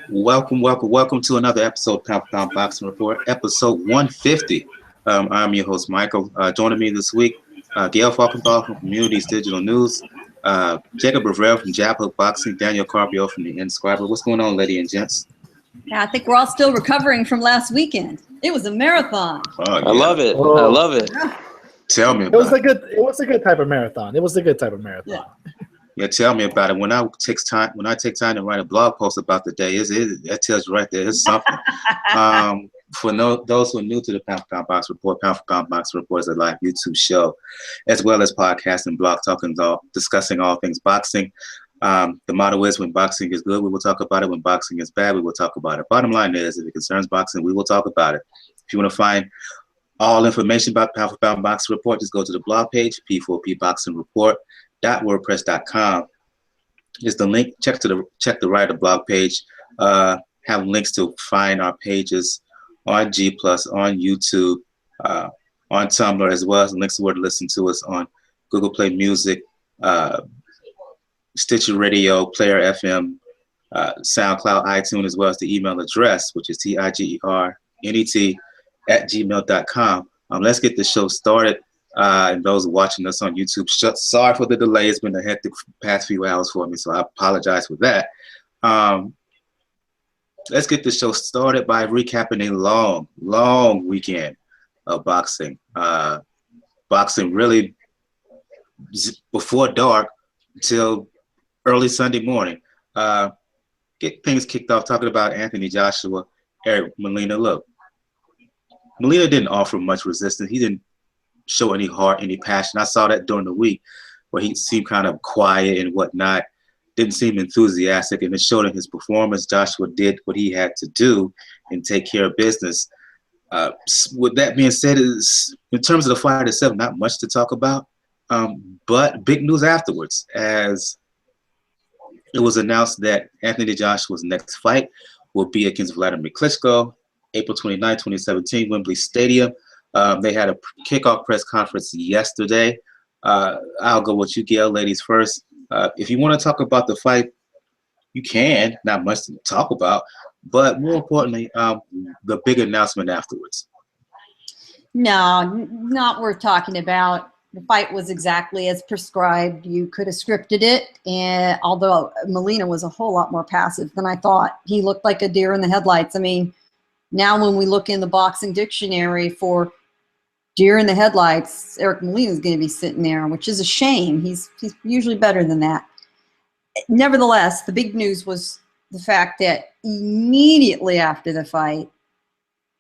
Welcome to another episode of Pound for Pound Boxing Report, episode 150. I'm your host, Michael. Joining me this week, Gail Falkenthal from Communities Digital News, Jacob Rivera from Jab Hook Boxing, Daniel Carpio from the Inscriber. What's going on, ladies and gents? Yeah, I think we're all still recovering from last weekend. It was a marathon. Oh, yeah. I love it. Oh. I love it. Tell me about it. It was a good type of marathon. Yeah, tell me about it. When I take time to write a blog post about the day, that tells you right there, it's something. For those who are new to the Pound for Pound Box Report, Pound for Pound Box Report is a live YouTube show, as well as podcast and blog discussing all things boxing. The motto is, when boxing is good, we will talk about it. When boxing is bad, we will talk about it. Bottom line is, if it concerns boxing, we will talk about it. If you want to find all information about Pound for Pound Boxing Report, just go to the blog page, p4pboxingreport.wordpress.com is the link. Check the right of the blog page. Have links to find our pages on G+, on YouTube, on Tumblr, as well as links to where to listen to us on Google Play Music, Stitcher Radio, Player FM, SoundCloud, iTunes, as well as the email address, which is tigernet@gmail.com. Let's get the show started. And those watching us on YouTube, sorry for the delay. It's been a hectic past few hours for me, so I apologize for that. Let's get the show started by recapping a long weekend of boxing. Boxing really before dark until early Sunday morning. Get things kicked off talking about Anthony Joshua, Eric Molina. Look, Molina didn't offer much resistance. He didn't show any heart, any passion. I saw that during the week where he seemed kind of quiet and whatnot, didn't seem enthusiastic, and it showed in his performance. Joshua did what he had to do and take care of business. With that being said, in terms of the fight itself, not much to talk about, but big news afterwards, as it was announced that Anthony Joshua's next fight will be against Vladimir Klitschko, April 29, 2017, Wembley Stadium. They had a kickoff press conference yesterday. I'll go with you, Gail, ladies first. If you want to talk about the fight, you can. Not much to talk about, but more importantly, the big announcement afterwards. No, not worth talking about. The fight was exactly as prescribed. You could have scripted it, and although Molina was a whole lot more passive than I thought, he looked like a deer in the headlights. I mean, now when we look in the boxing dictionary for deer in the headlights, Eric Molina is going to be sitting there, which is a shame. He's usually better than that. Nevertheless, the big news was the fact that immediately after the fight,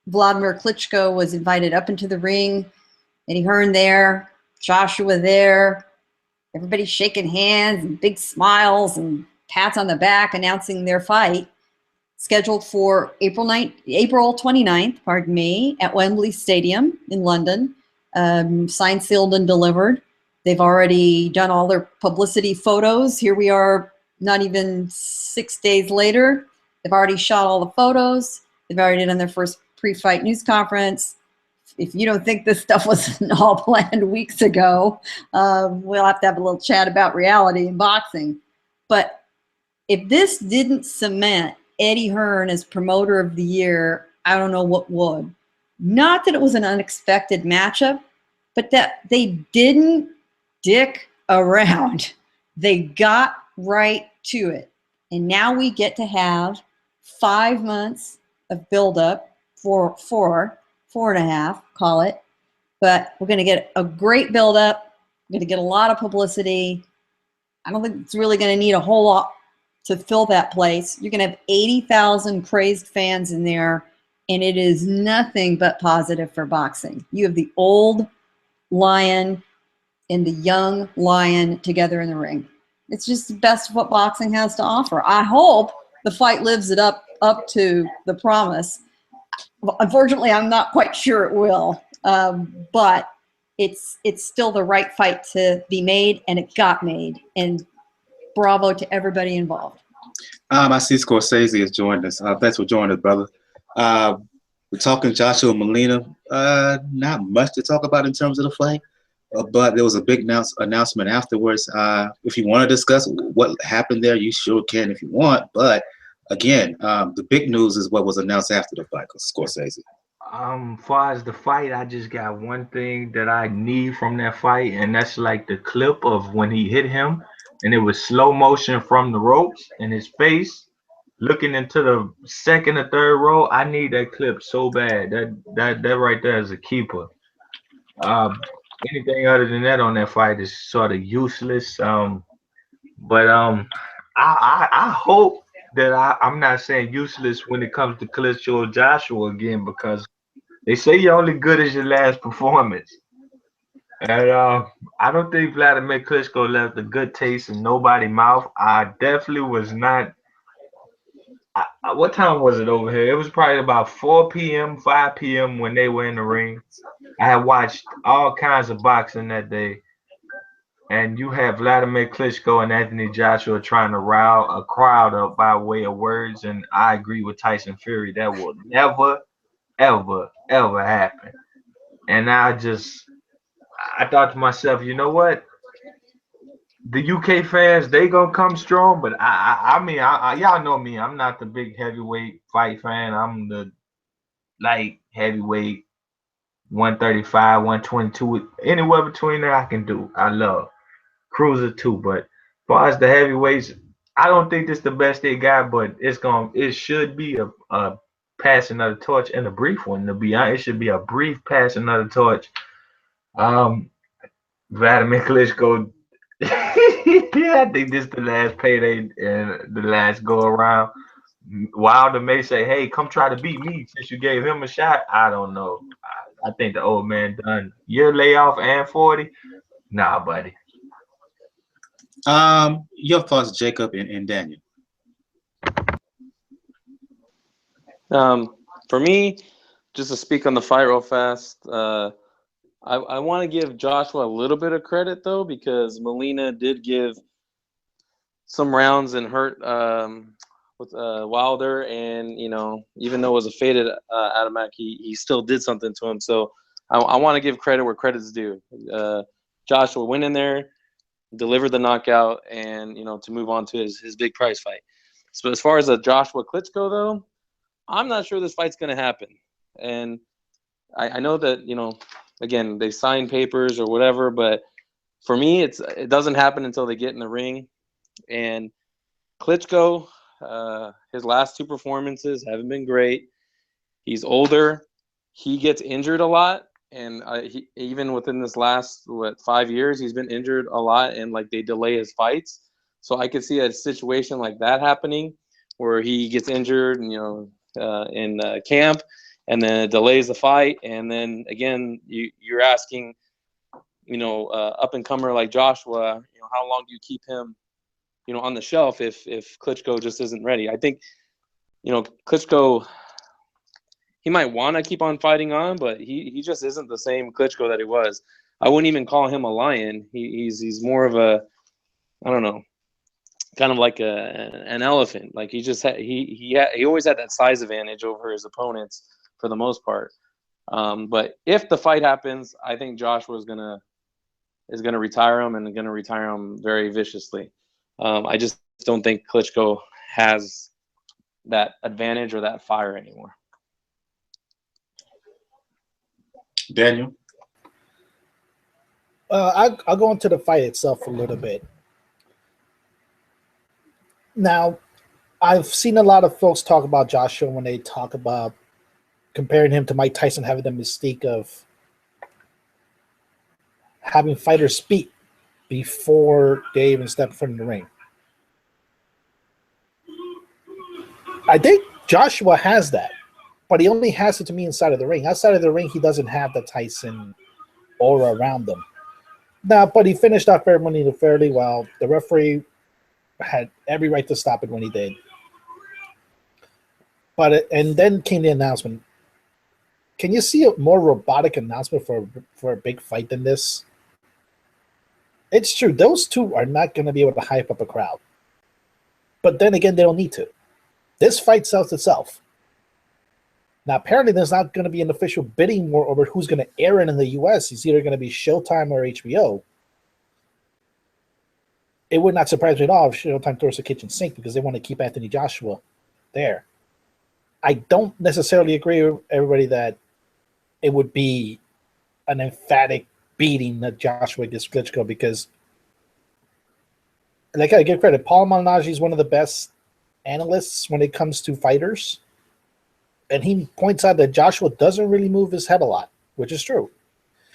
Vladimir Klitschko was invited up into the ring. Eddie Hearn there, Joshua there, everybody shaking hands and big smiles and pats on the back announcing their fight, scheduled for April 29th, at Wembley Stadium in London. Signed, sealed, and delivered. They've already done all their publicity photos. Here we are, not even 6 days later. They've already shot all the photos. They've already done their first pre-fight news conference. If you don't think this stuff was all planned weeks ago, we'll have to have a little chat about reality in boxing. But if this didn't cement Eddie Hearn as promoter of the year, I don't know what would. Not that it was an unexpected matchup, but that they didn't dick around. They got right to it. And now we get to have 5 months of buildup, four and a half, call it. But we're going to get a great buildup. We're going to get a lot of publicity. I don't think it's really going to need a whole lot to fill that place. You're going to have 80,000 crazed fans in there, and it is nothing but positive for boxing. You have the old lion and the young lion together in the ring. It's just the best of what boxing has to offer. I hope the fight lives it up to the promise. Unfortunately, I'm not quite sure it will, but it's still the right fight to be made, and it got made. And bravo to everybody involved. I see Scorsese has joined us. Thanks for joining us, brother. We're talking Joshua Molina. Not much to talk about in terms of the fight, but there was a big announcement afterwards. If you want to discuss what happened there, you sure can if you want. But again, the big news is what was announced after the fight, Scorsese. Far as the fight, I just got one thing that I need from that fight, and that's like the clip of when he hit him, and it was slow motion from the ropes in his face, looking into the second or third row. I need that clip so bad. That right there is a keeper. Uh, Anything other than that on that fight is sort of useless. But I hope that I'm not saying useless when it comes to Klitschko Joshua again, because they say you're only good as your last performance. And I don't think Vladimir Klitschko left a good taste in nobody's mouth. I definitely was not. What time was it over here? It was probably about 4 p.m., 5 p.m. when they were in the ring. I had watched all kinds of boxing that day. And you have Vladimir Klitschko and Anthony Joshua trying to rile a crowd up by way of words. And I agree with Tyson Fury. That will never, ever, ever happen. And I thought to myself, you know what? The UK fans, they gonna come strong, but I mean, y'all know me. I'm not the big heavyweight fight fan. I'm the light heavyweight, 135, 122, anywhere between there I can do. I love cruiser too, but as far as the heavyweights, I don't think this is the best they got, but it should be a passing of the torch and a brief one. To be honest, it should be a brief passing of the torch. Vladimir Klitschko, yeah, I think this is the last payday and the last go around. Wilder may say, "Hey, come try to beat me since you gave him a shot." I don't know. I think the old man done year layoff and 40. Nah, buddy. Your thoughts, Jacob and Daniel. For me, just to speak on the fight real fast, I want to give Joshua a little bit of credit though, because Molina did give some rounds and hurt with Wilder, and even though it was a faded Adamak, he still did something to him. So I want to give credit where credit's due. Joshua went in there, delivered the knockout, and to move on to his big prize fight. So as far as a Joshua Klitschko though, I'm not sure this fight's going to happen. And I know that, again, they sign papers or whatever, but for me, it doesn't happen until they get in the ring. And Klitschko, his last two performances haven't been great. He's older. He gets injured a lot. And even within this last, 5 years, he's been injured a lot, and they delay his fights. So I could see a situation like that happening where he gets injured, in camp, and then it delays the fight. And then again, you're asking, up and comer like Joshua, how long do you keep him, on the shelf if Klitschko just isn't ready? I think, Klitschko, he might want to keep on fighting on, but he just isn't the same Klitschko that he was. I wouldn't even call him a lion. He's more of a, I don't know, kind of like an elephant. Like he always had that size advantage over his opponents for the most part. But if the fight happens, I think Joshua is gonna retire him, and gonna retire him very viciously. I just don't think Klitschko has that advantage or that fire anymore. Daniel? I'll go into the fight itself a little bit. Now, I've seen a lot of folks talk about Joshua when they talk about comparing him to Mike Tyson, having the mystique of having fighters speak before they even step in front of the ring. I think Joshua has that, but he only has it to me inside of the ring. Outside of the ring, he doesn't have the Tyson aura around him. Now, but he finished off ceremony fairly well. The referee had every right to stop it when he did. And then came the announcement. Can you see a more robotic announcement for a big fight than this? It's true. Those two are not going to be able to hype up a crowd. But then again, they don't need to. This fight sells itself. Now, apparently, there's not going to be an official bidding war over who's going to air it in the U.S. It's either going to be Showtime or HBO. It would not surprise me at all if Showtime throws the kitchen sink because they want to keep Anthony Joshua there. I don't necessarily agree with everybody that it would be an emphatic beating that Joshua gets Klitschko, because, like, I give credit, Paul Malignaggi is one of the best analysts when it comes to fighters, and he points out that Joshua doesn't really move his head a lot, which is true.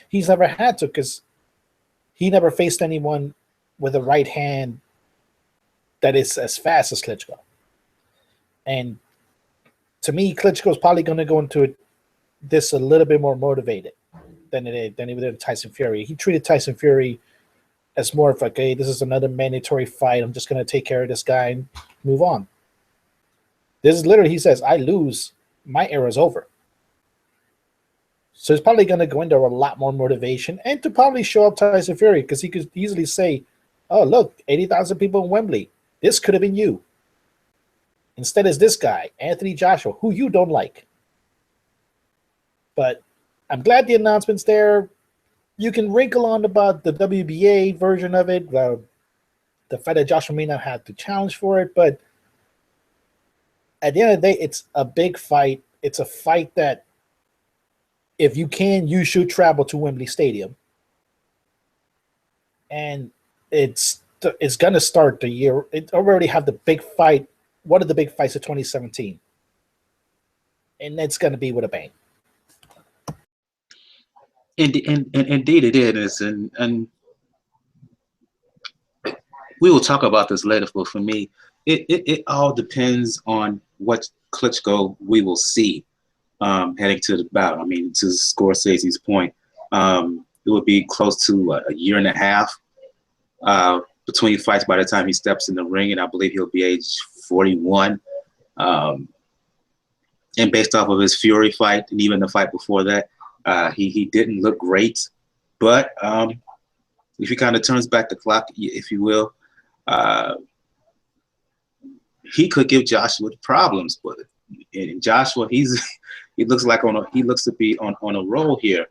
He's never had to, because he never faced anyone with a right hand that is as fast as Klitschko. And to me, Klitschko is probably going to go into this a little bit more motivated than he did Tyson Fury. He treated Tyson Fury as more of like, hey, this is another mandatory fight. I'm just going to take care of this guy and move on. This is literally, he says, I lose, my era's over. So he's probably going to go into a lot more motivation and to probably show up Tyson Fury, because he could easily say, oh, look, 80,000 people in Wembley. This could have been you. Instead, it's this guy, Anthony Joshua, who you don't like. But I'm glad the announcement's there. You can wrinkle on about the WBA version of it, the fact that Joshua may not have to challenge for it, but at the end of the day, it's a big fight. It's a fight that, if you can, you should travel to Wembley Stadium. And it's going to start the year. It already have the big fight, one of the big fights of 2017. And it's going to be with a bang. Indeed it is. And we will talk about this later, but for me, it all depends on what Klitschko we will see heading to the bout. I mean, to Scorsese's point, it would be close to a year and a half between fights by the time he steps in the ring, and I believe he'll be age 41. And based off of his Fury fight and even the fight before that, he didn't look great. But if he kind of turns back the clock, if you will, he could give Joshua problems. But and Joshua, he looks to be on a roll here,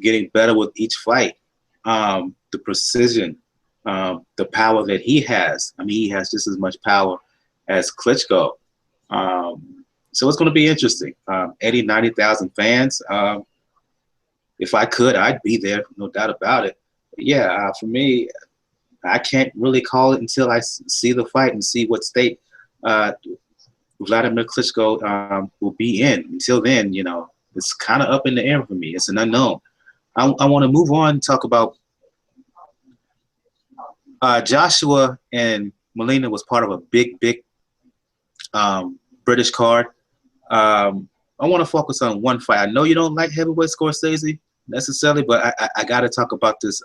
getting better with each fight. The precision, the power that he has. I mean, he has just as much power as Klitschko. So it's going to be interesting. 90,000 fans. If I could, I'd be there, no doubt about it. But yeah, for me, I can't really call it until I see the fight and see what state Vladimir Klitschko will be in. Until then, it's kind of up in the air for me. It's an unknown. I want to move on and talk about Joshua and Molina was part of a big British card. I want to focus on one fight. I know you don't like heavyweight Scorsese necessarily, but I got to talk about this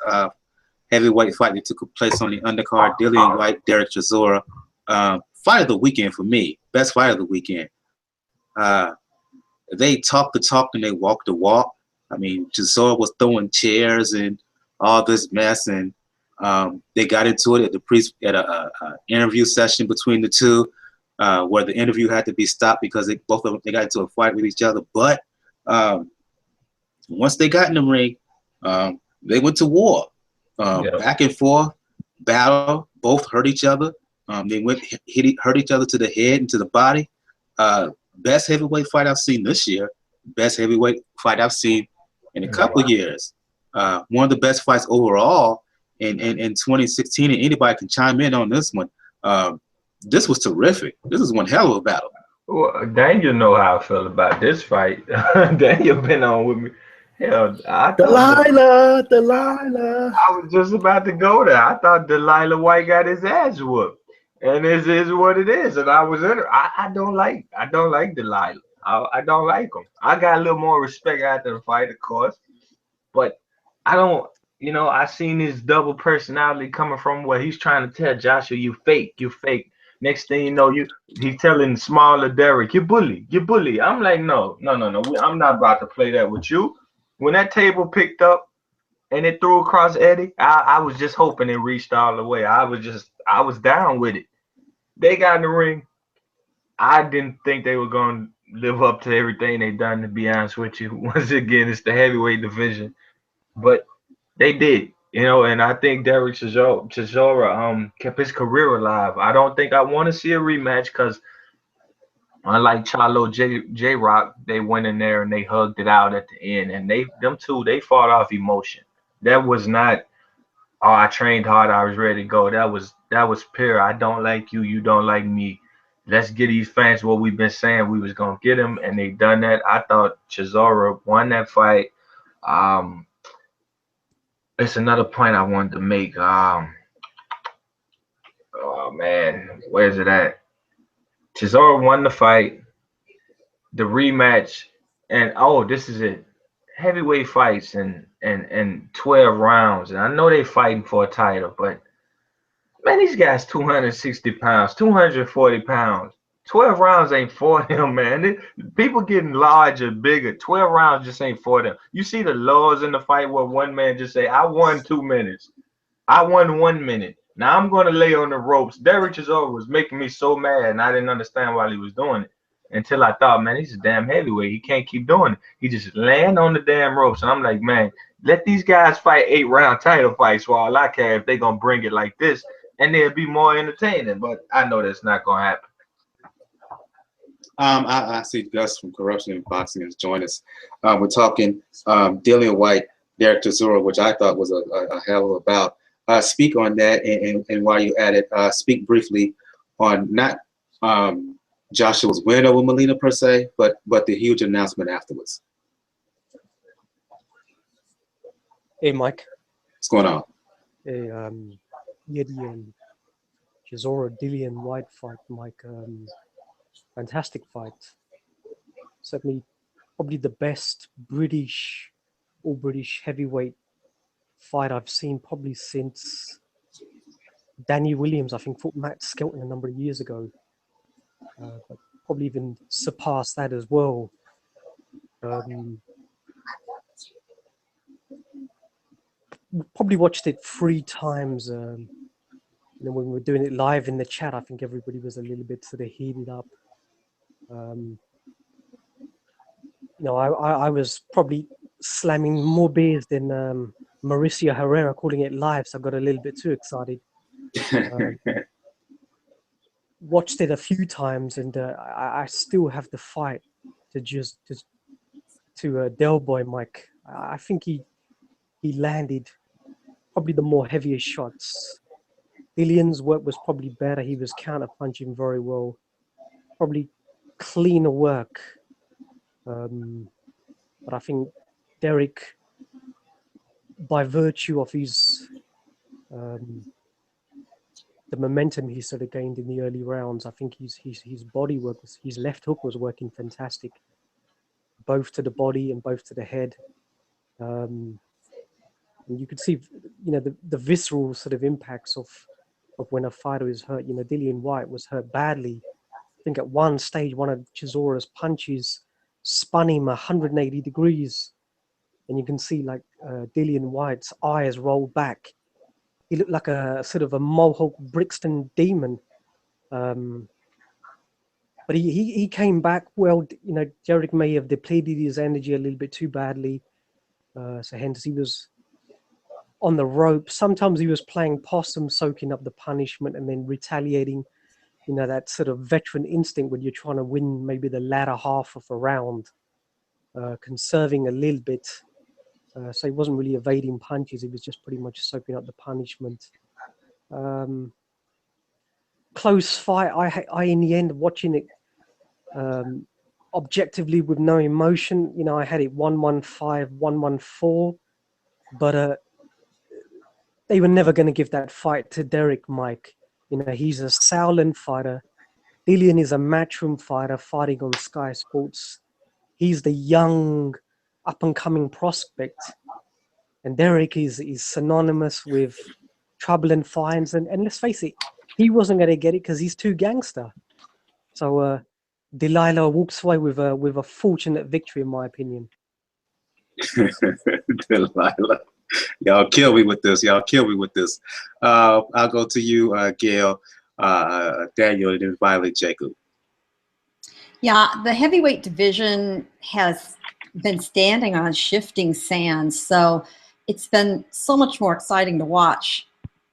heavyweight fight that took place on the undercard. Dillian Whyte, Dereck Chisora. Fight of the weekend for me. Best fight of the weekend. They talked the talk and they walked the walk. I mean, Chisora was throwing chairs and all this mess, and they got into it at a interview session between the two, where the interview had to be stopped because they got into a fight with each other. But once they got in the ring, they went to war, back and forth, battle. Both hurt each other. They hurt each other to the head and to the body. Best heavyweight fight I've seen this year. Best heavyweight fight I've seen in a couple of years. One of the best fights overall in 2016, and anybody can chime in on this one. This was terrific. This is one hell of a battle. Well, Daniel know how I feel about this fight. Daniel been on with me. Hell, Delilah. I was just about to go there. I thought Delilah White got his ass whooped, and this is what it is. And I was in her. I don't like Delilah. I don't like him. I got a little more respect after the fight, of course, but I don't. I seen his double personality coming from where he's trying to tell Joshua, you fake. Next thing you know, he's telling smaller Dereck, you bully. I'm like, no. I'm not about to play that with you. When that table picked up and it threw across Eddie, I was just hoping it reached all the way. I was down with it. They got in the ring. I didn't think they were going to live up to everything they done, to be honest with you. Once again, it's the heavyweight division. But they did, and I think Dereck Chisora kept his career alive. I don't think I want to see a rematch because Unlike Charlo J Rock, they went in there and they hugged it out at the end, and them two they fought off emotion. That was not, oh, I trained hard, I was ready to go. That was pure. I don't like you, you don't like me. Let's get these fans what we've been saying we was gonna get them, and they done that. I thought Chisora won that fight. It's another point I wanted to make. Oh man, where's it at? Chisora won the fight, the rematch, and oh, this is it. Heavyweight fights and 12 rounds. And I know they fighting for a title, but man, these guys 260 pounds, 240 pounds. 12 rounds ain't for them, man. People getting larger, bigger. 12 rounds just ain't for them. You see the laws in the fight where one man just say, I won 2 minutes. I won 1 minute. Now I'm going to lay on the ropes. Dereck Chisora was making me so mad, and I didn't understand why he was doing it until I thought, man, he's a damn heavyweight. He can't keep doing it. He just laying on the damn ropes. And I'm like, man, let these guys fight 8-round title fights for all I care if they're going to bring it like this, and they'll be more entertaining. But I know that's not going to happen. I see Gus from Corruption in Boxing has joined us. We're talking Dillian Whyte, Dereck Chisora, which I thought was a hell of a bout. Speak on that, and while you're at it, speak briefly on not Joshua's win over Molina per se, but the huge announcement afterwards. Hey, Mike. What's going on? Hey, yeah, the Chisora Dillian Whyte fight, Mike. Fantastic fight. Certainly, probably the best all British heavyweight fight I've seen probably since Danny Williams, I think, fought Matt Skelton a number of years ago. But probably even surpassed that as well. Probably watched it 3 times. When we were doing it live in the chat, I think everybody was a little bit sort of heated up. I was probably slamming more beers than Mauricio Herrera calling it live, so I got a little bit too excited. Watched it a few times, and I still have the fight to Del Boy Mike. I think he landed probably the more heavier shots. Dillian's work was probably better. He was counter-punching very well. Probably cleaner work. But I think Dereck, by virtue of his the momentum he sort of gained in the early rounds, I think his body work, his left hook was working fantastic, both to the body and both to the head. And you could see, the visceral sort of impacts of when a fighter is hurt. Dillian Whyte was hurt badly. I think at one stage, one of Chisora's punches spun him 180 degrees. And you can see Dillian Whyte's eyes rolled back. He looked like a sort of a Mohawk Brixton demon. But he came back well. Dereck may have depleted his energy a little bit too badly. So hence he was on the rope. Sometimes he was playing possum, soaking up the punishment and then retaliating. That sort of veteran instinct when you're trying to win maybe the latter half of a round, conserving a little bit. So he wasn't really evading punches. He was just pretty much soaking up the punishment. Close fight. I in the end, watching it objectively with no emotion, I had it 1-1-5, 1-1-4. But they were never going to give that fight to Dereck, Mike. He's a Sauerland fighter. Dillian is a matchroom fighter fighting on Sky Sports. He's the young, up-and-coming prospect. And Dereck is synonymous with trouble and fines. And let's face it, he wasn't going to get it because he's too gangster. So Delilah walks away with a fortunate victory, in my opinion. Delilah. Y'all kill me with this. I'll go to you, Gail, Daniel, and then finally Jacob. Yeah, the heavyweight division has been standing on shifting sands, so it's been so much more exciting to watch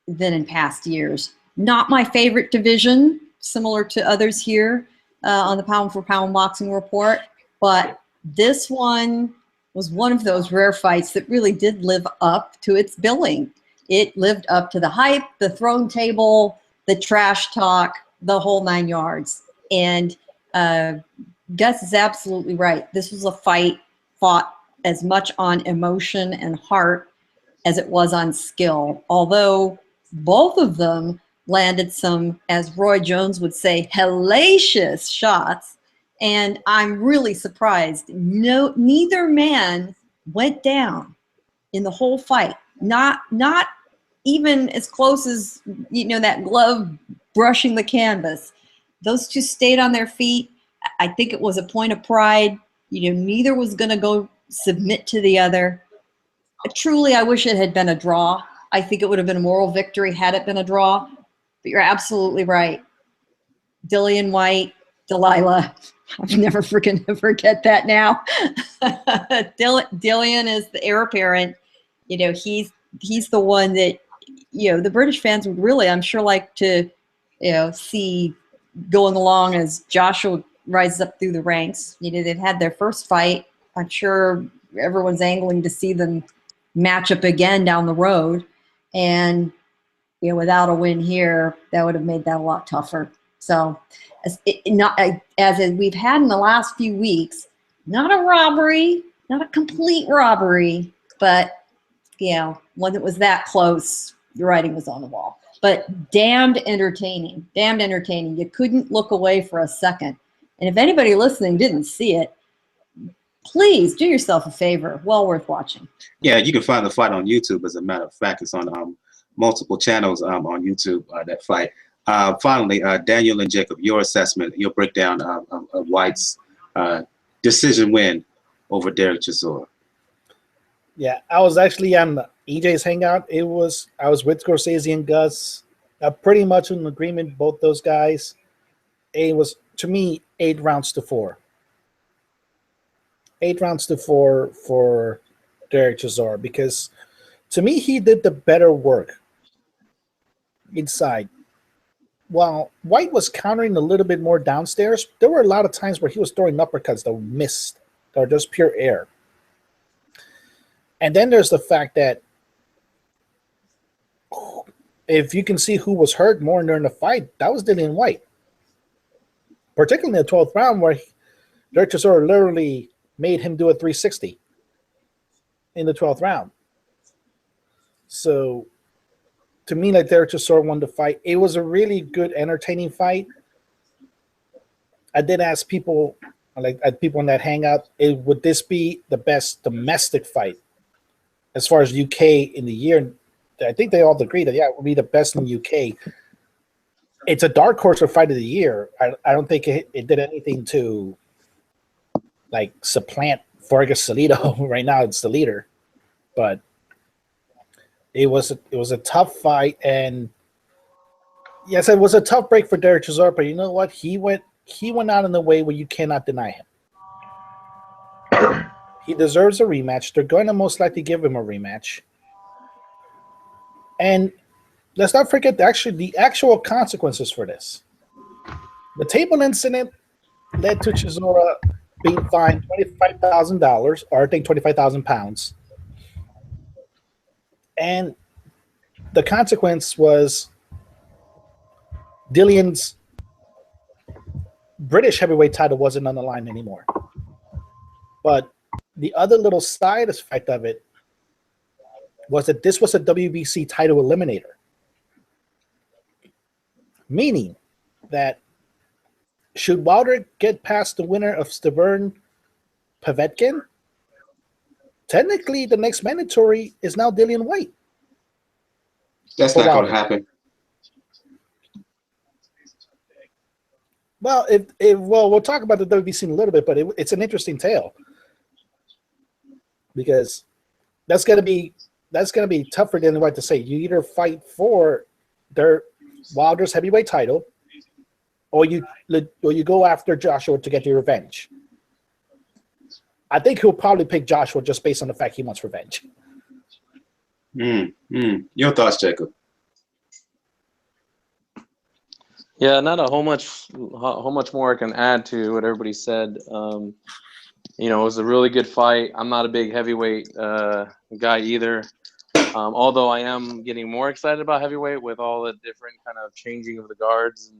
than in past years. Not my favorite division, similar to others here. on the Pound for Pound Boxing Report, but this one was one of those rare fights that really did live up to its billing. It lived up to the hype, the throne table, the trash talk, the whole 9 yards. And Gus is absolutely right. This was a fight fought as much on emotion and heart as it was on skill, although both of them landed some, as Roy Jones would say, hellacious shots. And I'm really surprised. Neither man went down in the whole fight. Not even as close as, that glove brushing the canvas. Those two stayed on their feet. I think it was a point of pride. Neither was going to go submit to the other. Truly, I wish it had been a draw. I think it would have been a moral victory had it been a draw. But you're absolutely right. Dillian, Whyte, Delilah. I'll never forget that now. Dillian is the heir apparent. He's the one that, the British fans would really, I'm sure, like to, see going along as Joshua rises up through the ranks. They've had their first fight. I'm sure everyone's angling to see them match up again down the road. And, without a win here, that would have made that a lot tougher. So as we've had in the last few weeks, not a robbery, not a complete robbery, but, one that was that close, the writing was on the wall. But damned entertaining, damned entertaining. You couldn't look away for a second. And if anybody listening didn't see it, please do yourself a favor. Well worth watching. Yeah, you can find the fight on YouTube. As a matter of fact, it's on multiple channels on YouTube, that fight. Finally, Daniel and Jacob, your assessment, your breakdown of Whyte's decision win over Dereck Chisora. Yeah, I was actually on EJ's Hangout. I was with Scorsese and Gus. Pretty much in agreement, both those guys. It was, to me, 8 rounds to 4. 8 rounds to 4 for Dereck Chisora, because to me, he did the better work inside. While Whyte was countering a little bit more downstairs, there were a lot of times where he was throwing uppercuts that missed, that were just pure air. And then there's the fact that if you can see who was hurt more during the fight, that was Dillian Whyte. Particularly in the 12th round, where Dereck Chisora literally made him do a 360 in the 12th round. So, to me, like, Dereck Chisora won the fight. It was a really good, entertaining fight. I did ask people, people in that hangout, would this be the best domestic fight as far as UK in the year? I think they all agreed that, yeah, it would be the best in the UK. It's a dark horse for fight of the year. I don't think it did anything to, supplant Vargas Salido. Right now, it's the leader. But it was a tough fight, and yes, it was a tough break for Dereck Chisora. But you know what? He went out in the way where you cannot deny him. He deserves a rematch. They're going to most likely give him a rematch. And let's not forget the actual consequences for this. The table incident led to Chisora being fined $25,000, or I think 25,000 pounds. And the consequence was Dillian's British heavyweight title wasn't on the line anymore. But the other little side effect of it was that this was a WBC title eliminator. Meaning that should Wilder get past the winner of Stavern Povetkin, technically the next mandatory is now Dillian Whyte. That's not going to happen. Well, we'll talk about the WBC in a little bit, but it's an interesting tale because that's going to be tough for Dillian Whyte to say. You either fight for Wilder's heavyweight title, or you go after Joshua to get your revenge. I think he'll probably pick Joshua just based on the fact he wants revenge. Your thoughts, Jacob? Yeah, not a whole much more I can add to what everybody said. You know, it was a really good fight. I'm not a big heavyweight guy either. Although I am getting more excited about heavyweight with all the different kind of changing of the guards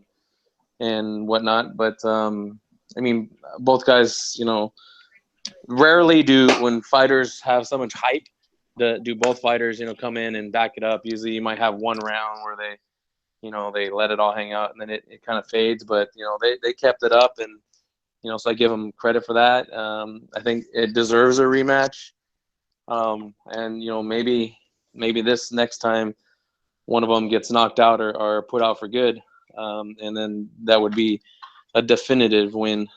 and whatnot. But I mean, both guys, you know, rarely do when fighters have so much hype. Do both fighters, you know, come in and back it up? Usually, you might have one round where they, you know, they let it all hang out and then it kind of fades. But you know, they kept it up, and you know, so I give them credit for that. I think it deserves a rematch, and you know, maybe this next time one of them gets knocked out or put out for good, and then that would be a definitive win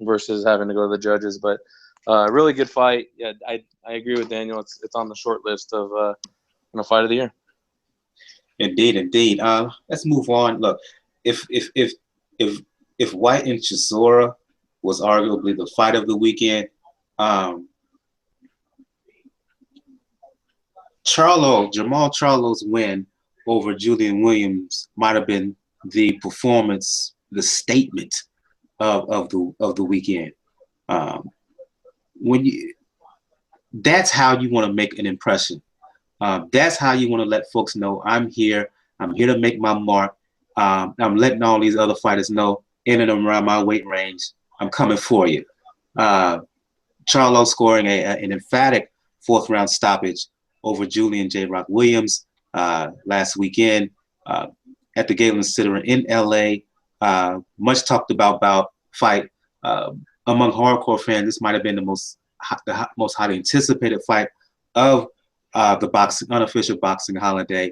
versus having to go to the judges. But really good fight. Yeah, I agree with Daniel. It's on the short list of you know, fight of the year. Indeed. Let's move on. Look, if Whyte and Chisora was arguably the fight of the weekend, Jermall Charlo's win over Julian Williams might have been the performance, the statement of the weekend. That's how you want to make an impression. That's how you want to let folks know I'm here. I'm here to make my mark. I'm letting all these other fighters know in and around my weight range, I'm coming for you. Charlo scoring an emphatic fourth round stoppage over Julian J. Rock Williams last weekend at the Galen Center in LA. Much talked about fight among hardcore fans. This might have been the most highly anticipated fight of the unofficial boxing holiday.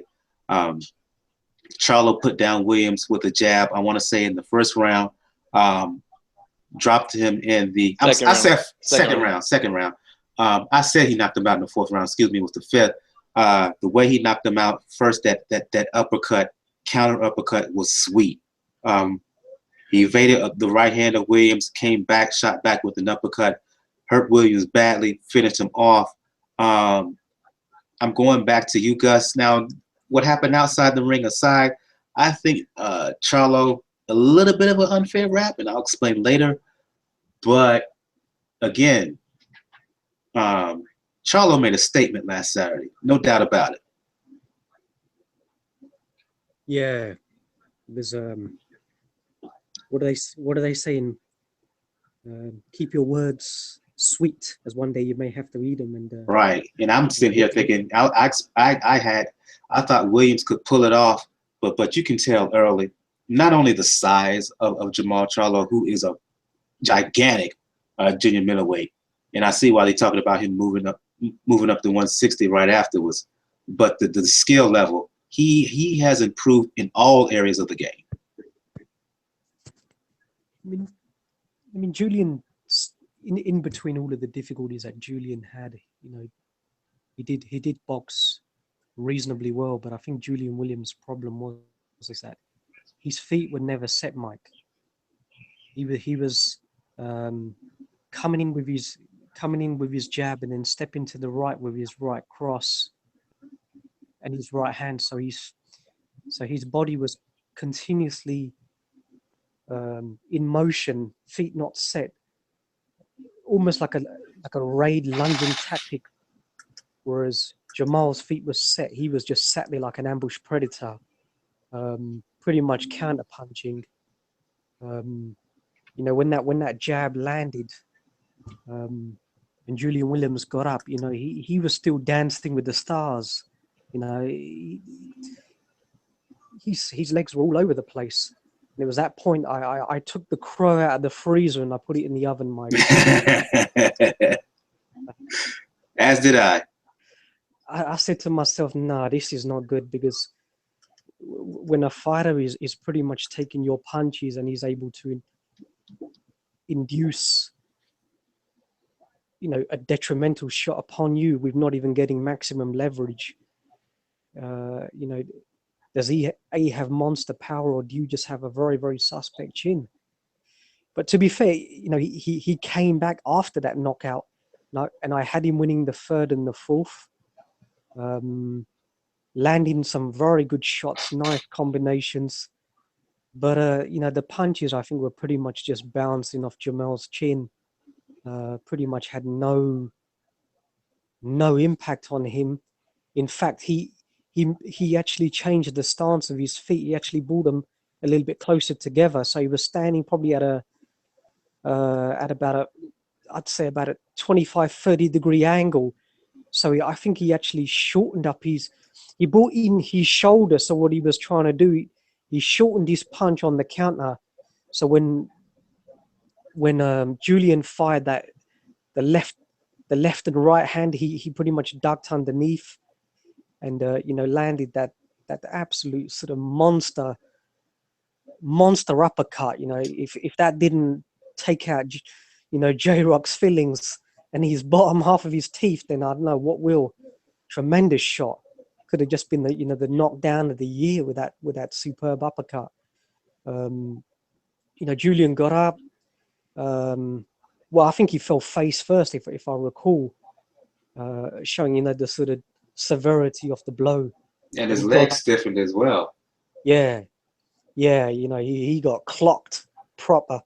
Charlo put down Williams with a jab, I want to say in the first round, dropped him in the second round. I said he knocked him out in the fourth round, it was the fifth. The way he knocked him out first, that uppercut, counter uppercut was sweet. He evaded the right hand of Williams, came back, shot back with an uppercut, hurt Williams badly, finished him off. I'm going back to you, Gus. Now, what happened outside the ring aside, I think Charlo, a little bit of an unfair rap, and I'll explain later. But again, Charlo made a statement last Saturday, no doubt about it. Yeah, there's what are they saying? Keep your words sweet, as one day you may have to read them. And right, and I'm sitting here thinking, I thought Williams could pull it off, but you can tell early, not only the size of Jermall Charlo, who is a gigantic junior middleweight, and I see why they're talking about him moving up to 160 right afterwards, but the skill level, he has improved in all areas of the game. I mean, Julian, in between all of the difficulties that Julian had, you know, he did box reasonably well, but I think Julian Williams' problem was that his feet were never set, Mike. He was coming in with his jab and then stepping to the right with his right cross and his right hand. So his body was continuously in motion, feet not set, almost like a raid lunging tactic. Whereas Jermall's feet were set, he was just sat there like an ambush predator, pretty much counter punching. You know, when that jab landed, and Julian Williams got up, you know, he was still dancing with the stars. You know, his legs were all over the place. And it was that point I took the crow out of the freezer and I put it in the oven, Mike. As did I. I said to myself, nah, this is not good, because when a fighter is pretty much taking your punches and he's able to induce, you know, a detrimental shot upon you with not even getting maximum leverage, you know, does he have monster power, or do you just have a very, very suspect chin? But to be fair, you know, he came back after that knockout, and I had him winning the third and the fourth, landing some very good shots, nice combinations. But you know, the punches I think were pretty much just bouncing off Jermall's chin. Pretty much had no impact on him. In fact, he actually changed the stance of his feet. He actually brought them a little bit closer together. So he was standing probably at about a, I'd say about a 25, 30 degree angle. So I think he actually shortened up he brought in his shoulder. So what he was trying to do, he shortened his punch on the counter. So when Julian fired the left and right hand, he pretty much ducked underneath and you know, landed that absolute sort of monster uppercut. You know, if that didn't take out, you know, J-Rock's fillings and his bottom half of his teeth, then I don't know what will. Tremendous shot. Could have just been the, you know, the knockdown of the year with that superb uppercut. You know, Julian got up. Well, I think he fell face first, if I recall, showing, you know, the sort of severity of the blow. And his leg stiffened as well. Yeah, you know, he got clocked proper,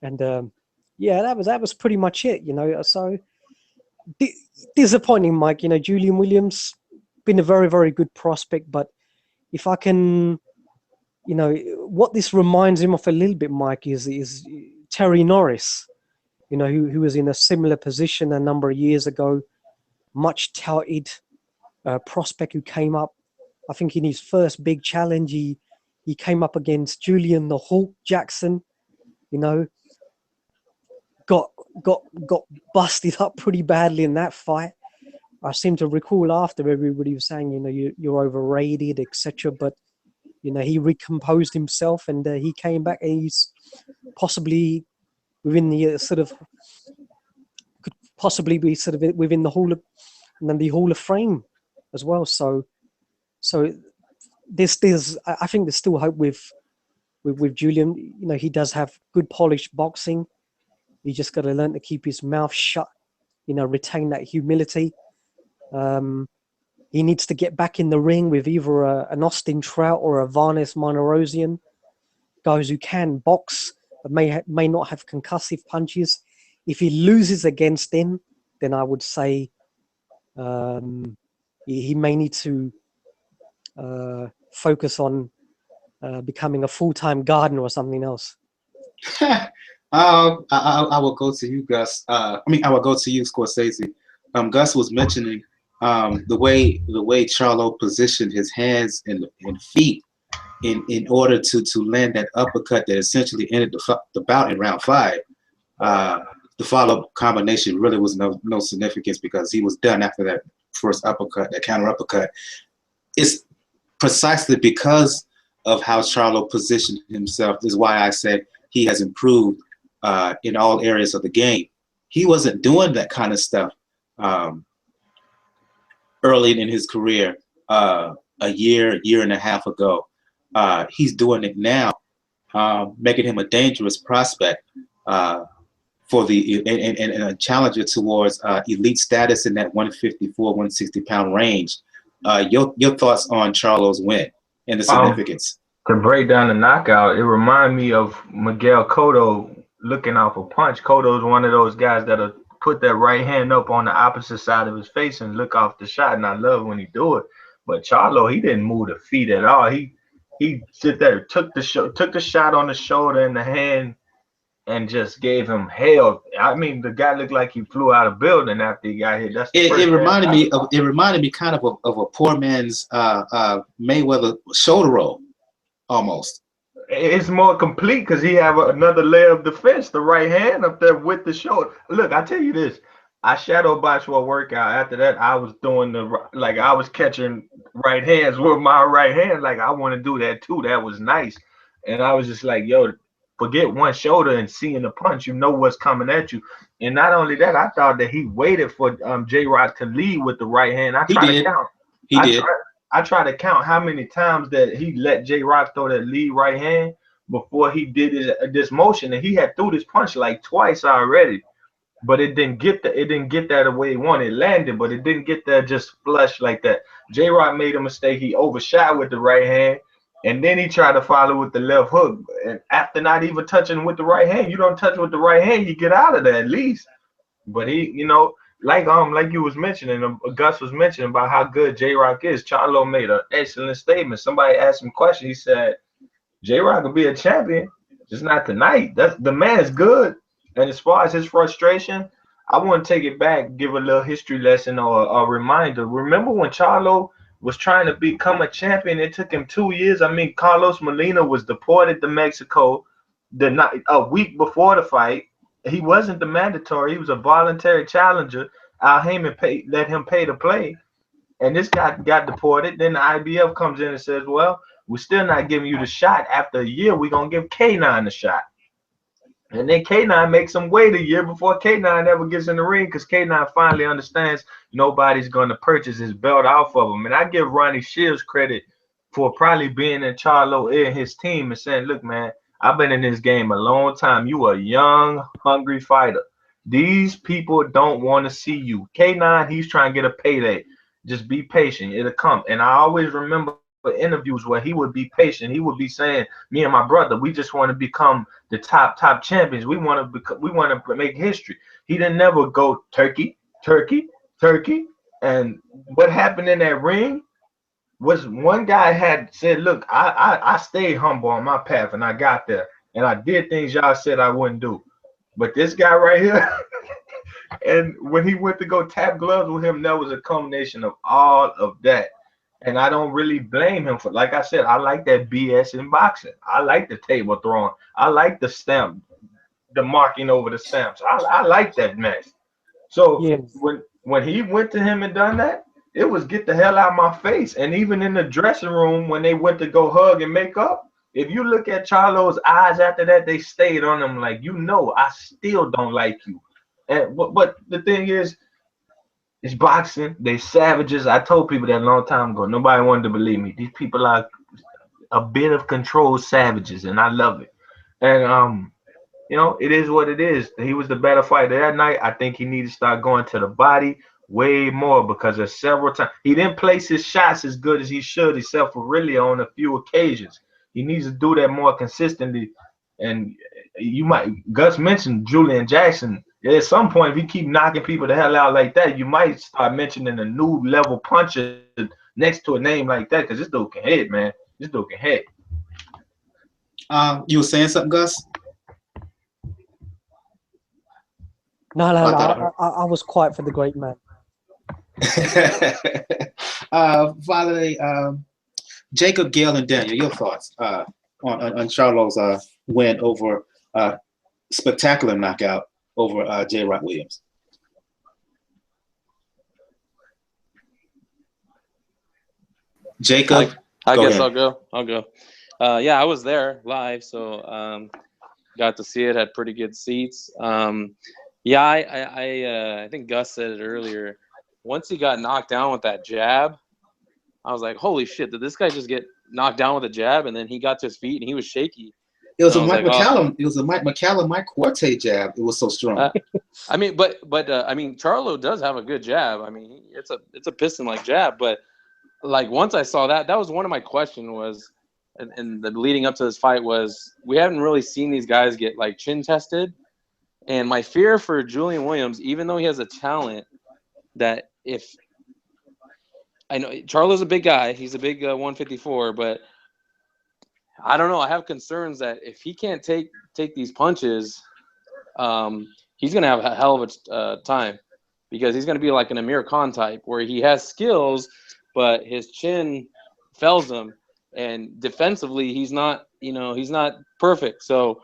and yeah, that was pretty much it. You know, so disappointing, Mike. You know, Julian Williams been a very, very good prospect, but if I can, you know, what this reminds him of a little bit, Mike, is Terry Norris. You know, who was in a similar position a number of years ago, much touted prospect who came up. I think in his first big challenge, he came up against Julian the Hulk Jackson. You know, got busted up pretty badly in that fight. I seem to recall after everybody was saying, you know, you're overrated, etc. But you know, he recomposed himself and he came back, and he's possibly within the could possibly be sort of within the Hall of Fame as well. So there's I think there's still hope with Julian. You know, he does have good polished boxing. He just got to learn to keep his mouth shut. You know, retain that humility. He needs to get back in the ring with either an Austin Trout or a Varnes Monterosian, guys who can box but may not have concussive punches. If he loses against them, then I would say he may need to focus on becoming a full-time gardener or something else. I will go to you, Gus. I will go to you, Scorsese. Gus was mentioning the way Charlo positioned his hands and feet in order to land that uppercut that essentially ended the bout in round 5. The follow-up combination really was no significance because he was done after that first uppercut, that counter uppercut. It's precisely because of how Charlo positioned himself. This is why I said he has improved in all areas of the game. He wasn't doing that kind of stuff early in his career, a year and a half ago. He's doing it now, making him a dangerous prospect for and a challenger towards elite status in that 154, 160 pound range. Your thoughts on Charlo's win and the significance? To break down the knockout, it reminded me of Miguel Cotto looking off a punch. Cotto's one of those guys that'll put that right hand up on the opposite side of his face and look off the shot, and I love when he do it. But Charlo, he didn't move the feet at all. He sit there, took the shot on the shoulder and the hand, and just gave him hell. I mean, the guy looked like he flew out of building after he got hit. It reminded me kind of a poor man's Mayweather shoulder roll, almost. It's more complete because he have another layer of defense, the right hand up there with the shoulder. Look, I tell you this, I shadow boxed for a workout. After that, I was doing I was catching right hands with my right hand. Like, I want to do that too. That was nice. And I was just like, yo, forget one shoulder and seeing the punch. You know what's coming at you. And not only that, I thought that he waited for J-Rock to lead with the right hand. I tried to count how many times that he let J-Rock throw that lead right hand before he did this motion, and he had threw this punch like twice already, but it didn't get that the way he wanted. It landed, but it didn't get there just flush like that. J-Rock made a mistake. He overshot with the right hand, And then he tried to follow with the left hook. And after not even touching with the right hand, you don't touch with the right hand, you get out of there at least. But he, like you was mentioning, Gus was mentioning about how good J-Rock is. Charlo made an excellent statement. Somebody asked him a question. He said, J-Rock will be a champion, just not tonight. The man is good. And as far as his frustration, I want to take it back, give a little history lesson or a reminder. Remember when Charlo was trying to become a champion? It took him 2 years. I mean, Carlos Molina was deported to Mexico a week before the fight. He wasn't the mandatory. He was a voluntary challenger. Al Heyman let him pay to play. And this guy got deported. Then the IBF comes in and says, well, we're still not giving you the shot. After a year, we're going to give K9 the shot. And then K9 makes him wait a year before K9 ever gets in the ring because K9 finally understands nobody's going to purchase his belt off of him. And I give Ronnie Shields credit for probably being in Charlo and his team and saying, look, man, I've been in this game a long time. You a young, hungry fighter. These people don't want to see you. K9, he's trying to get a payday. Just be patient. It'll come. And I always remember interviews where he would be patient. He would be saying, me and my brother, we just want to become the top champions. We want to make history. He didn't never go turkey. And what happened in that ring was one guy had said, look, I stayed humble on my path and I got there and I did things y'all said I wouldn't do. But this guy right here, and when he went to go tap gloves with him, that was a combination of all of that. And I don't really blame him for, like I said, I like that BS in boxing. I like the table throwing. I like the stamp, the marking over the stamps. I like that mess. So yes. when he went to him and done that, it was get the hell out of my face. And even in the dressing room, when they went to go hug and make up, if you look at Charlo's eyes after that, they stayed on him like, I still don't like you. And but the thing is, it's boxing. They savages. I told people that a long time ago. Nobody wanted to believe me. These people are a bit of control savages, and I love it. And it is what it is. He was the better fighter that night. I think he needed to start going to the body way more because there's several times he didn't place his shots as good as he should, except for really on a few occasions. He needs to do that more consistently. And Gus mentioned Julian Jackson. At some point, if you keep knocking people the hell out like that, you might start mentioning a new level puncher next to a name like that because this dude can hit, man. This dude can hit. You were saying something, Gus? No, I was quiet for the great man. Finally, Jacob, Gale, and Daniel, your thoughts on Charlo's win over spectacular knockout over J-Rock Williams. Jacob, I guess ahead. I'll go. Yeah, I was there live, so got to see it. Had pretty good seats. Yeah, I think Gus said it earlier. Once he got knocked down with that jab, I was like, holy shit, did this guy just get knocked down with a jab? And then he got to his feet and he was shaky. It was a Mike McCallum. It was a Mike McCallum, Mike Quarte jab. It was so strong. I mean, Charlo does have a good jab. I mean, it's a piston-like jab. But like once I saw that was one of my questions was, and the leading up to this fight was, we haven't really seen these guys get like chin tested. And my fear for Julian Williams, even though he has a talent, that if I know Charlo's a big guy, he's a big 154, but I don't know. I have concerns that if he can't take these punches, he's going to have a hell of a time because he's going to be like an Amir Khan type where he has skills, but his chin fells him. And defensively, he's not perfect. So,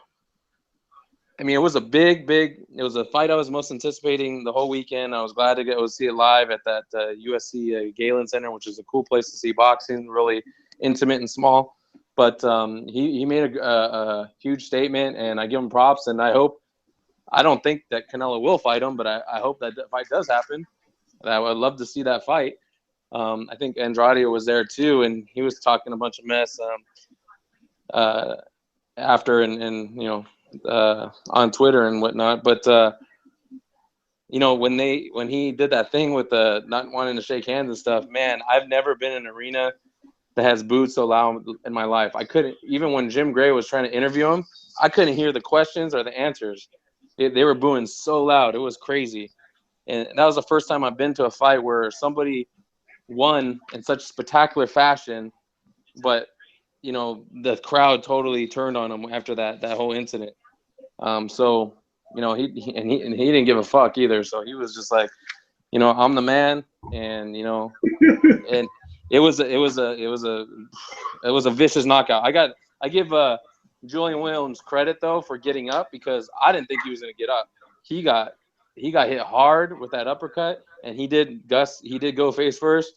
I mean, it was a it was a fight I was most anticipating the whole weekend. I was glad to go see it live at that USC Galen Center, which is a cool place to see boxing, really intimate and small. But he made a huge statement, and I give him props. And I don't think that Canelo will fight him, but I hope that fight does happen. And I would love to see that fight. I think Andrade was there too, and he was talking a bunch of mess after and on Twitter and whatnot. But when he did that thing with the not wanting to shake hands and stuff, man, I've never been in an arena that has booed so loud in my life. I couldn't, even when Jim Gray was trying to interview him, I couldn't hear the questions or the answers. They were booing so loud. It was crazy. And that was the first time I've been to a fight where somebody won in such spectacular fashion, but, you know, the crowd totally turned on him after that whole incident. So, you know, he didn't give a fuck either. So he was just like, you know, I'm the man, and, you know, and it was a vicious knockout. I give Julian Williams credit though for getting up, because I didn't think he was gonna get up. He got hit hard with that uppercut, and he did go face first.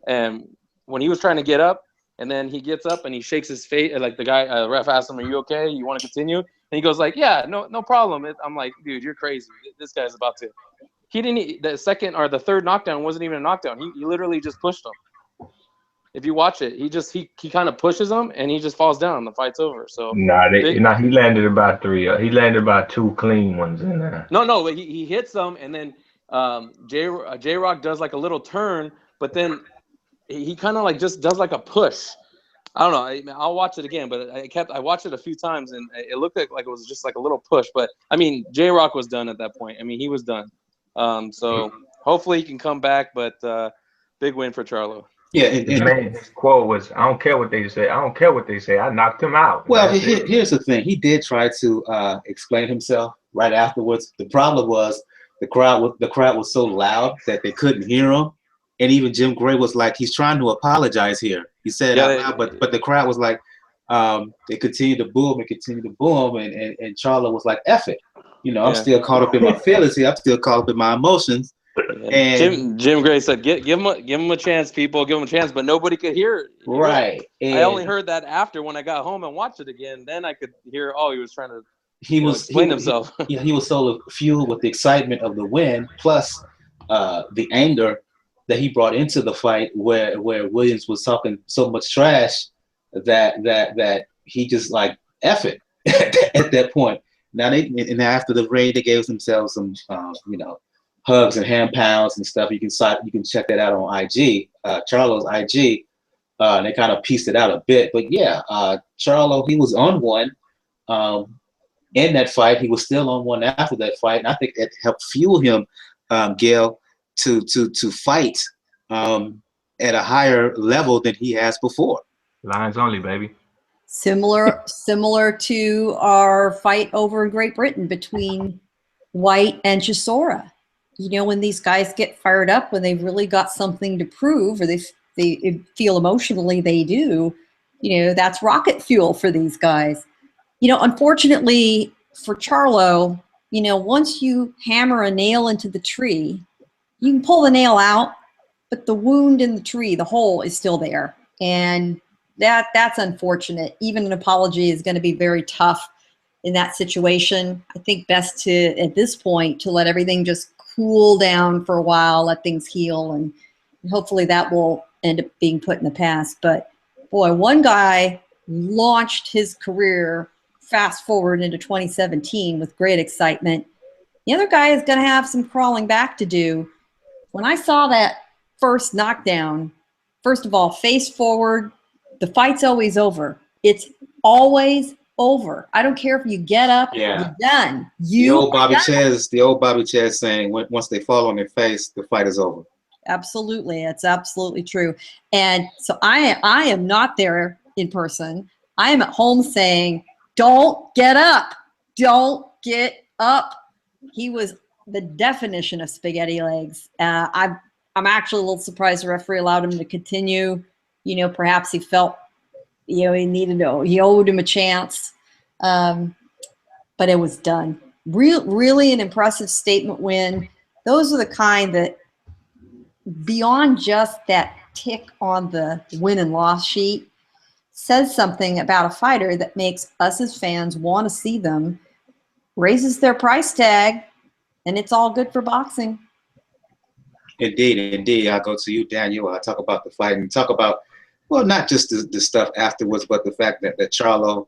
And when he was trying to get up, and then he gets up and he shakes his face, like the guy ref asked him, "Are you okay? You want to continue?" And he goes like, "Yeah, no problem." I'm like, dude, you're crazy. This guy's about to. He didn't. The second or the third knockdown wasn't even a knockdown. He literally just pushed him. If you watch it, he kind of pushes him and he just falls down. The fight's over. So he landed about 3. He landed about 2 clean ones in there. No, but he hits them, and then J-Rock does like a little turn, but then he kind of like just does like a push. I don't know. I'll watch it again, but I watched it a few times, and it looked like it was just like a little push. But I mean, J-Rock was done at that point. I mean, he was done. So hopefully he can come back, but big win for Charlo. Yeah, and his quote was, "I don't care what they say. I don't care what they say. I knocked him out." Well, here's the thing. He did try to explain himself right afterwards. The problem was the crowd was so loud that they couldn't hear him, and even Jim Gray was like, "He's trying to apologize here." He said out loud, but the crowd was like, they continued to boo him, and Charlo was like, "F it." You know, I'm still caught up in my feelings here. I'm still caught up in my emotions. And Jim Gray said, "Give him a chance, people. Give him a chance." But nobody could hear it. Right. I only heard that after, when I got home and watched it again. Then I could hear. Oh, he was trying to. Explain himself. He was so fueled with the excitement of the win, plus the anger that he brought into the fight, where Williams was talking so much trash that he just like F it at that point. Now after the raid, they gave themselves some hugs and hand pounds and stuff. You can check that out on IG, Charlo's IG. And they kind of pieced it out a bit, but yeah, Charlo, he was on one in that fight. He was still on one after that fight, and I think that helped fuel him, Gail, to fight at a higher level than he has before. Lines only, baby. Similar to our fight over in Great Britain between Whyte and Chisora. You know, when these guys get fired up, when they've really got something to prove, or they feel emotionally they do, you know, that's rocket fuel for these guys. You know, unfortunately for Charlo, you know, once you hammer a nail into the tree, you can pull the nail out, but the wound in the tree, the hole, is still there. And that's unfortunate. Even an apology is going to be very tough in that situation. I think best to, at this point, to let everything just cool down for a while, let things heal, and hopefully that will end up being put in the past. But boy, one guy launched his career fast forward into 2017 with great excitement. The other guy is going to have some crawling back to do. When I saw that first knockdown, first of all, face forward, the fight's always over. It's always over. I don't care if you get up, you're done. The old Bobby Chaz saying, once they fall on their face, the fight is over. Absolutely. It's absolutely true. And so I am not there in person. I am at home saying, don't get up. Don't get up. He was the definition of spaghetti legs. I'm actually a little surprised the referee allowed him to continue. You know, perhaps he felt, he owed him a chance. But it was done. Really an impressive statement win. Those are the kind that, beyond just that tick on the win and loss sheet, says something about a fighter that makes us as fans want to see them, raises their price tag, and it's all good for boxing. Indeed. I'll go to you, Daniel. I'll talk about the fight and talk about, well, not just the stuff afterwards, but the fact that Charlo,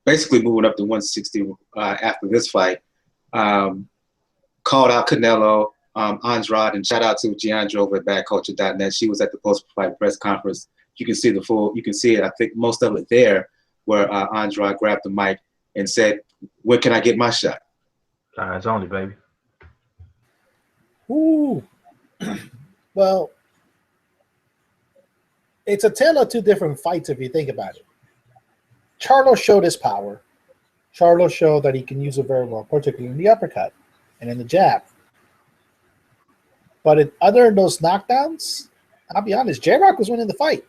basically moving up to 160 after this fight, called out Canelo, Andrade, and shout out to Giandra over at badculture.net. She was at the post-fight press conference. You can see you can see it, I think most of it there, where Andrade grabbed the mic and said, "When can I get my shot?" It's only, baby. Ooh. Well, it's a tale of two different fights if you think about it. Charlo showed his power. Charlo showed that he can use it very well, particularly in the uppercut and in the jab. But other than those knockdowns, I'll be honest, J-Rock was winning the fight.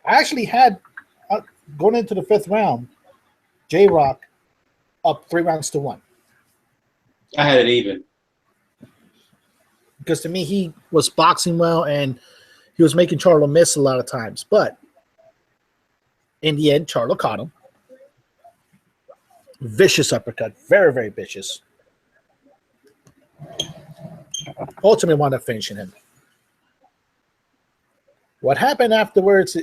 I actually had, going into the 5th round, J-Rock up 3-1. I had it even. Because to me, he was boxing well and he was making Charlo miss a lot of times. But in the end, Charlo caught him. Vicious uppercut. Very, very vicious. Ultimately wound up finishing him. What happened afterwards,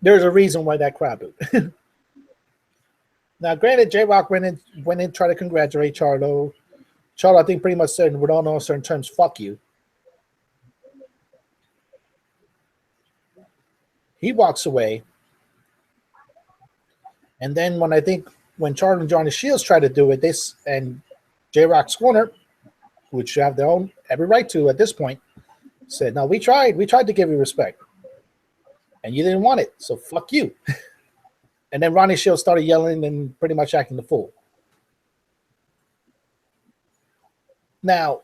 there's a reason why that crowd booed. Now, granted, J-Rock went in, tried to congratulate Charlo. Charlo, I think, pretty much said, with all no certain terms, fuck you. He walks away. And then when Charlo and Johnny Shields tried to do it, and J-Rock's corner, which you have their own every right to at this point, said, no, we tried to give you respect. And you didn't want it, so fuck you. And then Ronnie Shields started yelling and pretty much acting the fool. Now,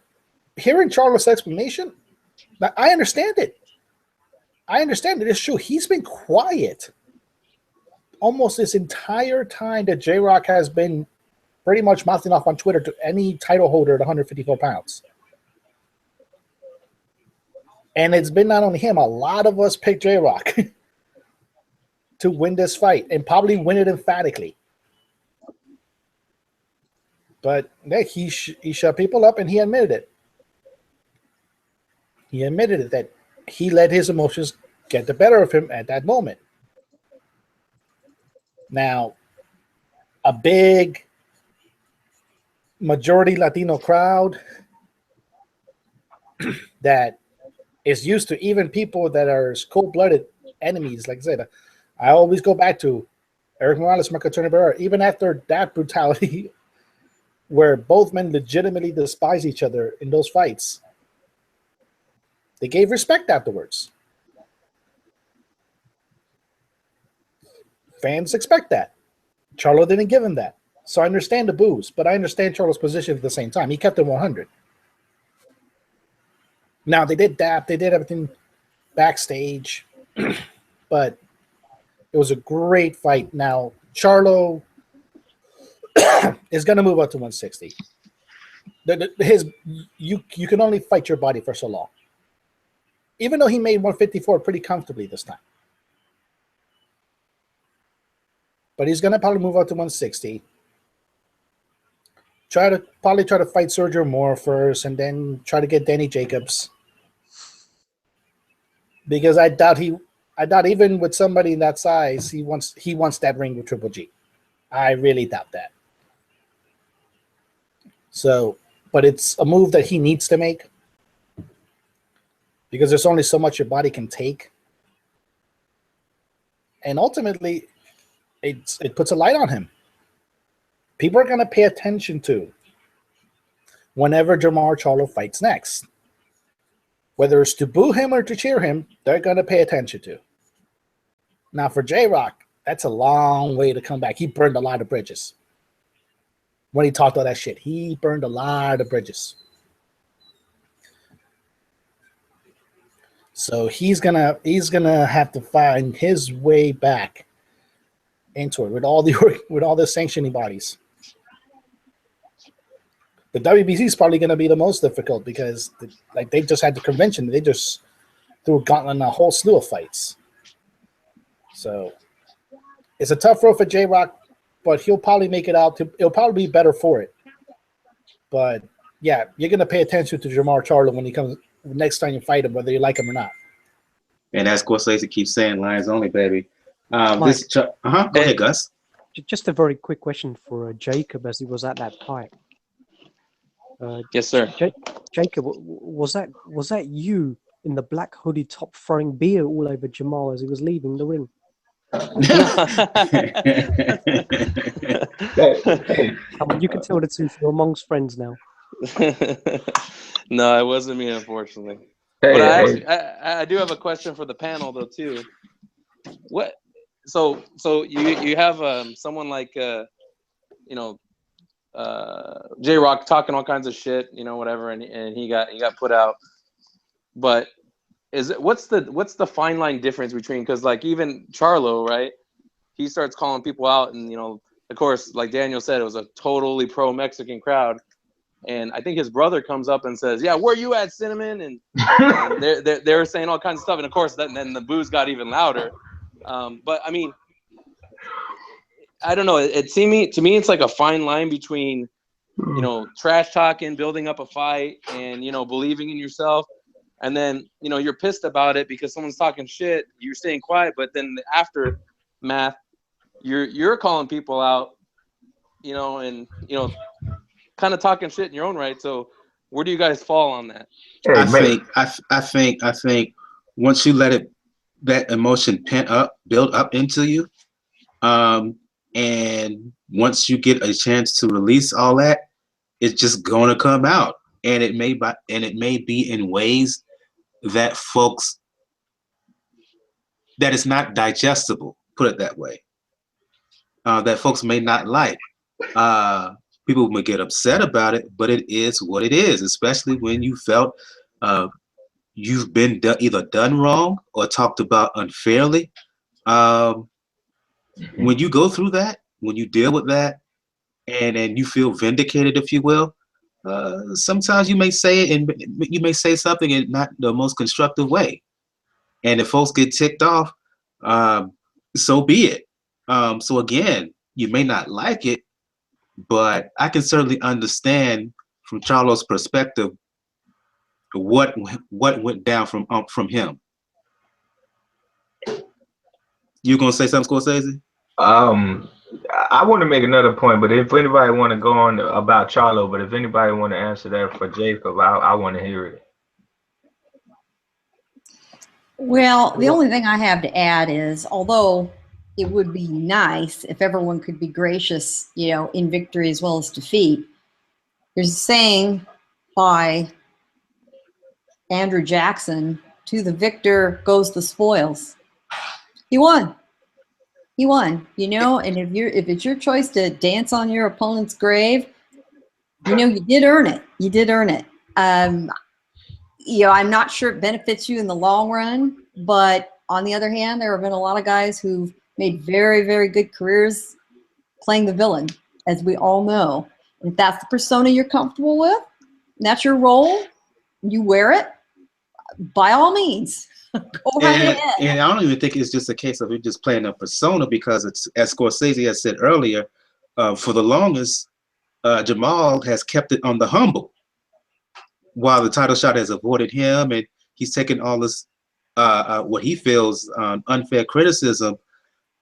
hearing Charlo's explanation, I understand it. It's true. He's been quiet almost this entire time that J-Rock has been pretty much mouthing off on Twitter to any title holder at 154 pounds. And it's been not only him, a lot of us picked J-Rock to win this fight and probably win it emphatically. But he shut people up and he admitted it. He admitted it, that he let his emotions get the better of him at that moment. Now, a big majority Latino crowd that is used to even people that are cold-blooded enemies, like I said, I always go back to Eric Morales, Marco Turner, even after that brutality where both men legitimately despise each other in those fights, they gave respect afterwards. Fans expect that. Charlo didn't give him that. So I understand the boos, but I understand Charlo's position at the same time. He kept it 100. Now, they did dap. They did everything backstage. But it was a great fight. Now, Charlo is going to move up to 160. You can only fight your body for so long. Even though he made 154 pretty comfortably this time. But he's going to probably move up to 160. Probably try to fight Sergio Moore first and then try to get Danny Jacobs. Because I doubt even with somebody in that size, he wants that ring with Triple G. I really doubt that. So, but it's a move that he needs to make. Because there's only so much your body can take. And ultimately, it puts a light on him. People are going to pay attention to whenever Jermall Charlo fights next. Whether it's to boo him or to cheer him, they're going to pay attention to. Now, for J-Rock, that's a long way to come back. He burned a lot of bridges. When he talked all that shit, he burned a lot of bridges. So he's gonna have to find his way back into it with all the sanctioning bodies. The WBC is probably going to be the most difficult because they just had the convention. They just threw a gauntlet on a whole slew of fights. So it's a tough road for J-Rock, but he'll probably make it out. He'll probably be better for it. But yeah, you're going to pay attention to Jermall Charlo when he comes next time you fight him, whether you like him or not. And as Corsace keeps saying, Lions only, baby. Go ahead, Gus. Just a very quick question for Jacob, as he was at that fight. Yes, sir. Jacob, was that you in the black hoodie top throwing beer all over Jermall as he was leaving the ring? Hey, Come on, you can tell the truth. You're amongst friends now. No, it wasn't me, unfortunately. hey, But I do have a question for the panel though too. What? So you have someone like J Rock talking all kinds of shit, whatever, and he got put out. But what's the fine line difference between, because like even Charlo, right? He starts calling people out, and of course, like Daniel said, it was a totally pro-Mexican crowd. And I think his brother comes up and says, "Yeah, where you at, Cinnamon?" And they're saying all kinds of stuff. And of course, then the boos got even louder. But I mean, I don't know. To me, it's like a fine line between, trash talking, building up a fight, and believing in yourself. And then you're pissed about it because someone's talking shit. You're staying quiet, but then the aftermath, you're calling people out, and kind of talking shit in your own right. So where do you guys fall on that? I think once you let that emotion build up into you, and once you get a chance to release all that, it's just gonna come out, and it may be in ways that that is not digestible. Put it that way. That folks may not like. People may get upset about it, but it is what it is, especially when you felt you've been either done wrong or talked about unfairly. When you go through that, when you deal with that, and you feel vindicated, if you will, sometimes you may say it, and you may say something in not the most constructive way. And if folks get ticked off, so be it. So again, you may not like it, but I can certainly understand from Charlo's perspective what went down from him. You gonna say something, Scorsese? I want to make another point, but if anybody want to go on about Charlo, but if anybody want to answer that for Jacob, I want to hear it. Well, the only thing I have to add is, although it would be nice if everyone could be gracious, in victory as well as defeat, there's a saying by Andrew Jackson, "To the victor goes the spoils." He won. He won, and if it's your choice to dance on your opponent's grave, you did earn it. You did earn it. I'm not sure it benefits you in the long run, but on the other hand, there have been a lot of guys who've made very, very good careers playing the villain, as we all know. And if that's the persona you're comfortable with, and that's your role, you wear it, by all means. Go right ahead. And I don't even think it's just a case of you just playing a persona, because it's, as Scorsese has said earlier, for the longest, Jermall has kept it on the humble, while the title shot has avoided him, and he's taken all this, what he feels unfair criticism.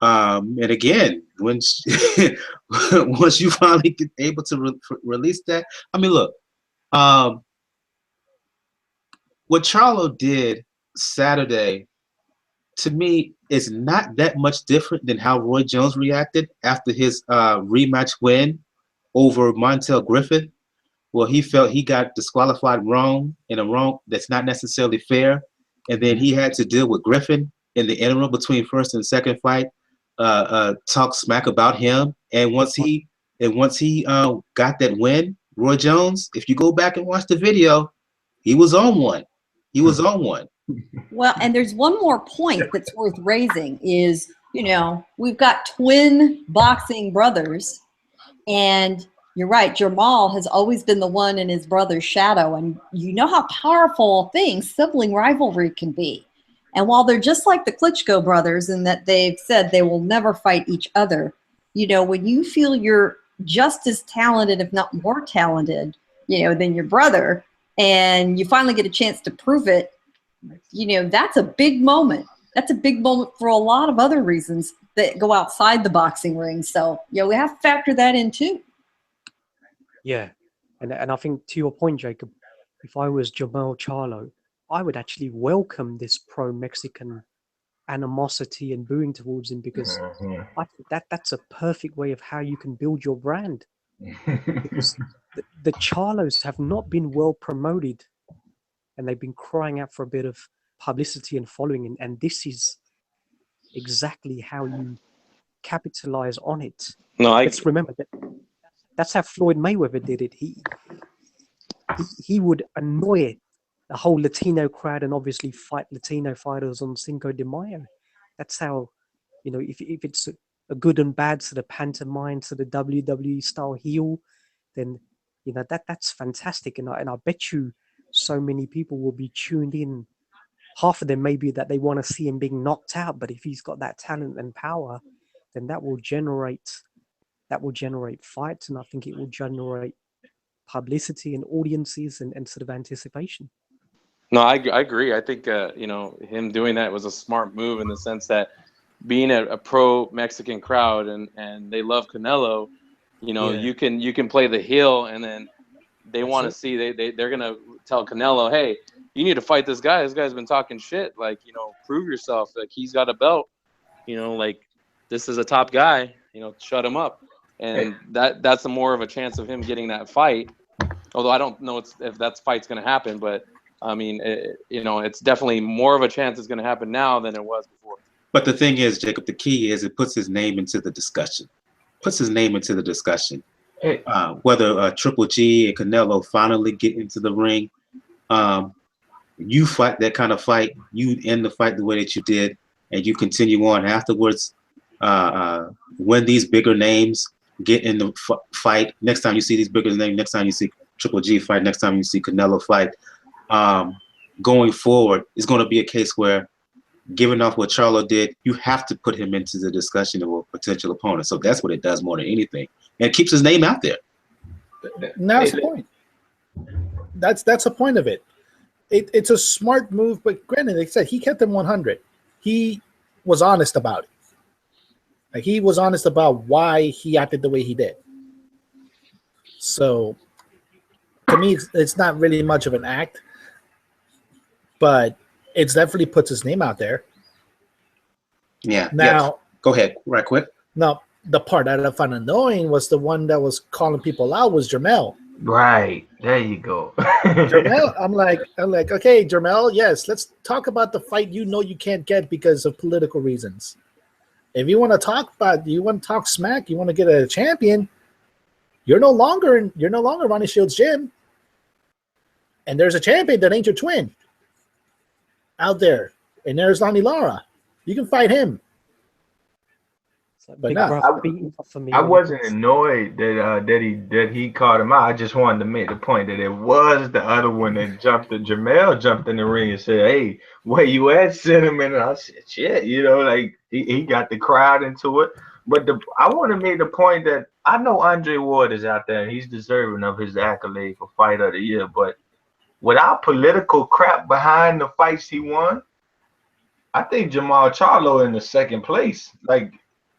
And again, once you finally get able to release that, I mean, look, what Charlo did Saturday, to me, is not that much different than how Roy Jones reacted after his rematch win over Montel Griffin, where he felt he got disqualified wrong, in a wrong that's not necessarily fair, and then he had to deal with Griffin in the interim between first and second fight, talk smack about him, and once he got that win, Roy Jones, if you go back and watch the video, he was on one. He was on one. Well, and there's one more point that's worth raising is, we've got twin boxing brothers, and you're right, Jermall has always been the one in his brother's shadow, and you know how powerful a thing sibling rivalry can be. And while they're just like the Klitschko brothers in that they've said they will never fight each other, when you feel you're just as talented, if not more talented, than your brother, and you finally get a chance to prove it, that's a big moment. That's a big moment for a lot of other reasons, that go outside the boxing ring. So, yeah, we have to factor that in too. Yeah, and I think to your point, Jacob, if I was Jermall Charlo, I would actually welcome this pro-Mexican animosity and booing towards him, because I think that's a perfect way of how you can build your brand. Because the Charlos have not been well promoted, and they've been crying out for a bit of publicity and following, and this is exactly how you capitalize on it. No, Let's remember that that's how Floyd Mayweather did it. He would annoy the whole Latino crowd and obviously fight Latino fighters on Cinco de Mayo. That's how, if it's a good and bad sort of pantomime, sort of WWE style heel, then that's fantastic. And I bet you so many people will be tuned in. Half of them maybe that they want to see him being knocked out, but if he's got that talent and power, then that will generate fights, and I think it will generate publicity and audiences and sort of anticipation. No, I agree. I think him doing that was a smart move in the sense that being a pro Mexican crowd and they love Canelo, you can play the heel, and then they want to see they're gonna tell Canelo, hey, you need to fight this guy. This guy's been talking shit. Like, prove yourself. Like, he's got a belt. Like, this is a top guy. Shut him up. And that's more of a chance of him getting that fight. Although I don't know if that fight's going to happen, but I mean, it's definitely more of a chance it's going to happen now than it was before. But the thing is, Jacob, the key is it puts his name into the discussion. Whether Triple G and Canelo finally get into the ring, you fight that kind of fight, you end the fight the way that you did, and you continue on afterwards. When these bigger names get in the fight, next time you see these bigger names, next time you see Triple G fight, next time you see Canelo fight, going forward, it's going to be a case where, given off what Charlo did, you have to put him into the discussion of a potential opponent. So that's what it does more than anything. And it keeps his name out there. That's the point. That's the point of it. It's a smart move, but granted, like I said, he kept him 100. He was honest about it. Like, he was honest about why he acted the way he did. So, to me, it's not really much of an act, but it definitely puts his name out there. Yeah. Now, go ahead, right quick. Now, the part that I found annoying was the one that was calling people out was Jermall. Right. There you go. Jermall, I'm like, okay, Jermall, yes, let's talk about the fight you can't get because of political reasons. If you want to talk smack, you want to get a champion, you're no longer Ronnie Shields' gym. And there's a champion that ain't your twin out there. And there's Lonnie Lara. You can fight him. But I wasn't annoyed that he called him out. I just wanted to make the point that it was the other one that Jermall jumped in the ring and said, "Hey, where you at, Cinnamon?" And I said, "Shit, like he got the crowd into it." But I want to make the point that I know Andre Ward is out there and he's deserving of his accolade for Fighter of the Year. But without political crap behind the fights he won, I think Jermall Charlo in the second place. Like,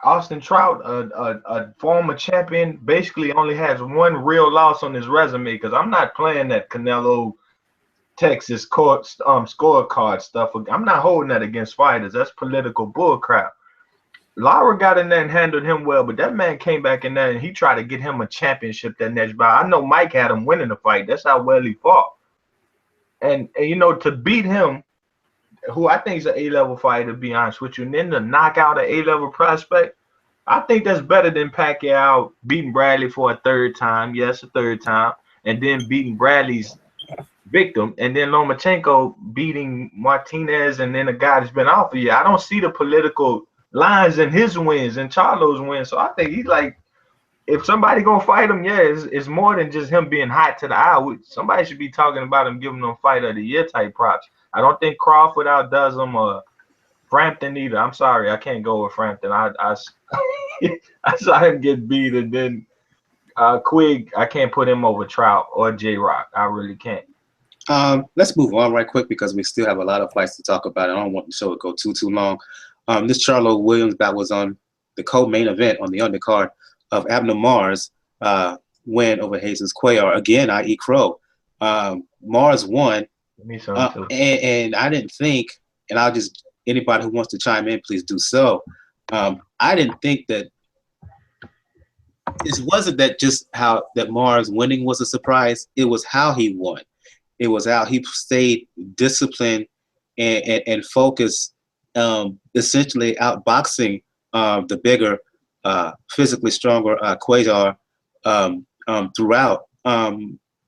Austin Trout, a former champion, basically only has one real loss on his resume, because I'm not playing that Canelo Texas scorecard stuff. I'm not holding that against fighters. That's political bullcrap. Lara got in there and handled him well, but that man came back in there and he tried to get him a championship that next bout. I know Mike had him winning the fight. That's how well he fought. And to beat him, who I think is an A-level fighter, to be honest with you, and then to knock out an A-level prospect, I think that's better than Pacquiao beating Bradley for a third time. Yes, a third time. And then beating Bradley's victim. And then Lomachenko beating Martinez and then a guy that's been off of you. I don't see the political lines in his wins and Charlo's wins. So I think he's like, if somebody going to fight him, it's more than just him being hot to the eye. Somebody should be talking about him, giving him Fight of the Year type props. I don't think Crawford outdoes him or Frampton either. I'm sorry, I can't go with Frampton. I saw him get beat, and then Quigg, I can't put him over Trout or J-Rock. I really can't. Let's move on right quick because we still have a lot of fights to talk about. I don't want the show to go too long. This Charlo Williams bout was on the co-main event on the undercard of Abner Mares win over Jesus Cuellar. Again, i.e. Crow. Mares won. Me so too. And I didn't think, and I'll just, anybody who wants to chime in, please do so. I didn't think that it wasn't that just how that Mares winning was a surprise. It was how he won. It was how he stayed disciplined and focused, essentially outboxing the bigger, physically stronger Cuellar throughout.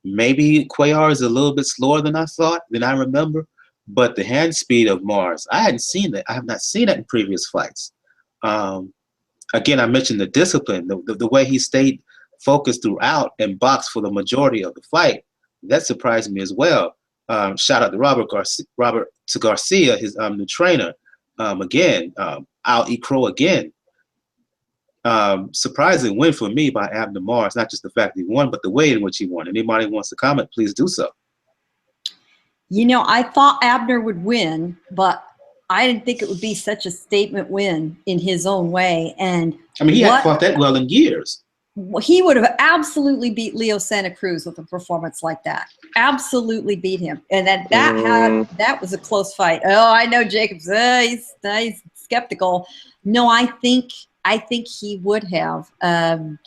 Maybe Cuellar is a little bit slower than I thought, than I remember, but the hand speed of Mares, I hadn't seen that. I have not seen that in previous fights. Again, I mentioned the discipline, the way he stayed focused throughout and boxed for the majority of the fight. That surprised me as well. Shout out to Robert Garcia, his new trainer. Again, I'll eat crow again. Surprising win for me by Abner Mares, not just the fact that he won, but the way in which he won. Anybody wants to comment, please do so. You know, I thought Abner would win, but I didn't think it would be such a statement win in his own way. And I mean, he hadn't fought that well in years. He would have absolutely beat Leo Santa Cruz with a performance like that. Absolutely beat him. And that was a close fight. Oh, I know Jacobs. He's skeptical. No, I think he would have. And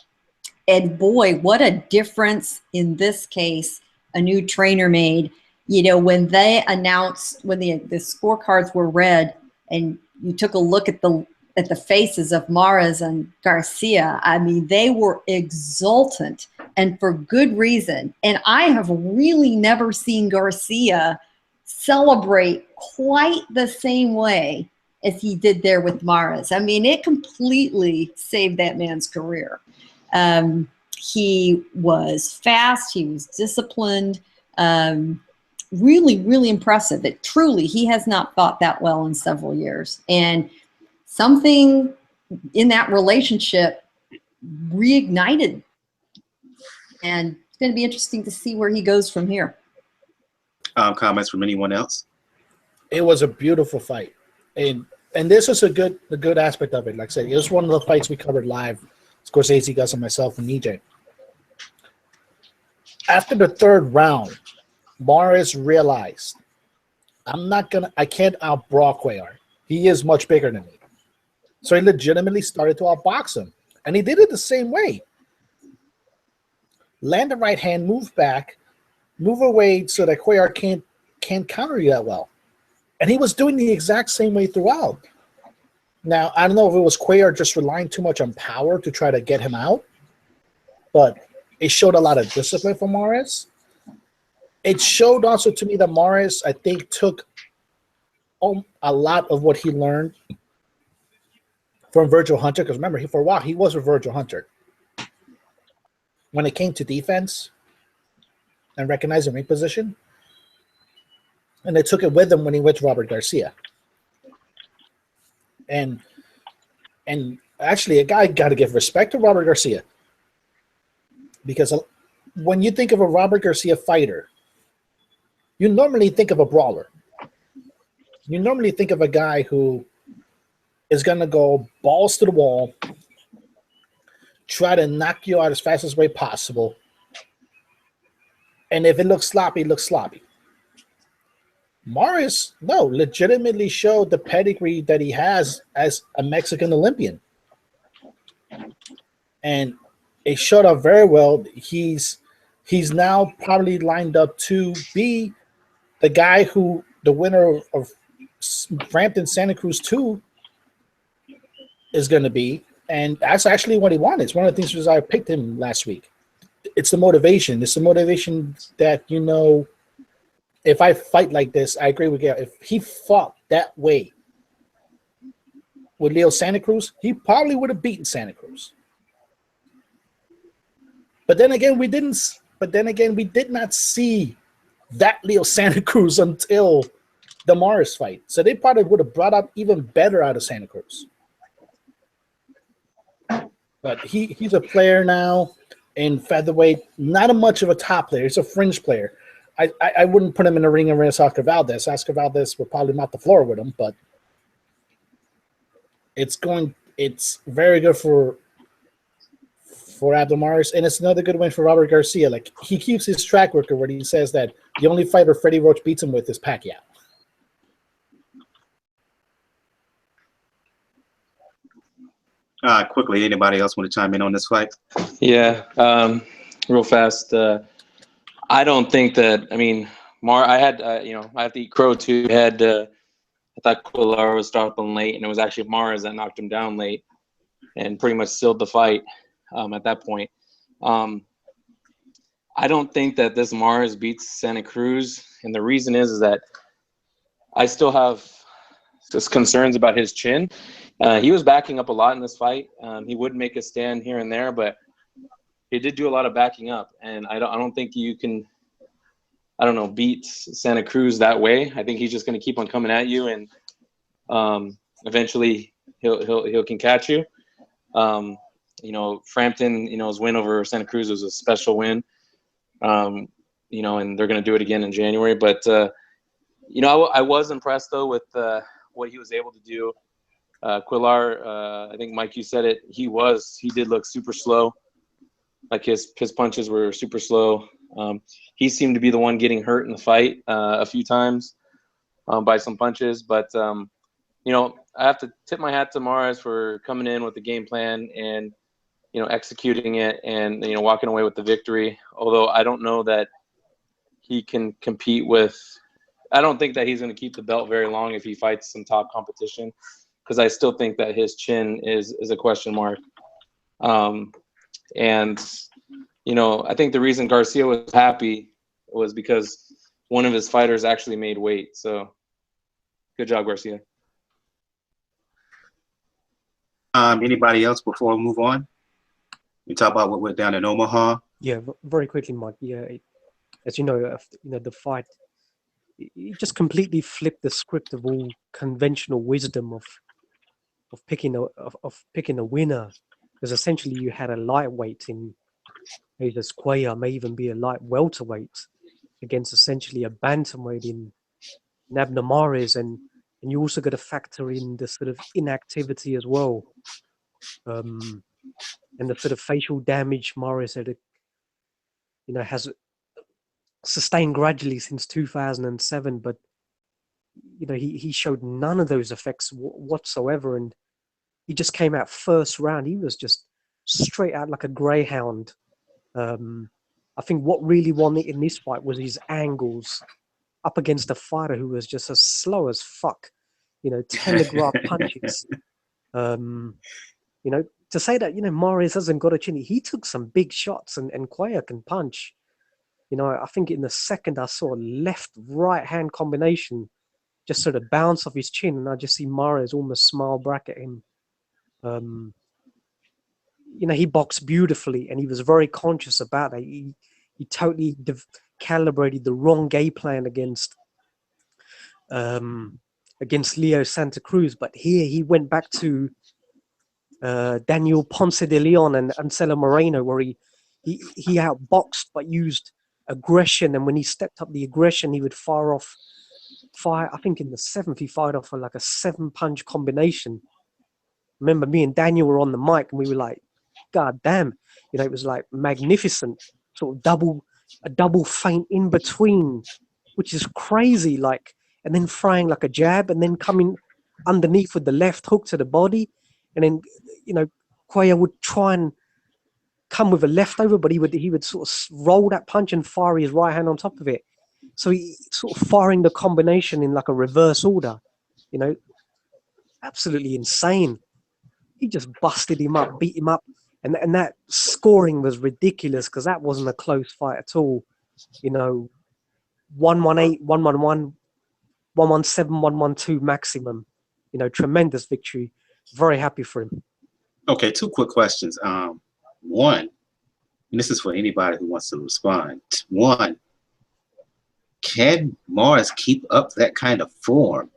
boy, what a difference in this case a new trainer made. You know, when they announced, when the scorecards were read and you took a look at the faces of Mares and Garcia, I mean, they were exultant and for good reason. And I have really never seen Garcia celebrate quite the same way as he did there with Mares. I mean, it completely saved that man's career. He was fast. He was disciplined. Really, really impressive. It truly, he has not fought that well in several years. And something in that relationship reignited. And it's going to be interesting to see where he goes from here. Comments from anyone else? It was a beautiful fight. And this is a good aspect of it. Like I said, it was one of the fights we covered live. Scorsese, Gus, and myself and EJ. After the third round, Mares realized, I can't outbrawl Cuellar. He is much bigger than me. So he legitimately started to outbox him. And he did it the same way. Land the right hand, move back, move away so that Cuellar can't counter you that well. And he was doing the exact same way throughout. Now, I don't know if it was Cuellar just relying too much on power to try to get him out, but it showed a lot of discipline from Mares. It showed also to me that Mares, I think, took a lot of what he learned from Virgil Hunter, because remember, for a while, he was with Virgil Hunter. When it came to defense and recognizing ring position, and they took it with him when he went to Robert Garcia. And actually, a guy got to give respect to Robert Garcia, because when you think of a Robert Garcia fighter, you normally think of a brawler. You normally think of a guy who is going to go balls to the wall, try to knock you out as fast as way possible, and if it looks sloppy, it looks sloppy. Mares, no, legitimately showed the pedigree that he has as a Mexican Olympian. And it showed up very well. He's now probably lined up to be the guy who the winner of Frampton Santa Cruz 2 is going to be. And that's actually what he wanted. It's one of the things I picked him last week. It's the motivation. It's the motivation that, you know, if I fight like this, I agree with you. If he fought that way with Leo Santa Cruz, he probably would have beaten Santa Cruz. But then again, we did not see that Leo Santa Cruz until the Mares fight. So they probably would have brought up even better out of Santa Cruz. But he's a player now in featherweight, not much of a top player. He's a fringe player. I wouldn't put him in the ring against Oscar Valdez. Oscar Valdez would probably mop the floor with him, but it's very good for Abner Mares, and it's another good win for Robert Garcia. Like, he keeps his track record where he says that the only fighter Freddie Roach beats him with is Pacquiao. Quickly, anybody else want to chime in on this fight? Yeah, real fast. I don't think that. I mean, I had I have to eat crow too. I thought Quillar was starting late, and it was actually Mares that knocked him down late, and pretty much sealed the fight at that point. I don't think that this Mares beats Santa Cruz, and the reason is that I still have just concerns about his chin. He was backing up a lot in this fight. He would make a stand here and there, but he did do a lot of backing up, and I don't think you can, beat Santa Cruz that way. I think he's just going to keep on coming at you, and eventually he can catch you. Frampton, his win over Santa Cruz was a special win. And they're going to do it again in January. But I was impressed though with what he was able to do. Quillar, I think Mike, you said it. He did look super slow. Like his punches were super slow. He seemed to be the one getting hurt in the fight a few times by some punches. But I have to tip my hat to Mares for coming in with the game plan and executing it and walking away with the victory. Although I don't know that he can compete with. I don't think that he's going to keep the belt very long if he fights some top competition, because I still think that his chin is a question mark. And I think the reason Garcia was happy was because one of his fighters actually made weight. So good job, Garcia. Anybody else before we move on? We talk about what went down in Omaha. Yeah, very quickly, Mike. Yeah, as you know, the fight, it just completely flipped the script of all conventional wisdom of picking a winner. Because essentially, you had a lightweight in this Cuellar, may even be a light welterweight against essentially a bantamweight in Abner Mares, and you also got to factor in the sort of inactivity as well. And the sort of facial damage Mares had, has sustained gradually since 2007, but he showed none of those effects whatsoever, and he just came out first round. He was just straight out like a greyhound. I think what really won it in this fight was his angles up against a fighter who was just as slow as fuck. Telegraph punches. To say that, Mares hasn't got a chin, he took some big shots, and Cuellar can punch. I think in the second I saw a left-right hand combination just sort of bounce off his chin, and I just see Mares almost smile back at him. He boxed beautifully, and he was very conscious about that. He totally calibrated the wrong game plan against Leo Santa Cruz, but here he went back to Daniel Ponce de Leon and Anselo Moreno, where he outboxed but used aggression, and when he stepped up the aggression, he would fire. I think in the seventh, he fired off like a 7-punch combination. Remember, me and Daniel were on the mic, and we were like, "God damn!" It was like magnificent, sort of a double feint in between, which is crazy. Like, and then frying like a jab, and then coming underneath with the left hook to the body. And then, Cuellar would try and come with a leftover, but he would sort of roll that punch and fire his right hand on top of it. So he sort of firing the combination in like a reverse order, absolutely insane. He just busted him up, beat him up, and that scoring was ridiculous because that wasn't a close fight at all. 118, 111, 117, 112 maximum. Tremendous victory. Very happy for him. Okay, 2 quick questions. One, and this is for anybody who wants to respond. One, can Mares keep up that kind of form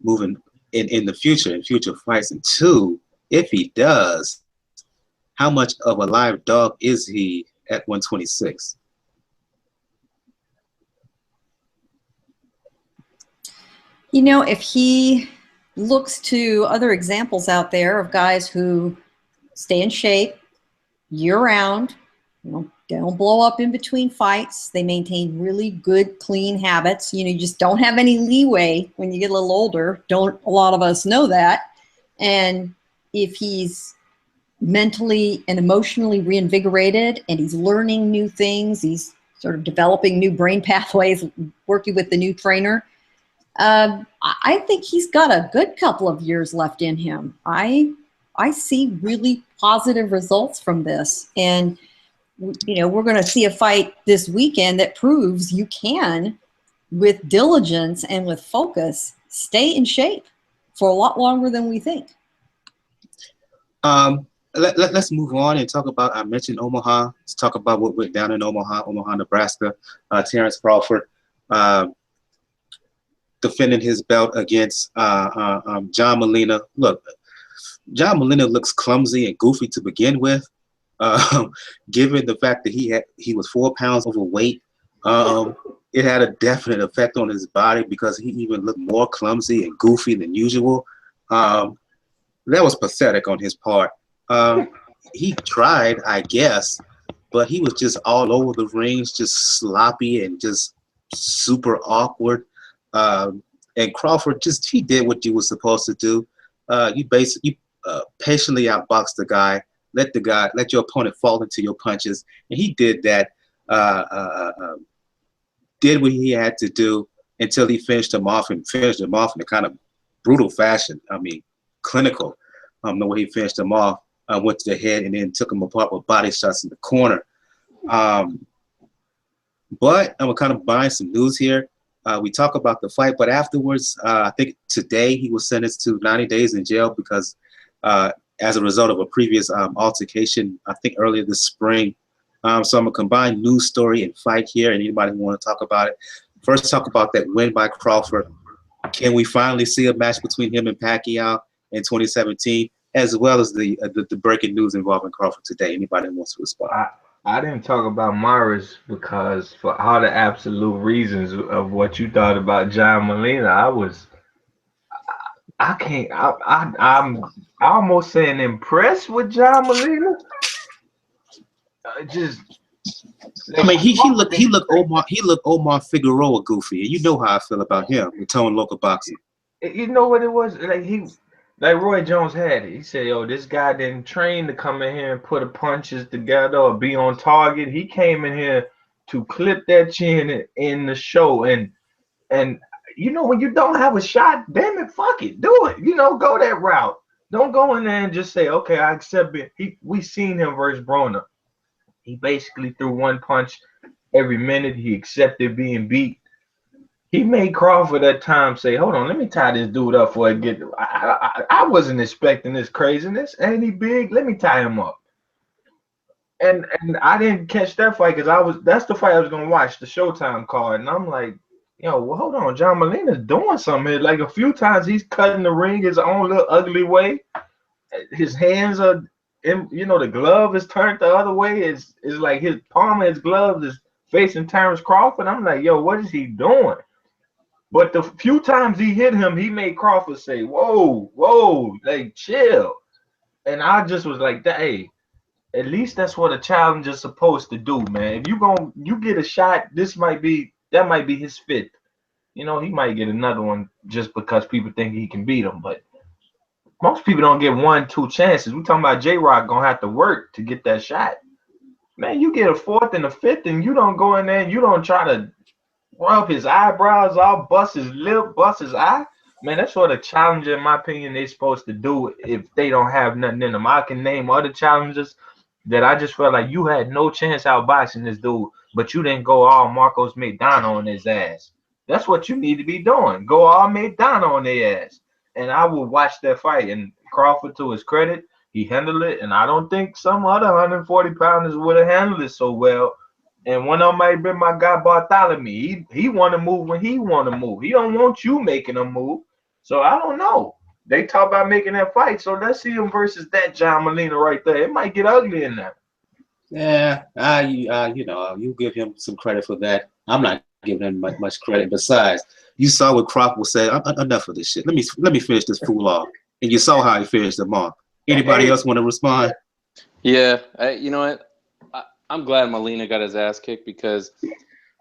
moving in the future, in future fights? And 2, if he does, how much of a live dog is he at 126? If he looks to other examples out there of guys who stay in shape year-round, they don't blow up in between fights. They maintain really good, clean habits. You just don't have any leeway when you get a little older. Don't a lot of us know that? And if he's mentally and emotionally reinvigorated and he's learning new things, he's sort of developing new brain pathways, working with the new trainer, I think he's got a good couple of years left in him. I see really positive results from this. And, we're going to see a fight this weekend that proves you can, with diligence and with focus, stay in shape for a lot longer than we think. Let's move on and talk about, I mentioned Omaha. Let's talk about what went down in Omaha, Nebraska. Terence Crawford defending his belt against John Molina. Look, John Molina looks clumsy and goofy to begin with, given the fact that he was 4 pounds overweight. It had a definite effect on his body because he even looked more clumsy and goofy than usual. That was pathetic on his part. He tried, I guess, but he was just all over the rings, just sloppy and just super awkward. And Crawford he did what you were supposed to do. You patiently outboxed the guy, let your opponent fall into your punches, and he did that. Did what he had to do until he finished him off in a kind of brutal fashion. I mean, clinical. The way he finished him off, went to the head and then took him apart with body shots in the corner. But I'm kind of buying some news here. We talk about the fight, but afterwards, I think today he was sentenced to 90 days in jail because as a result of a previous altercation, I think earlier this spring. So I'm going to combine news story and fight here, and anybody want to talk about it. First, talk about that win by Crawford. Can we finally see a match between him and Pacquiao in 2017, as well as the breaking news involving Crawford today? Anybody wants to respond? I didn't talk about Mares because for all the absolute reasons of what you thought about John Molina, I'm almost saying impressed with John Molina. I mean, he looked Omar Figueroa goofy, and you know how I feel about him with Tone Local Boxing. You know what it was? Like Roy Jones had it. He said, "Yo, this guy didn't train to come in here and put the punches together or be on target. He came in here to clip that chin in the show." And when you don't have a shot, damn it, fuck it, do it. Go that route. Don't go in there and just say, "Okay, I accept it." We seen him versus Broner. He basically threw one punch every minute. He accepted being beat. He made Crawford at times say, "Hold on, let me tie this dude up before I get." I wasn't expecting this craziness. Ain't he big? Let me tie him up. And I didn't catch that fight because that's the fight I was gonna watch, the Showtime card, and I'm like, well, hold on, John Molina's doing something here. Like a few times he's cutting the ring his own little ugly way. His hands are, the glove is turned the other way. It's like his palm of his glove is facing Terence Crawford. I'm like, yo, what is he doing? But the few times he hit him, he made Crawford say, whoa, like chill. And I just was like, hey, at least that's what a challenger's supposed to do, man. If you get a shot, that might be his fifth. He might get another one just because people think he can beat him. But most people don't get 1-2 chances. We're talking about J-Rock gonna have to work to get that shot. Man, you get a fourth and a fifth, and you don't go in there and you don't try to rub his eyebrows off, bust his lip, bust his eye. Man, that's what a challenger, in my opinion, they're supposed to do if they don't have nothing in them. I can name other challengers that I just felt like you had no chance outboxing this dude, but you didn't go all Marcos Maidana on his ass. That's what you need to be doing. Go all Maidana on their ass. And I will watch that fight. And Crawford, to his credit, he handled it. And I don't think some other 140 pounders would have handled it so well. And one of them might have been my guy Bartholomew. He want to move when he want to move. He don't want you making him move. So I don't know. They talk about making that fight. So let's see him versus that John Molina right there. It might get ugly in there. Yeah, you give him some credit for that. I'm not giving him much credit. Besides, you saw what Crawford said. Enough of this shit. Let me finish this fool off. And you saw how he finished him off. Anybody else want to respond? Yeah, you know what? I'm glad Molina got his ass kicked because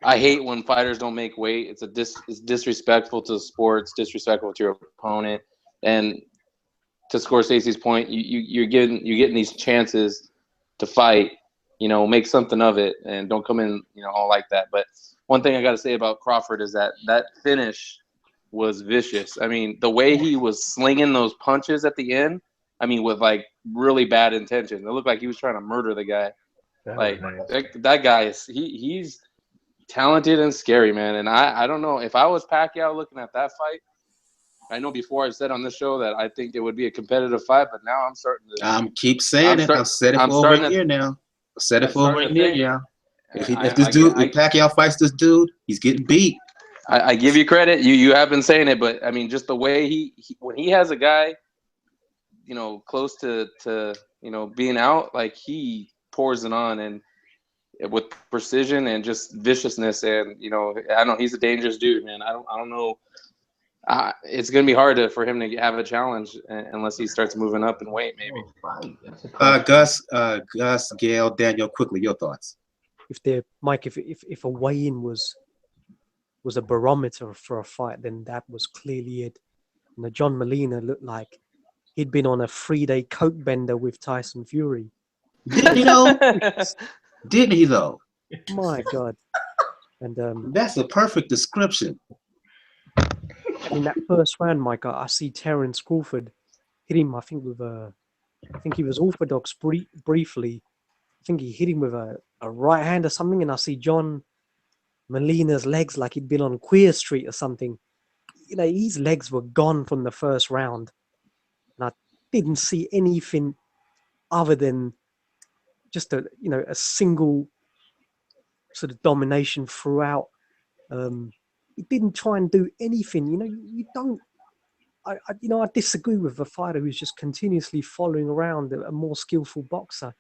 I hate when fighters don't make weight. It's disrespectful to the sport. It's disrespectful to your opponent. And to Scorsese's point, you're getting these chances to fight. Make something of it and don't come in, all like that. But one thing I got to say about Crawford is that finish was vicious. I mean, the way he was slinging those punches at the end, I mean, with like really bad intentions. It looked like he was trying to murder the guy. That guy he's talented and scary, man. And I don't know if I was Pacquiao looking at that fight. I know before I said on this show that I think it would be a competitive fight, but now I'm starting to. Keep saying it. I've said it for over a year now. I've said it for over a year now. If Pacquiao fights this dude, he's getting beat. I give you credit. You have been saying it, but I mean, just the way he when he has a guy, close to being out, like he pours it on and with precision and just viciousness, and I know he's a dangerous dude, man. I don't know. It's gonna be hard for him to have a challenge unless he starts moving up in weight, maybe. Gus, Gail, Daniel, quickly your thoughts. If a weigh-in was a barometer for a fight, then that was clearly it. And John Molina looked like he'd been on a 3-day coke bender with Tyson Fury. Didn't he though? Didn't he though? My God. And that's a perfect description. In that first round, Mike, I see Terence Crawford hit him, I think he was orthodox briefly. I think he hit him with a right hand or something, and I see John Molina's legs like he'd been on Queer Street or something. His legs were gone from the first round. And I didn't see anything other than just a single sort of domination throughout. He didn't try and do anything. You don't. I disagree with the fighter who's just continuously following around a more skillful boxer.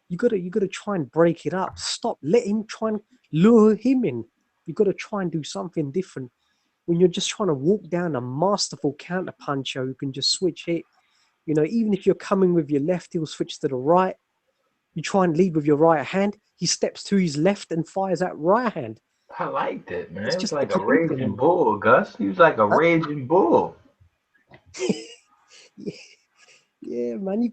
You got to try and break it up. Stop. Let him try and lure him in. You got to try and do something different. When you're just trying to walk down a masterful counter puncher who can just switch hit, even if you're coming with your left, he'll switch to the right. You try and lead with your right hand. He steps to his left and fires that right hand. I liked it, man. It's It's just like a raging bull, Gus. He was like a raging bull. Yeah, man.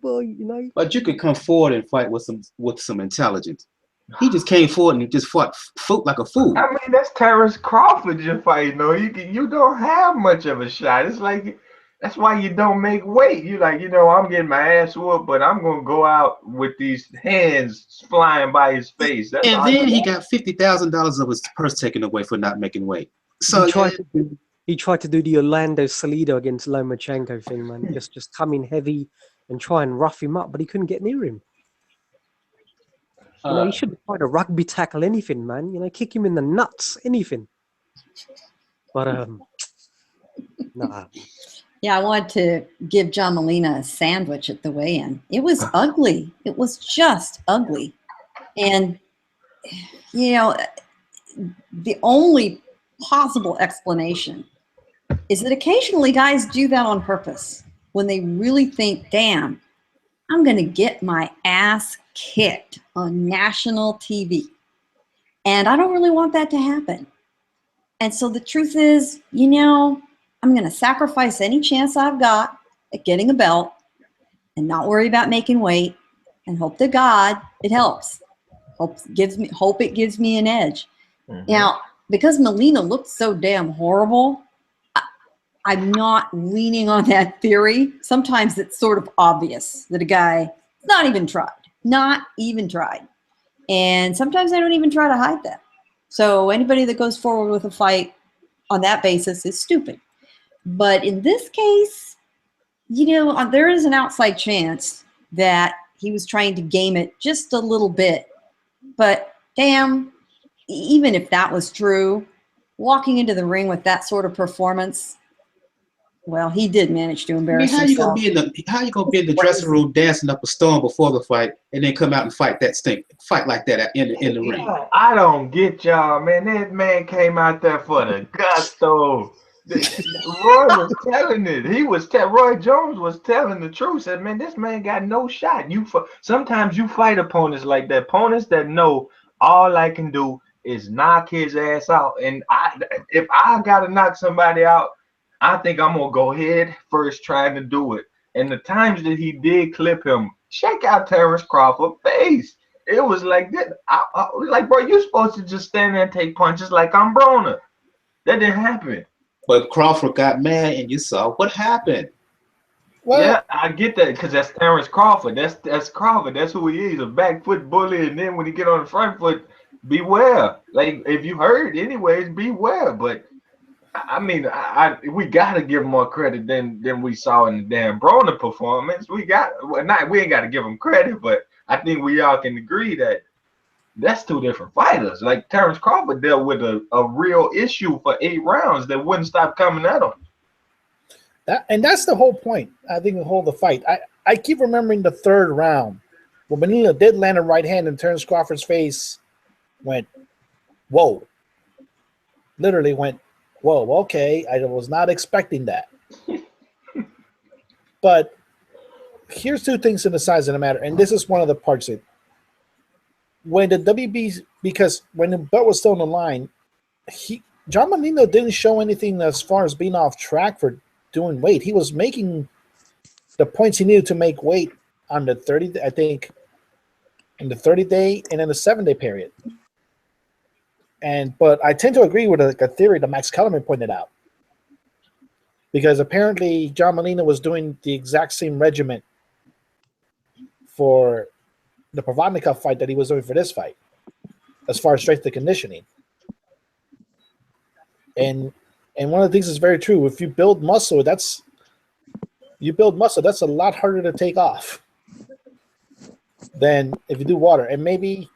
But you could come forward and fight with some intelligence. He just came forward and he just fought like a fool. I mean, that's Terence Crawford you're fighting. You don't have much of a shot. It's like that's why you don't make weight. You like, I'm getting my ass whooped, but I'm gonna go out with these hands flying by his face. That's and then he got $50,000 of his purse taken away for not making weight. So he tried to do the Orlando Salido against Lomachenko thing, man. Just come in heavy and try and rough him up, but he couldn't get near him. He should have tried a rugby tackle, anything, man. Kick him in the nuts, anything. But nah. Yeah, I wanted to give John Molina a sandwich at the weigh-in. It was ugly. It was just ugly. And, the only possible explanation is that occasionally guys do that on purpose when they really think, damn, I'm going to get my ass kicked on national TV. And I don't really want that to happen. And so the truth is, I'm going to sacrifice any chance I've got at getting a belt and not worry about making weight and hope to God it helps. Hope it gives me an edge. Mm-hmm. Now, because Molina looked so damn horrible, I'm not leaning on that theory. Sometimes it's sort of obvious that a guy not even tried. And sometimes I don't even try to hide that. So anybody that goes forward with a fight on that basis is stupid. But in this case, there is an outside chance that he was trying to game it just a little bit. But damn, even if that was true, walking into the ring with that sort of performance, Well, he did manage to I mean, embarrass how you gonna himself. be in the dressing room dancing up a storm before the fight, and then come out and fight like that in the ring? Yeah, I don't get y'all, man. That man came out there for the gusto. Roy was telling it. Roy Jones was telling the truth. Said, man, this man got no shot. Sometimes you fight opponents like that. Opponents that know all I can do is knock his ass out. And if I gotta knock somebody out, I think I'm gonna go head first trying to do it. And the times that he did clip him, check out Terence Crawford face. It was like that. Like, bro, you supposed to just stand there and take punches like I'm Broner. That didn't happen. But Crawford got mad, and you saw what happened. Well, Yeah, I get that because that's Terence Crawford. That's Crawford. That's who he is, a back foot bully. And then when he get on the front foot, beware. Like, if you heard anyways, beware. But I mean, we gotta give him more credit than we saw in the damn Broner performance. We ain't gotta give him credit, but I think we all can agree that that's two different fighters. Like, Terence Crawford dealt with a real issue for 8 rounds that wouldn't stop coming at him. and that's the whole point. I think the fight. I keep remembering the 3rd round when Molina did land a right hand and Terence Crawford's face went, whoa. Literally went, whoa, okay. I was not expecting that. But here's 2 things in the size of the matter, and this is one of the parts that when the WB, because when the belt was still on the line, John Molina didn't show anything as far as being off track for doing weight. He was making the points he needed to make weight on the 30, I think, in the 30-day and in the 7-day period. But I tend to agree with a theory that Max Kellerman pointed out, because apparently John Molina was doing the exact same regimen for the Provodnikov fight that he was doing for this fight, as far as strength and conditioning. And one of the things is very true. If you build muscle, that's a lot harder to take off than if you do water. And maybe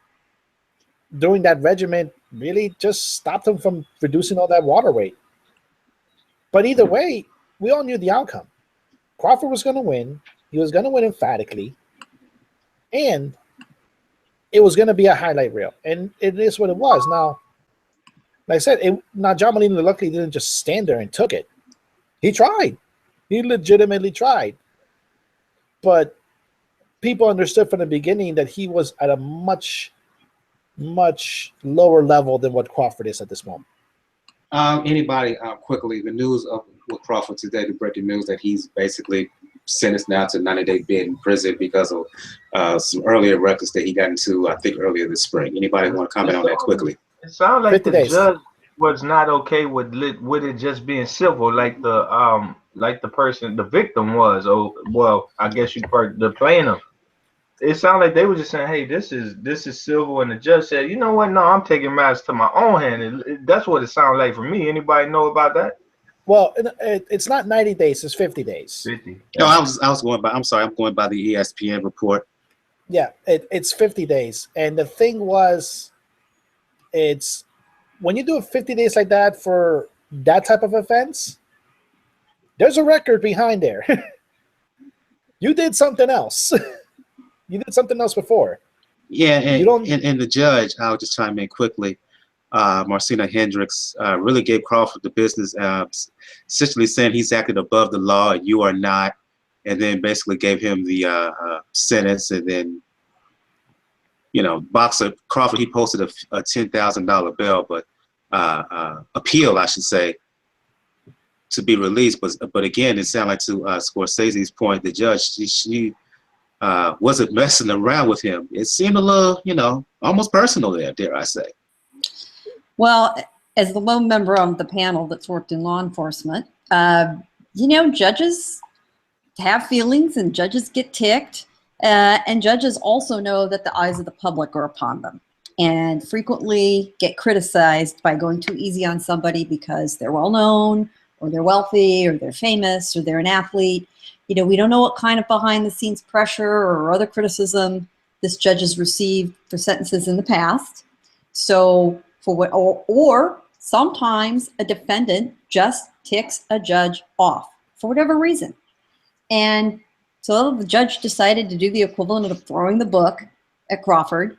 doing that regimen really just stopped him from reducing all that water weight. But either way, we all knew the outcome. Crawford was going to win. He was going to win emphatically. And it was going to be a highlight reel. And it is what it was. Now, like I said, John Molina luckily didn't just stand there and took it. He tried. He legitimately tried. But people understood from the beginning that he was at a much, much lower level than what Crawford is at this moment. Anybody quickly, the news of with Crawford today, the breaking news that he's basically sentenced now to 90-day bid in prison because of some earlier records that he got into, I think, earlier this spring. Anybody want to comment on that quickly? It sounds like the days. judge was not okay with it just being civil, like the person, the victim was. Oh, well, I guess the plaintiff. It sounded like they were just saying, "Hey, this is civil," and the judge said, "You know what? No, I'm taking matters to my own hand." That's what it sounded like for me. Anybody know about that? Well, it's not 90 days; it's 50 days. 50. No, I was going by. I'm sorry, I'm going by the ESPN report. Yeah, it's 50 days, and the thing was, it's when you do a 50 days like that for that type of offense, there's a record behind there. You did something else. You did something else before. Yeah, and the judge, I'll just chime in quickly. Marcina Hendricks really gave Crawford the business, essentially saying he's acted above the law and you are not, and then basically gave him the sentence. And then, boxer Crawford, he posted a $10,000 bail, but appeal, I should say, to be released. But again, it sounded like to Scorsese's point, the judge, she wasn't messing around with him. It seemed a little, almost personal there, dare I say. Well, as the lone member of the panel that's worked in law enforcement, judges have feelings and judges get ticked. And judges also know that the eyes of the public are upon them and frequently get criticized by going too easy on somebody because they're well known or they're wealthy or they're famous or they're an athlete. We don't know what kind of behind the scenes pressure or other criticism this judge has received for sentences in the past. So or sometimes a defendant just ticks a judge off for whatever reason. And so the judge decided to do the equivalent of throwing the book at Crawford.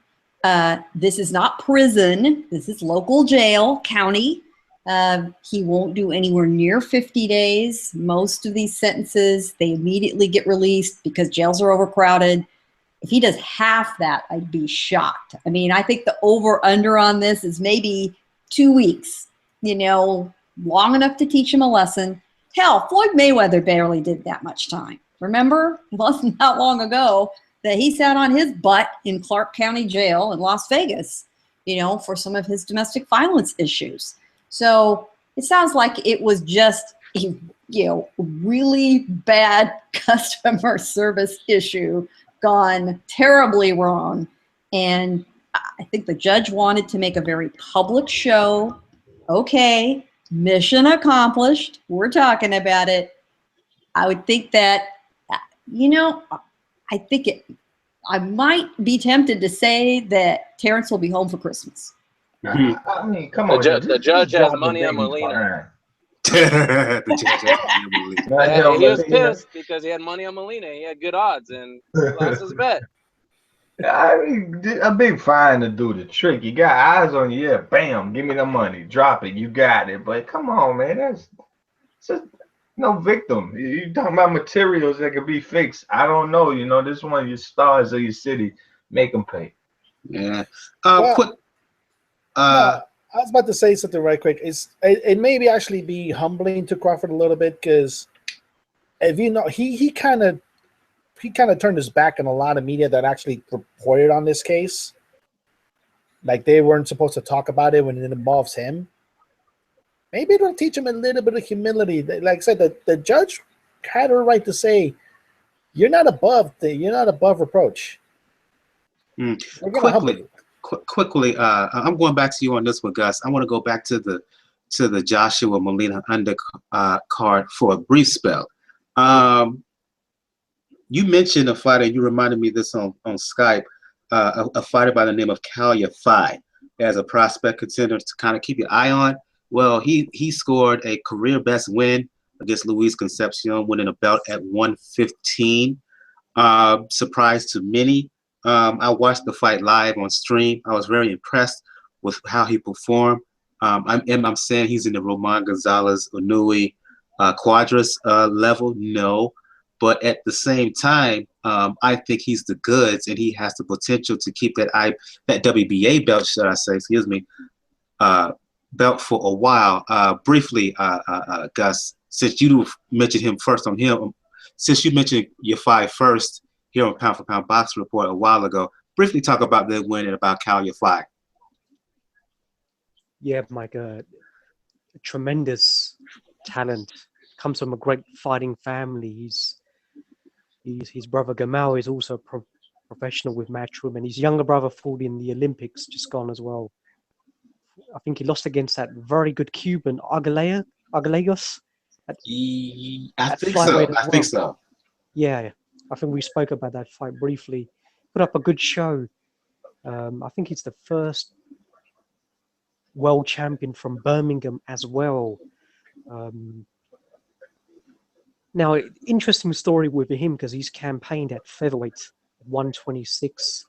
This is not prison. This is local jail, county. He won't do anywhere near 50 days. Most of these sentences, they immediately get released because jails are overcrowded. If he does half that, I'd be shocked. I mean, I think the over-under on this is maybe 2 weeks, you know, long enough to teach him a lesson. Hell, Floyd Mayweather barely did that much time. Remember? It wasn't that long ago that he sat on his butt in Clark County Jail in Las Vegas, you know, for some of his domestic violence issues. So it sounds like it was just a, you know, really bad customer service issue gone terribly wrong. And I think the judge wanted to make a very public show. Okay, mission accomplished. We're talking about it. I would think that, you know, I might be tempted to say that Terence will be home for Christmas. I mean, come on. The judge has money on Molina. The judge has Molina. Yeah, he was pissed because he had money on Molina. He had good odds and lost his bet. I mean, a big fine to do the trick. You got eyes on you. Yeah, bam, give me the money. Drop it. You got it. But come on, man. That's just no victim. You talking about materials that could be fixed. I don't know. You know, this one of your stars of your city. Make them pay. Yeah. No, I was about to say something right quick. It maybe actually be humbling to Crawford a little bit because, if you know, he kind of turned his back on a lot of media that actually reported on this case. Like they weren't supposed to talk about it when it involves him. Maybe it'll teach him a little bit of humility. Like I said, the judge had her right to say, "You're not above reproach." Quickly, I'm going back to you on this one, Gus. I want to go back to the Joshua Molina undercard for a brief spell. You mentioned a fighter. You reminded me of this on Skype. A fighter by the name of Kalia Fai as a prospect contender to kind of keep your eye on. Well, he scored a career best win against Luis Concepcion, winning a belt at 115. Surprise to many. I watched the fight live on stream. I was very impressed with how he performed. I'm saying he's in the Roman Gonzalez Onui Quadras level. No. But at the same time, I think he's the goods, and he has the potential to keep that WBA belt, should I say, excuse me, belt for a while. Briefly, Gus, since you mentioned him first on him, since you mentioned your fight first here on Pound for Pound Box Report a while ago, briefly talk about the win and about Kalia Fai. Yeah, Mike, a tremendous talent. Comes from a great fighting family. His brother Gamal is also a professional with Matchroom, and his younger brother fought in the Olympics just gone as well. I think he lost against that very good Cuban Argalegos. I think so. Yeah, I think we spoke about that fight briefly. Put up a good show. I think he's the first world champion from Birmingham as well. Now, interesting story with him because he's campaigned at featherweight, 126,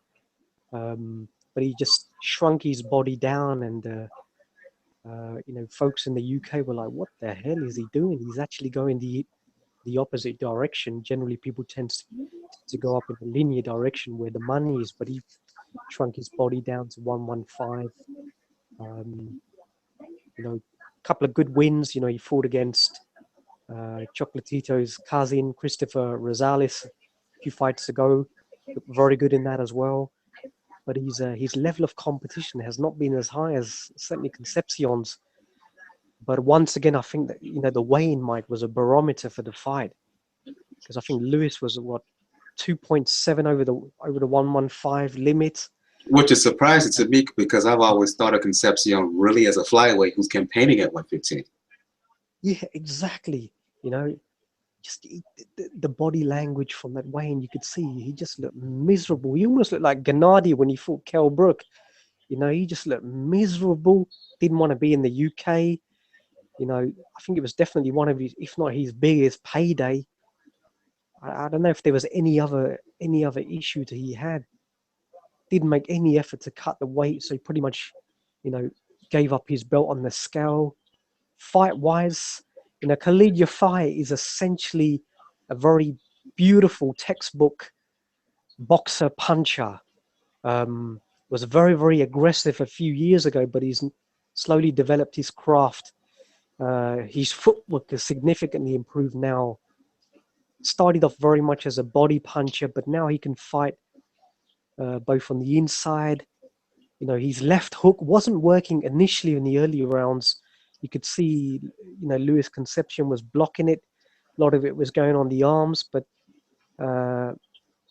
but he just shrunk his body down, and you know, folks in the UK were like, "What the hell is he doing? He's actually going the opposite direction." Generally, people tend to go up in the linear direction where the money is, but he shrunk his body down to 115. You know, a couple of good wins. You know, he fought against Chocolatito's cousin, Christopher Rosales, a few fights ago. Very good in that as well. But his level of competition has not been as high as certainly Concepcion's. But once again, I think that, you know, the weigh-in, Mike, was a barometer for the fight. Because I think Lewis was, 2.7 over the 115 limit. Which is surprising to me because I've always thought of Concepcion really as a flyweight who's campaigning at 115. Yeah, exactly. You know, just the body language from that weigh-in, you could see he just looked miserable. He almost looked like Gennady when he fought Kell Brook. You know, he just looked miserable. Didn't want to be in the UK. You know, I think it was definitely one of his, if not his biggest payday. I don't know if there was any other issue that he had. Didn't make any effort to cut the weight, so he pretty much, you know, gave up his belt on the scale. Fight-wise, you know, Khalid Yafai is essentially a very beautiful textbook boxer puncher. Was very, very aggressive a few years ago, but he's slowly developed his craft. His footwork has significantly improved now. Started off very much as a body puncher, but now he can fight both on the inside. You know, his left hook wasn't working initially in the early rounds. You could see, you know, Luis Concepcion was blocking it. A lot of it was going on the arms, but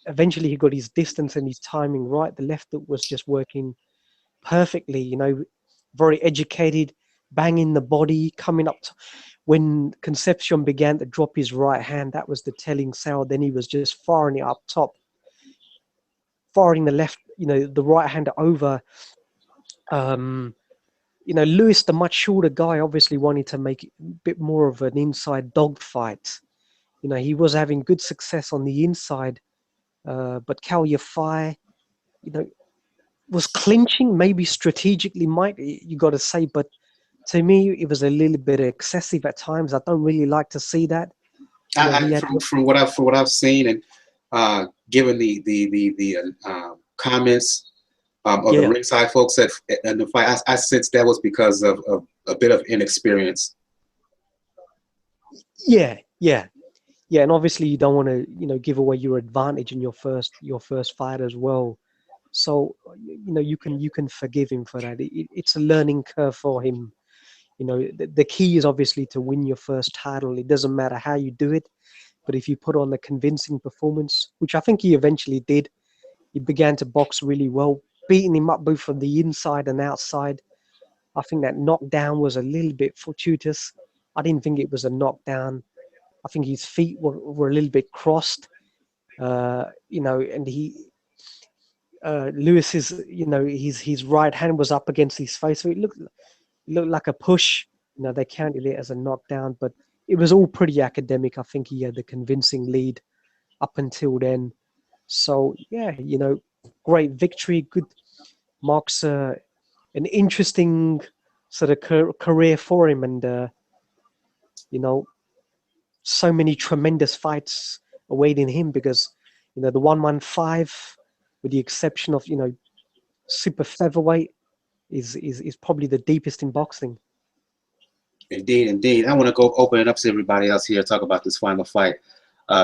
eventually he got his distance and his timing right. The left hook was just working perfectly, you know, very educated, banging the body, coming up. When Concepcion began to drop his right hand, that was the telling sound. Then he was just firing it up top, firing the left, you know, the right hand over. You know, Lewis, the much shorter guy, obviously wanted to make it a bit more of an inside dogfight. You know, he was having good success on the inside, but Kal Yafai, you know, was clinching, maybe strategically, Mike, you got to say, but to me, it was a little bit excessive at times. I don't really like to see that. You know, from what I've seen, and given the comments of the ringside folks at the fight, I sense that was because of a bit of inexperience. Yeah, and obviously you don't want to, you know, give away your advantage in your first fight as well. So, you know, you can forgive him for that. It's a learning curve for him. You know, the key is obviously to win your first title. It doesn't matter how you do it, but if you put on a convincing performance, which I think he eventually did, he began to box really well, beating him up both from the inside and outside. I think that knockdown was a little bit fortuitous. I didn't think it was a knockdown. I think his feet were a little bit crossed, you know, and Lewis's, you know, his right hand was up against his face, so it looked like a push. You know, they counted it as a knockdown, but it was all pretty academic. I think he had the convincing lead up until then. So yeah, you know, great victory. Good, marks an interesting sort of career for him, and you know, so many tremendous fights awaiting him, because, you know, the 115, with the exception of, you know, super featherweight, is probably the deepest in boxing. Indeed. I want to go open it up to everybody else here, talk about this final fight.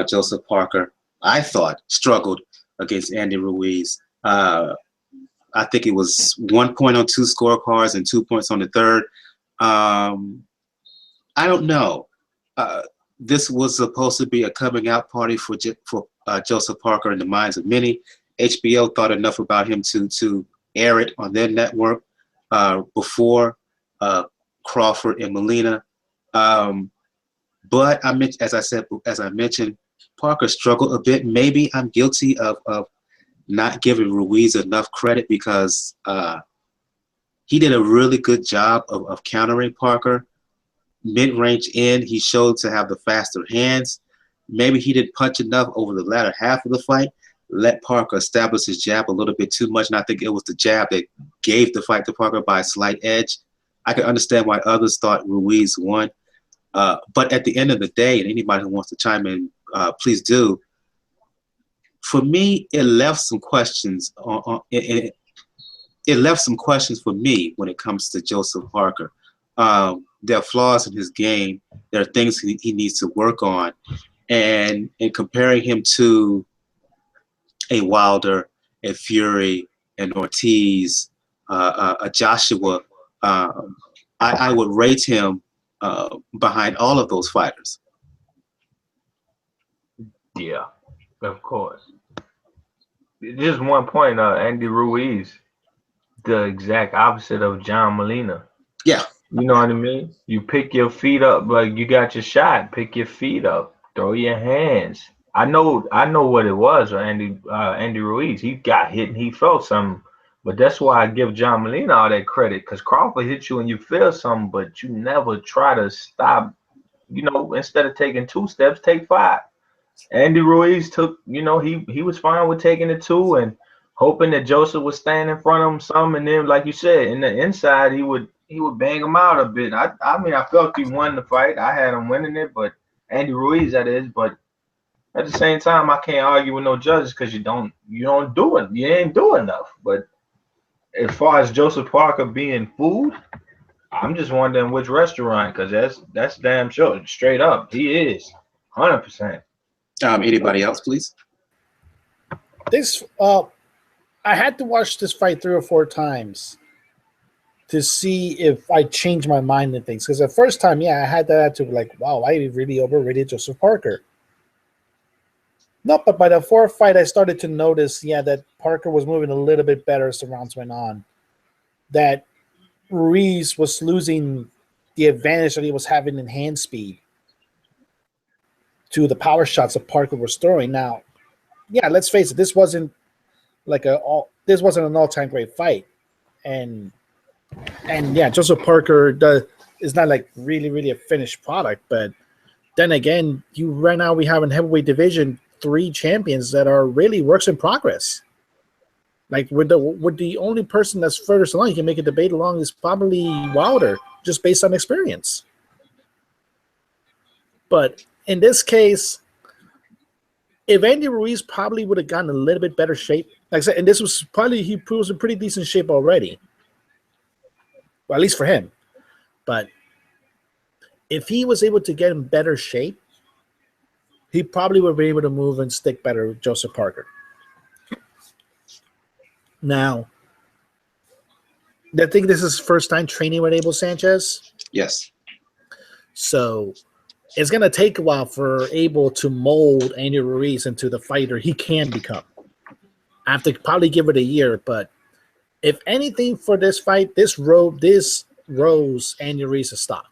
Joseph Parker, I thought, struggled against Andy Ruiz. I think it was 1 point on 2 scorecards and 2 points on the third. I don't know. This was supposed to be a coming out party for Joseph Parker in the minds of many. HBO thought enough about him to air it on their network before Crawford and Molina. But as I mentioned, Parker struggled a bit. Maybe I'm guilty of not giving Ruiz enough credit, because he did a really good job of countering Parker. Mid-range in, he showed to have the faster hands. Maybe he didn't punch enough over the latter half of the fight. Let Parker establish his jab a little bit too much, and I think it was the jab that gave the fight to Parker by a slight edge. I can understand why others thought Ruiz won. But at the end of the day, and anybody who wants to chime in, please do. For me, it left some questions. It left some questions for me when it comes to Joseph Parker. There are flaws in his game. There are things he needs to work on. And in comparing him to a Wilder, a Fury, an Ortiz, a Joshua, I would rate him behind all of those fighters. Yeah, of course. Just 1 point, Andy Ruiz, the exact opposite of John Molina. Yeah. You know what I mean? You pick your feet up, like you got your shot. Pick your feet up. Throw your hands. I know what it was. Andy Ruiz, he got hit and he felt something, But that's why I give John Molina all that credit, because Crawford hit you and you feel something, but you never try to stop. You know, instead of taking 2 steps, take 5. Andy Ruiz took, you know, he was fine with taking the 2 and hoping that Joseph would stand in front of him some, and then, like you said, in the inside he would bang him out a bit. I mean, I felt he won the fight. I had him winning it, but Andy Ruiz, that is. But at the same time, I can't argue with no judges because you don't do it. You ain't do enough. But as far as Joseph Parker being food, I'm just wondering which restaurant, because that's damn sure. Straight up, he is 100%. Anybody else, please? This I had to watch this fight 3 or 4 times to see if I changed my mind and things. Because the first time, yeah, I had that attitude like, wow, I really overrated Joseph Parker. No, but by the 4th fight, I started to notice, yeah, that Parker was moving a little bit better as the rounds went on. That Ruiz was losing the advantage that he was having in hand speed to the power shots that Parker was throwing. Now, yeah, let's face it, this wasn't an all-time great fight, and yeah, Joseph Parker is not like really a finished product. But then again, right now we have in heavyweight division 3 champions that are really works in progress. Like with the only person that's furthest along you can make a debate along is probably Wilder, just based on experience. But in this case, if Andy Ruiz probably would have gotten a little bit better shape, like I said, and this was probably he was in pretty decent shape already, well, at least for him. But if he was able to get in better shape, he probably would be able to move and stick better with Joseph Parker. Now, I think this is his first time training with Abel Sanchez. Yes. So it's going to take a while for Abel to mold Andy Ruiz into the fighter he can become. I have to probably give it a year, but if anything for this fight, this rose Andy Ruiz's stock.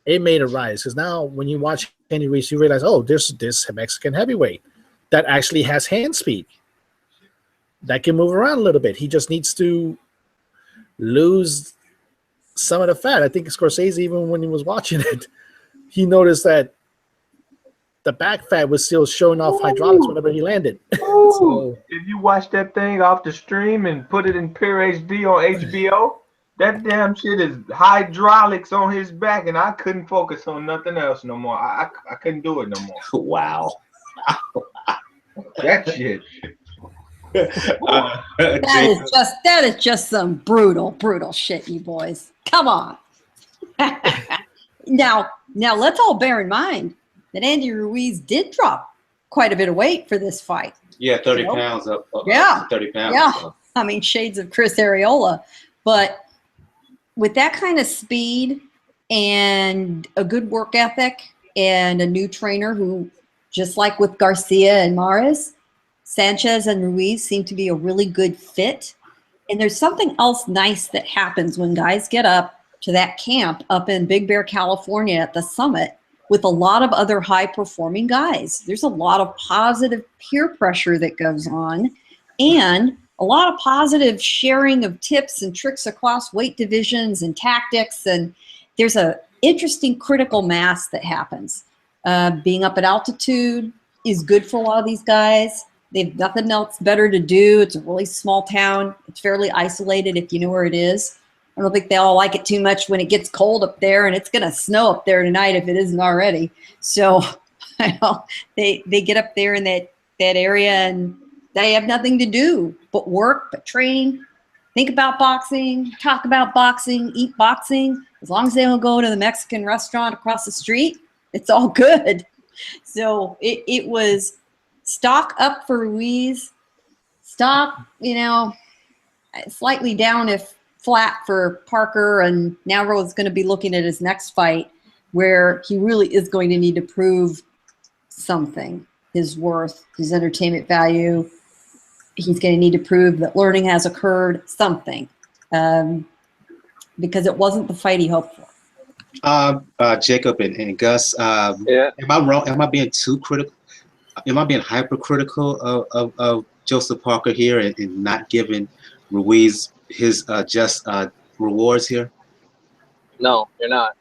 It made a rise, because now when you watch Andy Ruiz, you realize, oh, there's this Mexican heavyweight that actually has hand speed, that can move around a little bit. He just needs to lose some of the fat. I think Scorsese, even when he was watching it, he noticed that the back fat was still showing off hydraulics whenever he landed. So, if you watch that thing off the stream and put it in pure HD on HBO, that damn shit is hydraulics on his back, and I couldn't focus on nothing else no more. I couldn't do it no more. Wow. That shit. That is just some brutal shit, you boys. Come on. Now let's all bear in mind that Andy Ruiz did drop quite a bit of weight for this fight. Yeah, 30 pounds up. Yeah. 30 pounds. Yeah. So. I mean, shades of Chris Areola. But with that kind of speed and a good work ethic and a new trainer who, just like with Garcia and Mares, Sanchez and Ruiz seem to be a really good fit. And there's something else nice that happens when guys get up to that camp up in Big Bear, California at the summit with a lot of other high-performing guys. There's a lot of positive peer pressure that goes on and a lot of positive sharing of tips and tricks across weight divisions and tactics. And there's an interesting critical mass that happens. Being up at altitude is good for a lot of these guys. They have nothing else better to do. It's a really small town. It's fairly isolated if you know where it is. I don't think they all like it too much when it gets cold up there, and it's going to snow up there tonight if it isn't already. So they get up there in that area, and they have nothing to do but work, but train, think about boxing, talk about boxing, eat boxing. As long as they don't go to the Mexican restaurant across the street, it's all good. So it was stock up for Ruiz, stock, slightly down if flat for Parker, and now Ro's going to be looking at his next fight where he really is going to need to prove something, his worth, his entertainment value. He's going to need to prove that learning has occurred, something, because it wasn't the fight he hoped for. Jacob and Gus, am I wrong? Am I being too critical? Am I being hypercritical of Joseph Parker here and not giving Ruiz his just rewards here? No, you're not.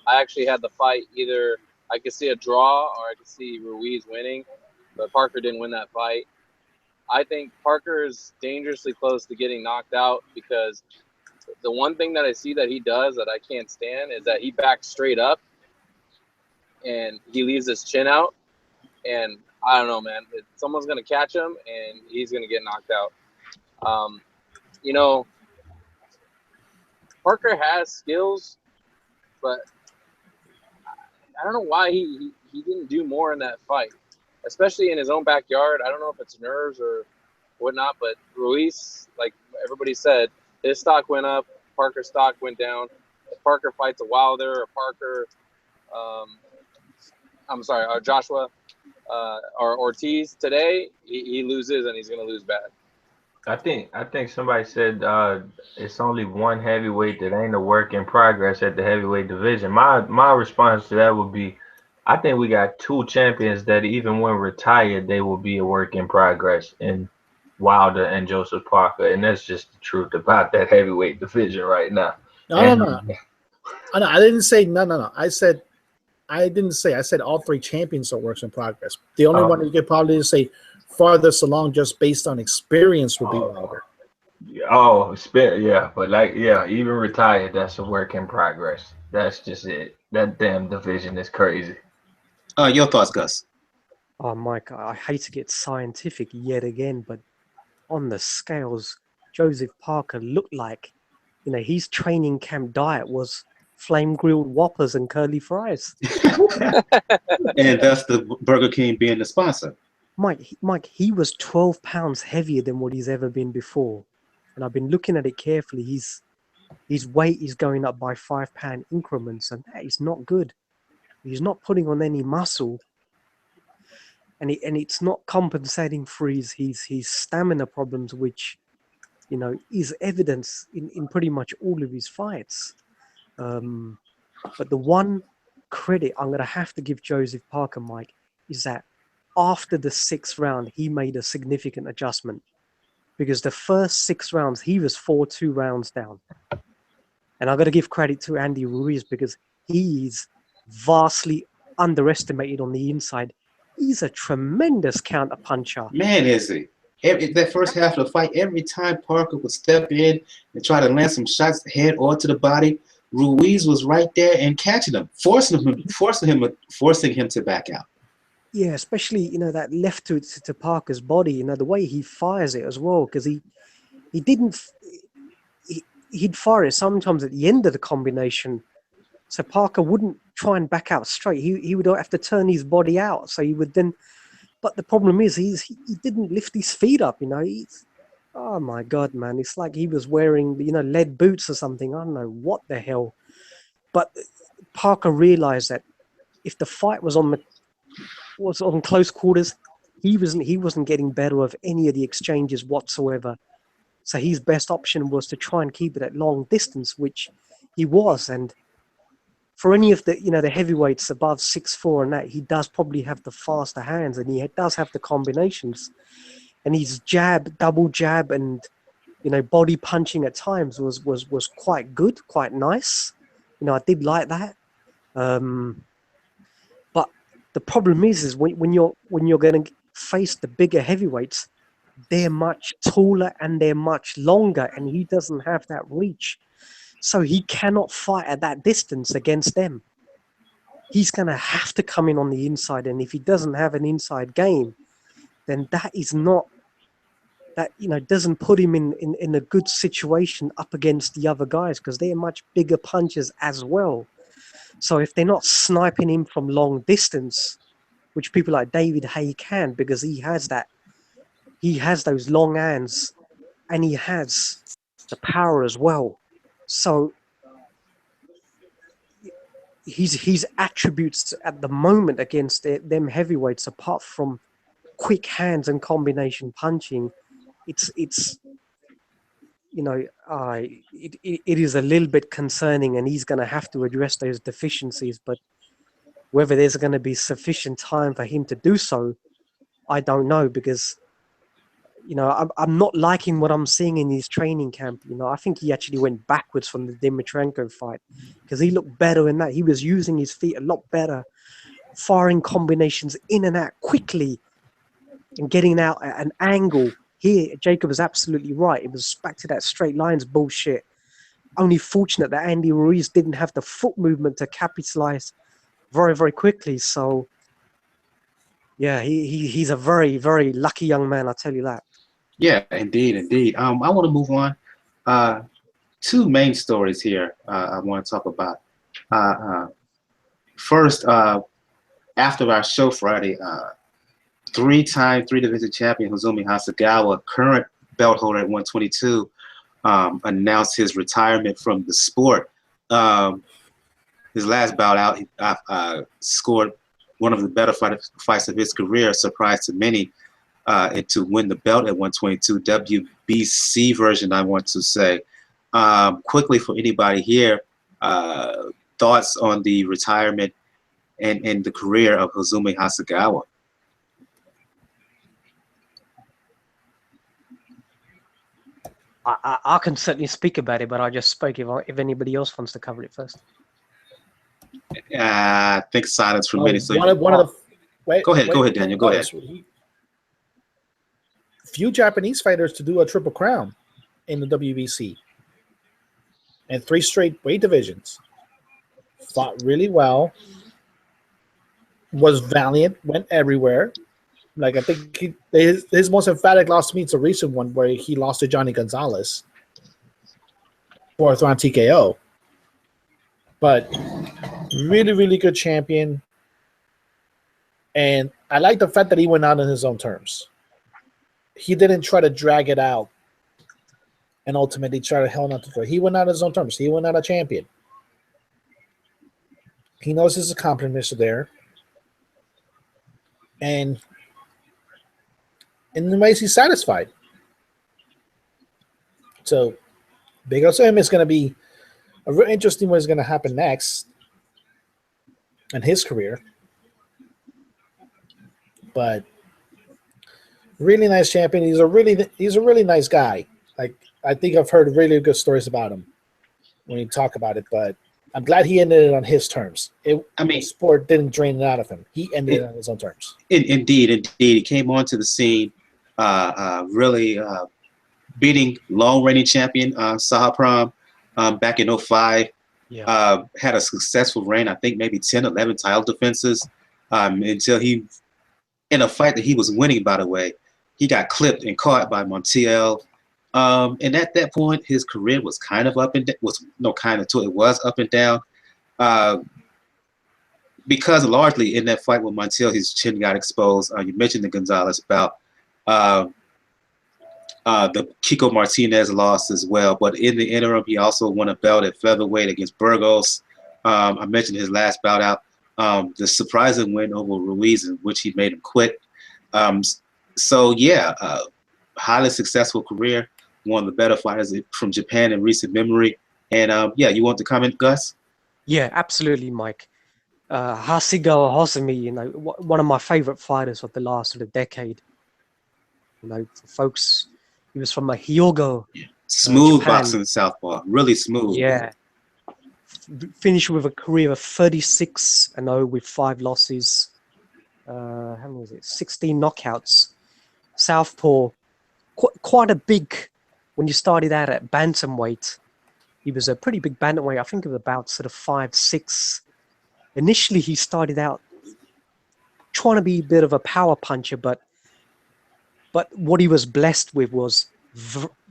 I actually had the fight either I could see a draw or I could see Ruiz winning, but Parker didn't win that fight. I think Parker is dangerously close to getting knocked out because the one thing that I see that he does that I can't stand is that he backs straight up and he leaves his chin out. And I don't know, man. Someone's going to catch him and he's going to get knocked out. You know, Parker has skills, but I don't know why he didn't do more in that fight, especially in his own backyard. I don't know if it's nerves or whatnot, but Ruiz, like everybody said, his stock went up, Parker's stock went down. If Parker fights a Wilder or Parker, or Joshua or Ortiz today, he loses and he's going to lose bad. I think somebody said it's only one heavyweight that ain't a work in progress at the heavyweight division. My response to that would be, I think we got two champions that even when retired, they will be a work in progress in Wilder and Joseph Parker, and that's just the truth about that heavyweight division right now. No. I didn't say no. I said all three champions are works in progress. The only one you could probably say farthest along just based on experience would be Wilder. Yeah, but even retired, that's a work in progress. That's just it. That damn division is crazy. Your thoughts, Gus? Mike, I hate to get scientific yet again, but on the scales, Joseph Parker looked like, his training camp diet was flame grilled Whoppers and curly fries. And that's the Burger King being the sponsor. Mike, he was 12 pounds heavier than what he's ever been before. And I've been looking at it carefully. His weight is going up by 5 pound increments, and that is not good. He's not putting on any muscle. And it's not compensating for his stamina problems, which, is evidence in pretty much all of his fights. But the one credit I'm going to have to give Joseph Parker, Mike, is that after the 6th round, he made a significant adjustment. Because the first 6 rounds, he was 4-2 rounds down. And I've got to give credit to Andy Ruiz because he's vastly underestimated on the inside. He's a tremendous counter puncher. Man, is he? That first half of the fight, every time Parker would step in and try to land some shots head or to the body, Ruiz was right there and catching him, forcing him to back out. Yeah, especially that left to Parker's body. The way he fires it as well, because he'd fire it sometimes at the end of the combination, so Parker wouldn't try and back out straight. He would have to turn his body out, so he would then. But the problem is he didn't lift his feet up. Oh my God, man! It's like he was wearing lead boots or something. I don't know what the hell. But Parker realized that if the fight was on close quarters, he wasn't getting better of any of the exchanges whatsoever. So his best option was to try and keep it at long distance, which he was. And for any of the the heavyweights above 6'4" and that, he does probably have the faster hands, and he does have the combinations. And his jab, double jab, and body punching at times was quite good, quite nice. I did like that. But the problem is when you're going to face the bigger heavyweights, they're much taller and they're much longer, and he doesn't have that reach. So he cannot fight at that distance against them. He's going to have to come in on the inside, and if he doesn't have an inside game, then that doesn't put him in a good situation up against the other guys, because they're much bigger punchers as well. So if they're not sniping him from long distance, which people like David Haye can, because he has those long hands and he has the power as well. So his attributes at the moment against them heavyweights, apart from quick hands and combination punching, it is a little bit concerning, and he's going to have to address those deficiencies. But whether there's going to be sufficient time for him to do so, I don't know, because you know, I'm not liking what I'm seeing in his training camp. You know, I think he actually went backwards from the Dimitrenko fight because he looked better in that. He was using his feet a lot better, firing combinations in and out quickly and getting out at an angle. Here, Jacob is absolutely right. It was back to that straight lines bullshit. Only fortunate that Andy Ruiz didn't have the foot movement to capitalize very, very quickly. So, yeah, he's a very, very lucky young man, I'll tell you that. Yeah, indeed. I want to move on. Two main stories here I want to talk about. First, after our show Friday, three-time three-division champion Hozumi Hasegawa, current belt holder at 122, announced his retirement from the sport. His last bout out, he scored one of the better fights of his career, surprise to many, and to win the belt at 122, WBC version, I want to say. Quickly for anybody here, thoughts on the retirement and the career of Hozumi Hasegawa? I can certainly speak about it, but I just spoke if anybody else wants to cover it first. I think silence for many. So go ahead, Daniel. Go ahead. Few Japanese fighters to do a triple crown in the WBC, and 3 straight weight divisions. Fought really well. Was valiant. Went everywhere. Like I think his most emphatic loss to me is a recent one where he lost to Johnny Gonzalez, 4th round TKO. But really, really good champion. And I like the fact that he went out on his own terms. He didn't try to drag it out and ultimately try to hell not to throw. He went out on his own terms. He went out a champion. He knows his accomplishments are there. And in the ways he's satisfied. So big ups to him. It's going to be a real interesting what's going to happen next in his career. But really nice champion. He's a really nice guy. Like I think I've heard really good stories about him when you talk about it. But I'm glad he ended it on his terms. The sport didn't drain it out of him. He ended it on his own terms. Indeed. He came onto the scene, really beating long reigning champion Sahapram back in 2005. Yeah. Had a successful reign, I think maybe 10, 11 title defenses until he, in a fight that he was winning, by the way, he got clipped and caught by Montiel. And at that point, his career was kind of up and down. It was up and down. Because largely in that fight with Montiel, his chin got exposed. You mentioned the Gonzalez bout. The Kiko Martinez loss as well. But in the interim, he also won a belt at featherweight against Burgos. I mentioned his last bout out. The surprising win over Ruiz, in which he made him quit. Highly successful career. One of the better fighters from Japan in recent memory. And you want to comment, Gus? Yeah, absolutely, Mike. Hasegawa Hozumi, one of my favorite fighters of the last sort of decade. For folks, he was from Hyogo. Yeah. Smooth Japan. Boxing southpaw, really smooth. Yeah. Finished with a career of 36-0 with 5 losses. How many was it? 16 knockouts. Southpaw, quite a big. When you started out at bantamweight, he was a pretty big bantamweight. I think it was about sort of 5'6". Initially, he started out trying to be a bit of a power puncher, but what he was blessed with was,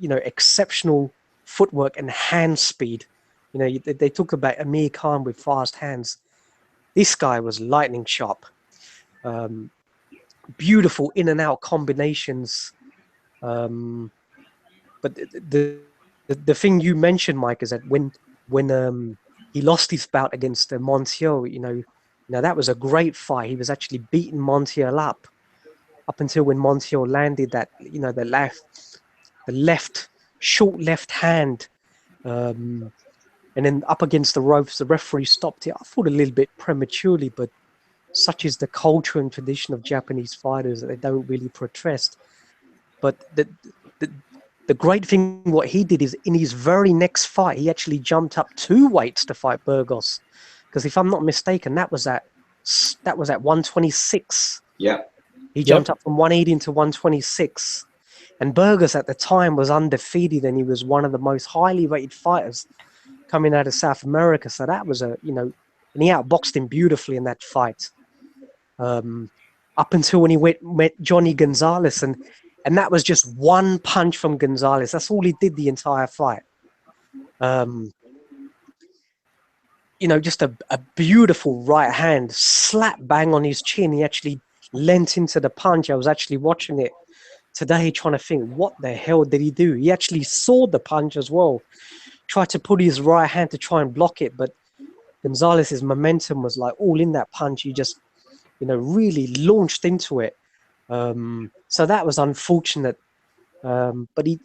exceptional footwork and hand speed. They talk about Amir Khan with fast hands. This guy was lightning sharp. Beautiful in and out combinations. But the thing you mentioned, Mike, is that when he lost his bout against Montiel, that was a great fight. He was actually beating Montiel up until when Montiel landed that, the left short left hand, and then up against the ropes, the referee stopped it. I thought a little bit prematurely, but such is the culture and tradition of Japanese fighters that they don't really protest. But the great thing what he did is in his very next fight, he actually jumped up 2 weights to fight Burgos. Because if I'm not mistaken, that was at 126. Yeah. He jumped up from 180 to 126. And Burgos at the time was undefeated, and he was one of the most highly rated fighters coming out of South America. So that was and he outboxed him beautifully in that fight. Up until when he met Johnny Gonzalez, and that was just one punch from Gonzalez. That's all he did the entire fight. Just a beautiful right hand, slap bang on his chin. He actually leant into the punch. I was actually watching it today trying to think, what the hell did he do? He actually saw the punch as well. Tried to put his right hand to try and block it, but Gonzalez's momentum was like all in that punch. He just, really launched into it. So that was unfortunate. But he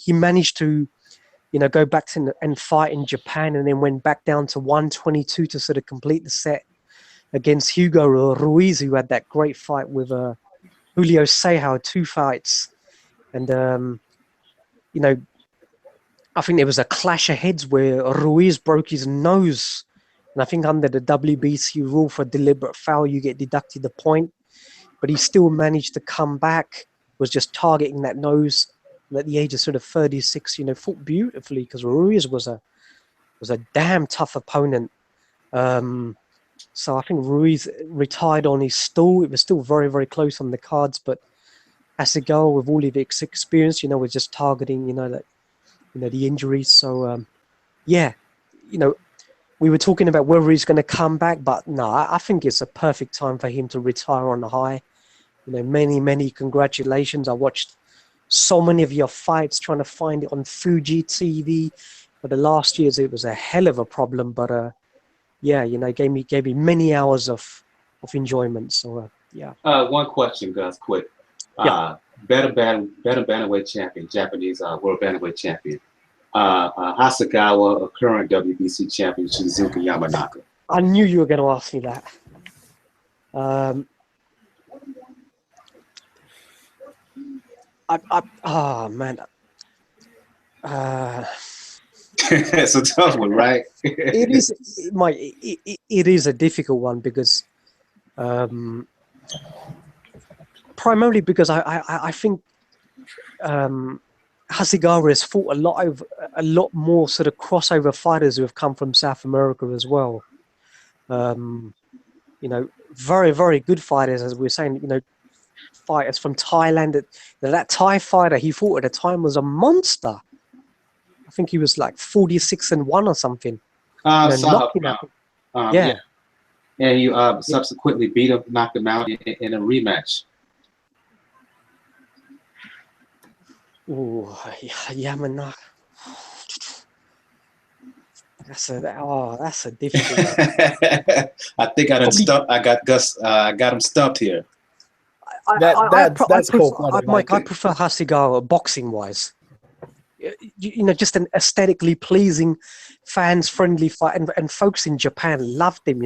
managed to, go back to and fight in Japan, and then went back down to 122 to sort of complete the set against Hugo Ruiz, who had that great fight with Julio Ceja, 2 fights. And, I think there was a clash of heads where Ruiz broke his nose. And I think under the WBC rule for deliberate foul, you get deducted a point. But he still managed to come back, was just targeting that nose. And at the age of sort of 36, fought beautifully, because Ruiz was a damn tough opponent. So I think Ruiz retired on his stool. It was still very, very close on the cards, but Hasegawa, with all of his experience, was just targeting, the injuries. So, we were talking about whether he's going to come back, but no, I think it's a perfect time for him to retire on a high. Many, many congratulations. I watched so many of your fights, trying to find it on Fuji TV. But the last years, it was a hell of a problem. But gave me many hours of enjoyment. So yeah. One question, Gus, quick. Better bantamweight champion, Japanese world bantamweight champion. Hasegawa, a current WBC champion, Shizuka Yamanaka. I knew you were going to ask me that. Oh man. It's a tough one, right? It is a difficult one because, primarily because I think Hasegawa has fought a lot more sort of crossover fighters who have come from South America as well. Very, very good fighters, as we were saying. Fighters from Thailand. That Thai fighter he fought at the time was a monster. I think he was like 46-1 or something. And you subsequently beat him, knocked him out in a rematch. Oh, Yamanaka. That's a difficult one. I think I got him stumped here. That's cool. Mike, I prefer Hasegawa boxing-wise. Just an aesthetically pleasing, fans-friendly fight, and folks in Japan loved him.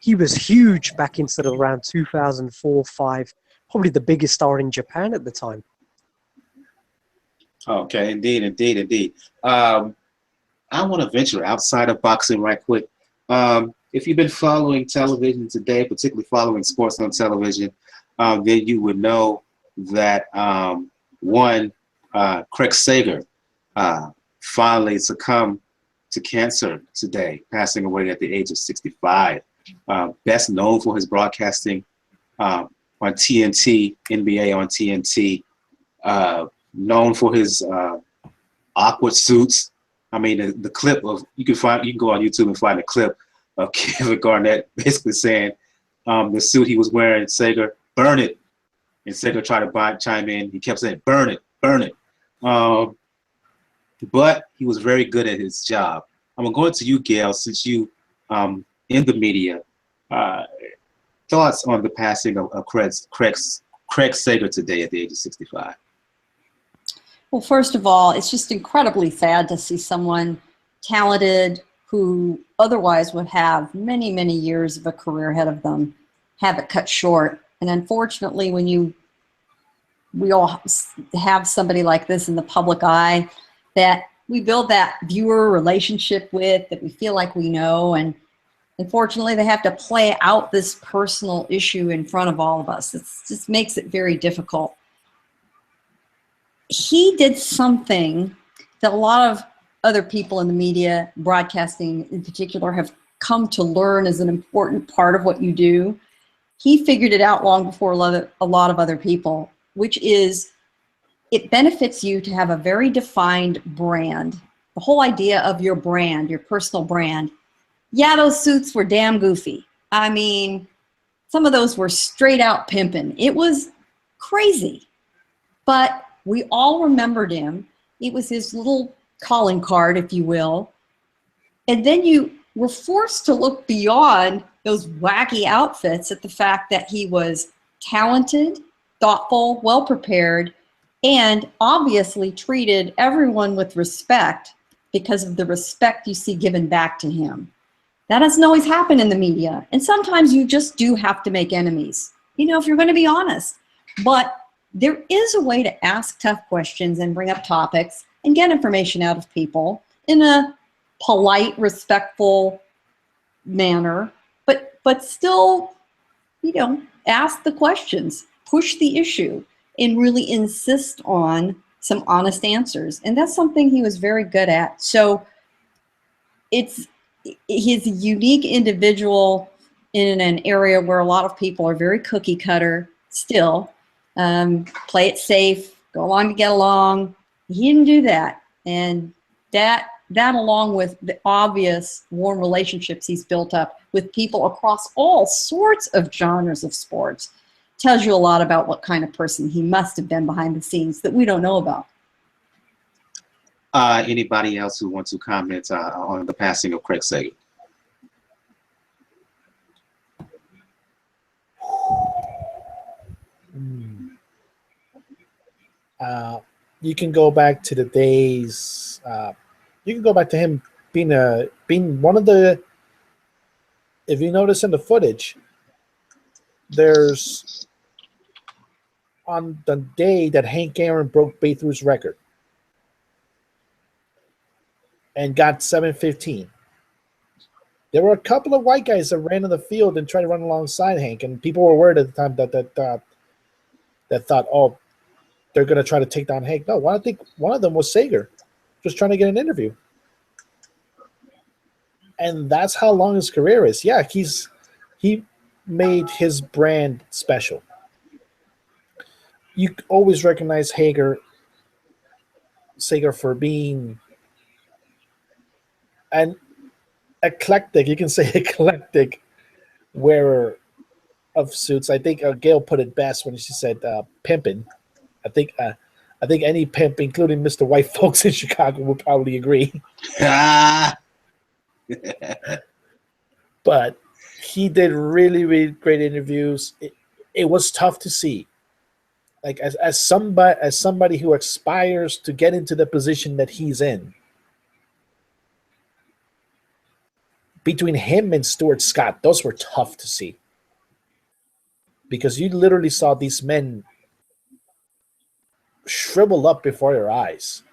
He was huge back in sort of around 2004-05, probably the biggest star in Japan at the time. Okay, indeed. I want to venture outside of boxing right quick. If you've been following television today, particularly following sports on television, then you would know that Craig Sager finally succumbed to cancer today, passing away at the age of 65. Best known for his broadcasting on TNT, NBA on TNT, known for his awkward suits. I mean, the clip of you can go on YouTube and find a clip of Kevin Garnett basically saying the suit he was wearing, Sager, burn it. And Sager tried to chime in. He kept saying, burn it, burn it. But he was very good at his job. I'm going to you, Gail, since you in the media. Thoughts on the passing of Craig Sager today at the age of 65? Well, first of all, it's just incredibly sad to see someone talented who otherwise would have many, many years of a career ahead of them have it cut short. And unfortunately, when you we all have somebody like this in the public eye that we build that viewer relationship with, that we feel like we know. And unfortunately, they have to play out this personal issue in front of all of us. It just makes it very difficult. He did something that a lot of other people in the media, broadcasting in particular, have come to learn as an important part of what you do. He figured it out long before a lot of other people, which is it benefits you to have a very defined brand. The whole idea of your brand, your personal brand. Yeah, those suits were damn goofy. I mean, some of those were straight out pimping. It was crazy. But we all remembered him. It was his little calling card, if you will. And then you were forced to look beyond those wacky outfits at the fact that he was talented, thoughtful, well-prepared, and obviously treated everyone with respect because of the respect you see given back to him. That doesn't always happen in the media. And sometimes you just do have to make enemies, you know, if you're going to be honest. But there is a way to ask tough questions and bring up topics and get information out of people in a polite, respectful manner, but still, you know, ask the questions, push the issue, and really insist on some honest answers. And that's something he was very good at. So he's a unique individual in an area where a lot of people are very cookie cutter still. Play it safe, go along to get along. He didn't do that. And that along with the obvious warm relationships he's built up with people across all sorts of genres of sports tells you a lot about what kind of person he must have been behind the scenes that we don't know about. Anybody else who wants to comment on the passing of Craig Sager? You can go back to the days. You can go back to him being one of the. If you notice in the footage, there's on the day that Hank Aaron broke Babe Ruth's record and got 715. There were a couple of white guys that ran in the field and tried to run alongside Hank, and people were worried at the time that thought, oh, they're going to try to take down Hank. No, I think one of them was Sager, just trying to get an interview. And that's how long his career is. Yeah, he made his brand special. You always recognize Sager for being an eclectic, you can say eclectic wearer of suits. I think Gail put it best when she said pimping. I think any pimp, including Mr. White folks in Chicago, would probably agree. But he did really, really great interviews. It was tough to see. Like as somebody who aspires to get into the position that he's in. Between him and Stuart Scott, those were tough to see. Because you literally saw these men shrivel up before your eyes.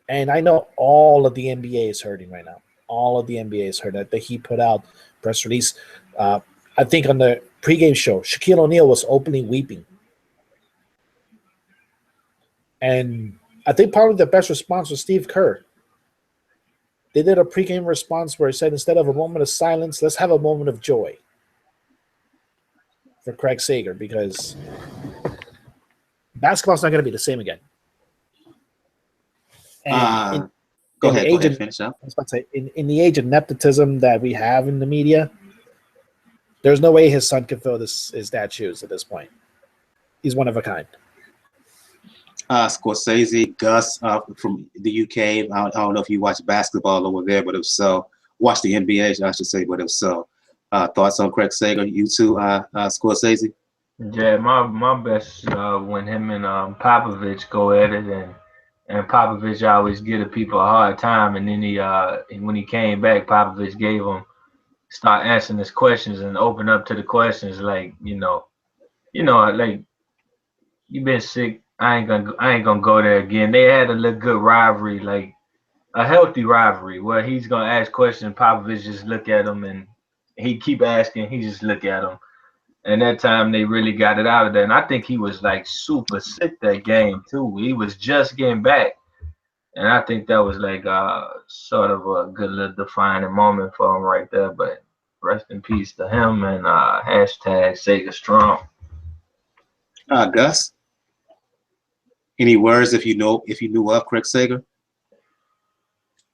And I know all of the NBA is hurting right now. All of the NBA is hurting. I think he put out press release. I think on the pregame show, Shaquille O'Neal was openly weeping. And I think probably the best response was Steve Kerr. They did a pregame response where he said, instead of a moment of silence, let's have a moment of joy for Craig Sager, because basketball's not going to be the same again. And go ahead, finish up. I was about to say, in the age of nepotism that we have in the media, there's no way his son could fill his dad's shoes at this point. He's one of a kind. Scorsese, Gus from the UK. I don't know if you watch basketball over there, but if so, watch the NBA, I should say, but if so. Thoughts on Craig Sager? You too, Scorsese? Yeah, my best when him and Popovich go at it, and Popovich always give the people a hard time, and then when he came back, Popovich gave him start answering his questions and open up to the questions, like like you been sick. I ain't gonna go there again. They had a little good rivalry, like a healthy rivalry, where he's gonna ask questions. Popovich just look at him, and he keep asking. He just look at him. And that time they really got it out of there. And I think he was like super sick that game too. He was just getting back. And I think that was like sort of a good little defining moment for him right there. But rest in peace to him and hashtag Sega Strong. Gus, any words if you knew of Craig Sager?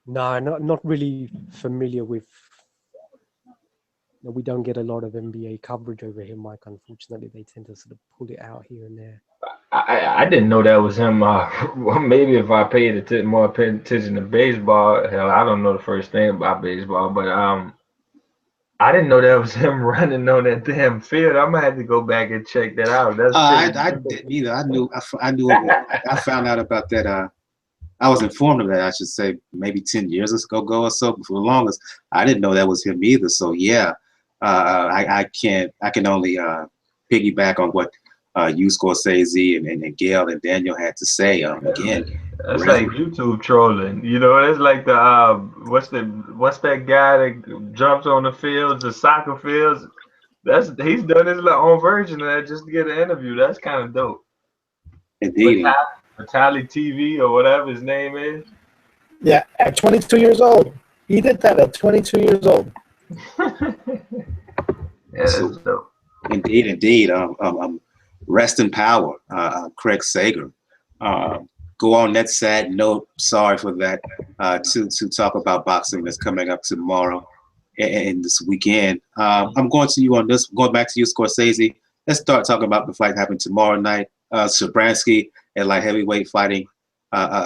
No, not really familiar with. We don't get a lot of NBA coverage over here, Mike. Unfortunately, they tend to sort of pull it out here and there. I didn't know that was him. Well, maybe if I paid more attention to baseball, hell, I don't know the first thing about baseball, but I didn't know that was him running on that damn field. I'm gonna have to go back and check that out. That's I didn't either. I knew. I found out about that. I was informed of that, I should say, maybe 10 years ago or so. But for the longest, I didn't know that was him either. So yeah, I can only piggyback on what you, Scorsese, and Gail and Daniel had to say. Again, that's like YouTube trolling. You know, it's like the what's that guy that jumps on the fields, the soccer fields? He's done his own version of that just to get an interview. That's kind of dope. Indeed. Vitaly TV or whatever his name is. Yeah, at 22 years old. He did that at 22 years old. Yeah, that's dope. Indeed. Rest in power, Craig Sager. Go on that sad note. Sorry for that. To talk about boxing that's coming up tomorrow and this weekend. I'm going to you on this. Going back to you, Scorsese. Let's start talking about the fight happening tomorrow night. Shabransky at light heavyweight fighting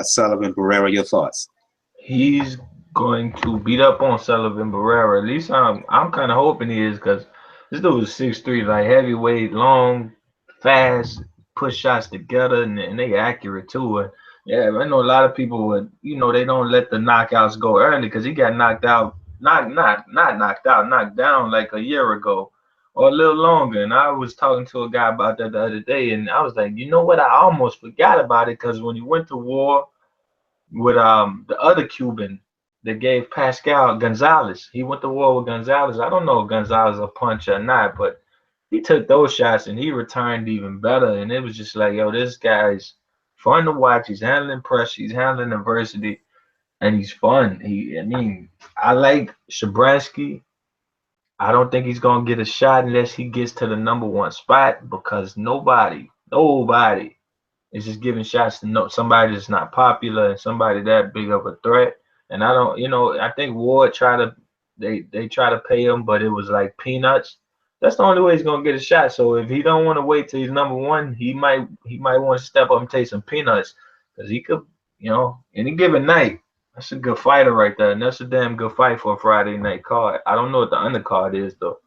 Sullivan Barrera. Your thoughts? He's going to beat up on Sullivan Barrera. At least I'm kind of hoping he is, because this dude is 6'3", like heavyweight, long, fast, push shots together, and they accurate too. And yeah, I know a lot of people would, they don't let the knockouts go early because he got knocked out, not knocked out, knocked down like a year ago or a little longer. And I was talking to a guy about that the other day, and I was like, you know what? I almost forgot about it, because when he went to war with the other Cuban that gave Pascal Gonzalez, he went to war with Gonzalez. I don't know if Gonzalez a puncher or not, but he took those shots and he returned even better. And it was just like, yo, this guy's fun to watch. He's handling pressure, he's handling adversity, and he's fun. I like Shabransky. I don't think he's gonna get a shot unless he gets to the #1 spot, because nobody is just giving shots to somebody that's not popular and somebody that big of a threat. And I don't, I think Ward they try to pay him, but it was like peanuts. That's the only way he's gonna get a shot. So if he don't want to wait till he's #1, he might want to step up and take some peanuts, because he could, any given night. That's a good fighter right there, and that's a damn good fight for a Friday night card. I don't know what the undercard is though.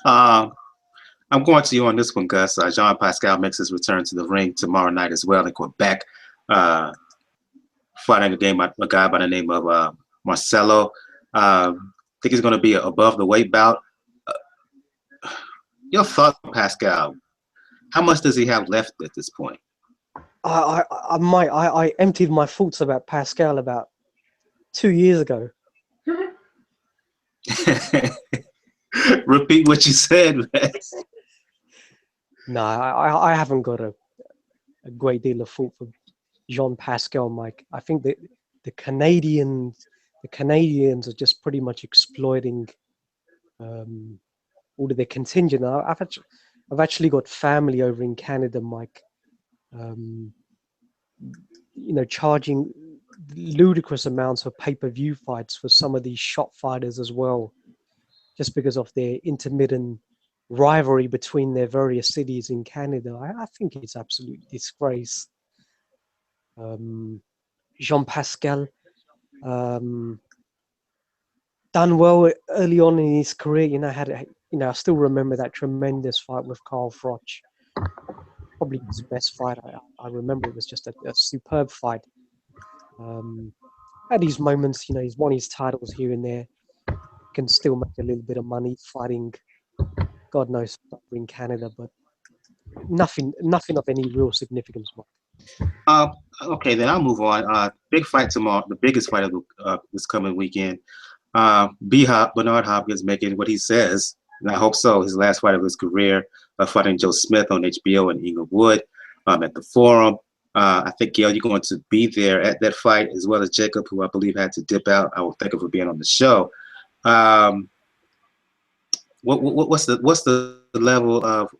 I'm going to you on this one, Gus. Jean Pascal makes his return to the ring tomorrow night as well in Quebec, fighting a guy by the name of Marcelo. I think he's going to be above the weight bout. Your thoughts on Pascal? How much does he have left at this point? I emptied my thoughts about Pascal about 2 years ago. Repeat what you said, man. No, I haven't got a great deal of thought for Jean Pascal, Mike. I think that the Canadians are just pretty much exploiting all of their contingent. I've actually got family over in Canada, Mike. Charging ludicrous amounts for pay-per-view fights for some of these shop fighters as well, just because of their intermittent rivalry between their various cities in Canada. I think it's absolute disgrace. Jean Pascal done well early on in his career. I still remember that tremendous fight with Carl Froch. Probably his best fight. I remember it was just a superb fight. At these moments, he's won his titles here and there. Can still make a little bit of money fighting, God knows, in Canada. But nothing of any real significance, Mark. Okay, then I'll move on. Big fight tomorrow, the biggest fight of this coming weekend. Bernard Hopkins making what he says, and I hope so, his last fight of his career, fighting Joe Smith on HBO in Inglewood at the Forum. I think, Gail, you're going to be there at that fight, as well as Jacob, who I believe had to dip out. I will thank him for being on the show. What's the level of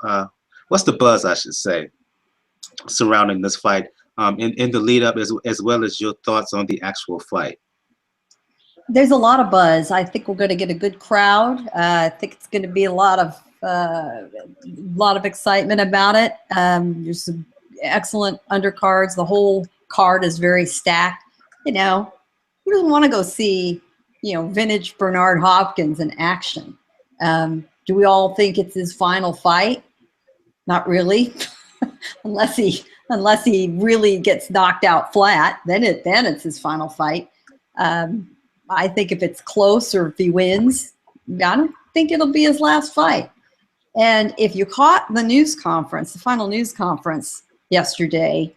what's the buzz, I should say, surrounding this fight in the lead up, as well as your thoughts on the actual fight? There's a lot of buzz. I think we're going to get a good crowd. I think it's going to be a lot of excitement about it. There's some excellent undercards. The whole card is very stacked. You know, who doesn't want to go see, you know, vintage Bernard Hopkins in action? Do we all think it's his final fight? Not really, unless he really gets knocked out flat. Then it's his final fight. I think if it's close or if he wins, I don't think it'll be his last fight. And if you caught the news conference, the final news conference yesterday,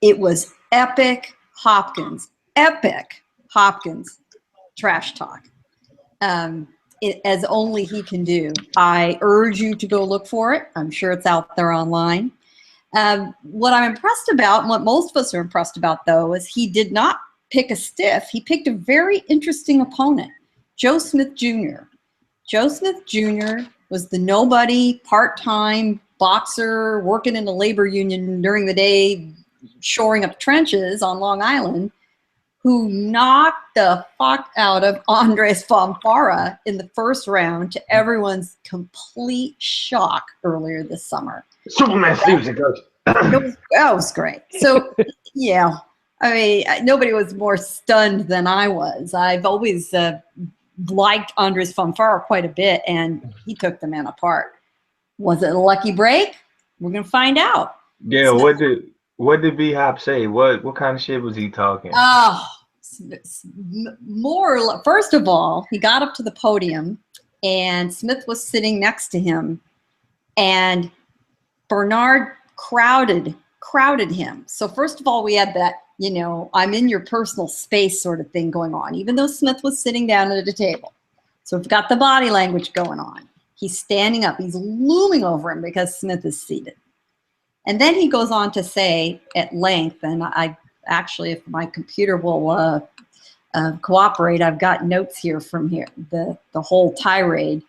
it was epic Hopkins trash talk, as only he can do. I urge you to go look for it. I'm sure it's out there online. What I'm impressed about, and what most of us are impressed about, though, is he did not pick a stiff. He picked a very interesting opponent, Joe Smith Jr. Joe Smith Jr. was the nobody, part-time boxer working in a labor union during the day, shoring up trenches on Long Island, who knocked the fuck out of Andres Fonfara in the first round to everyone's complete shock earlier this summer. Superman Steve's a ghost. That was great. So, yeah. I mean, nobody was more stunned than I was. I've always liked Andres Fonfara quite a bit, and he took the man apart. Was it a lucky break? We're gonna find out. Yeah, so, what did B-Hop say? What kind of shit was he talking? First of all, he got up to the podium, and Smith was sitting next to him, and Bernard crowded him. So first of all, we had that, you know, I'm in your personal space sort of thing going on, even though Smith was sitting down at a table. So we've got the body language going on. He's standing up. He's looming over him because Smith is seated. And then he goes on to say at length, and I actually, if my computer will cooperate, I've got notes here from the whole tirade,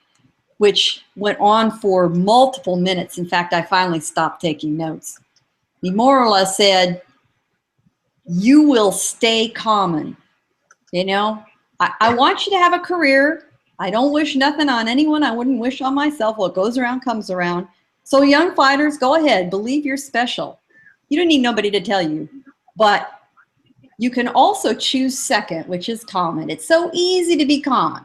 which went on for multiple minutes. In fact, I finally stopped taking notes. He more or less said, you will stay common. You know, I want you to have a career. I don't wish nothing on anyone. I wouldn't wish on myself. What goes around comes around. So young fighters, go ahead. Believe you're special. You don't need nobody to tell you. But you can also choose second, which is common. It's so easy to be common.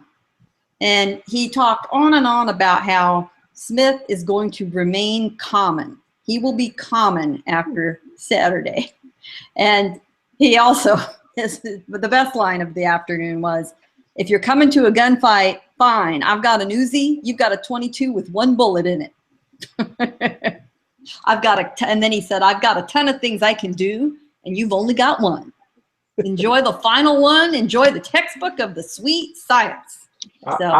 And he talked on and on about how Smith is going to remain common. He will be common after Saturday. And he also, the best line of the afternoon was, if you're coming to a gunfight, fine. I've got an Uzi. You've got a 22 with one bullet in it. And then he said, I've got a ton of things I can do, and you've only got one. Enjoy the final one. Enjoy the textbook of the sweet science. So,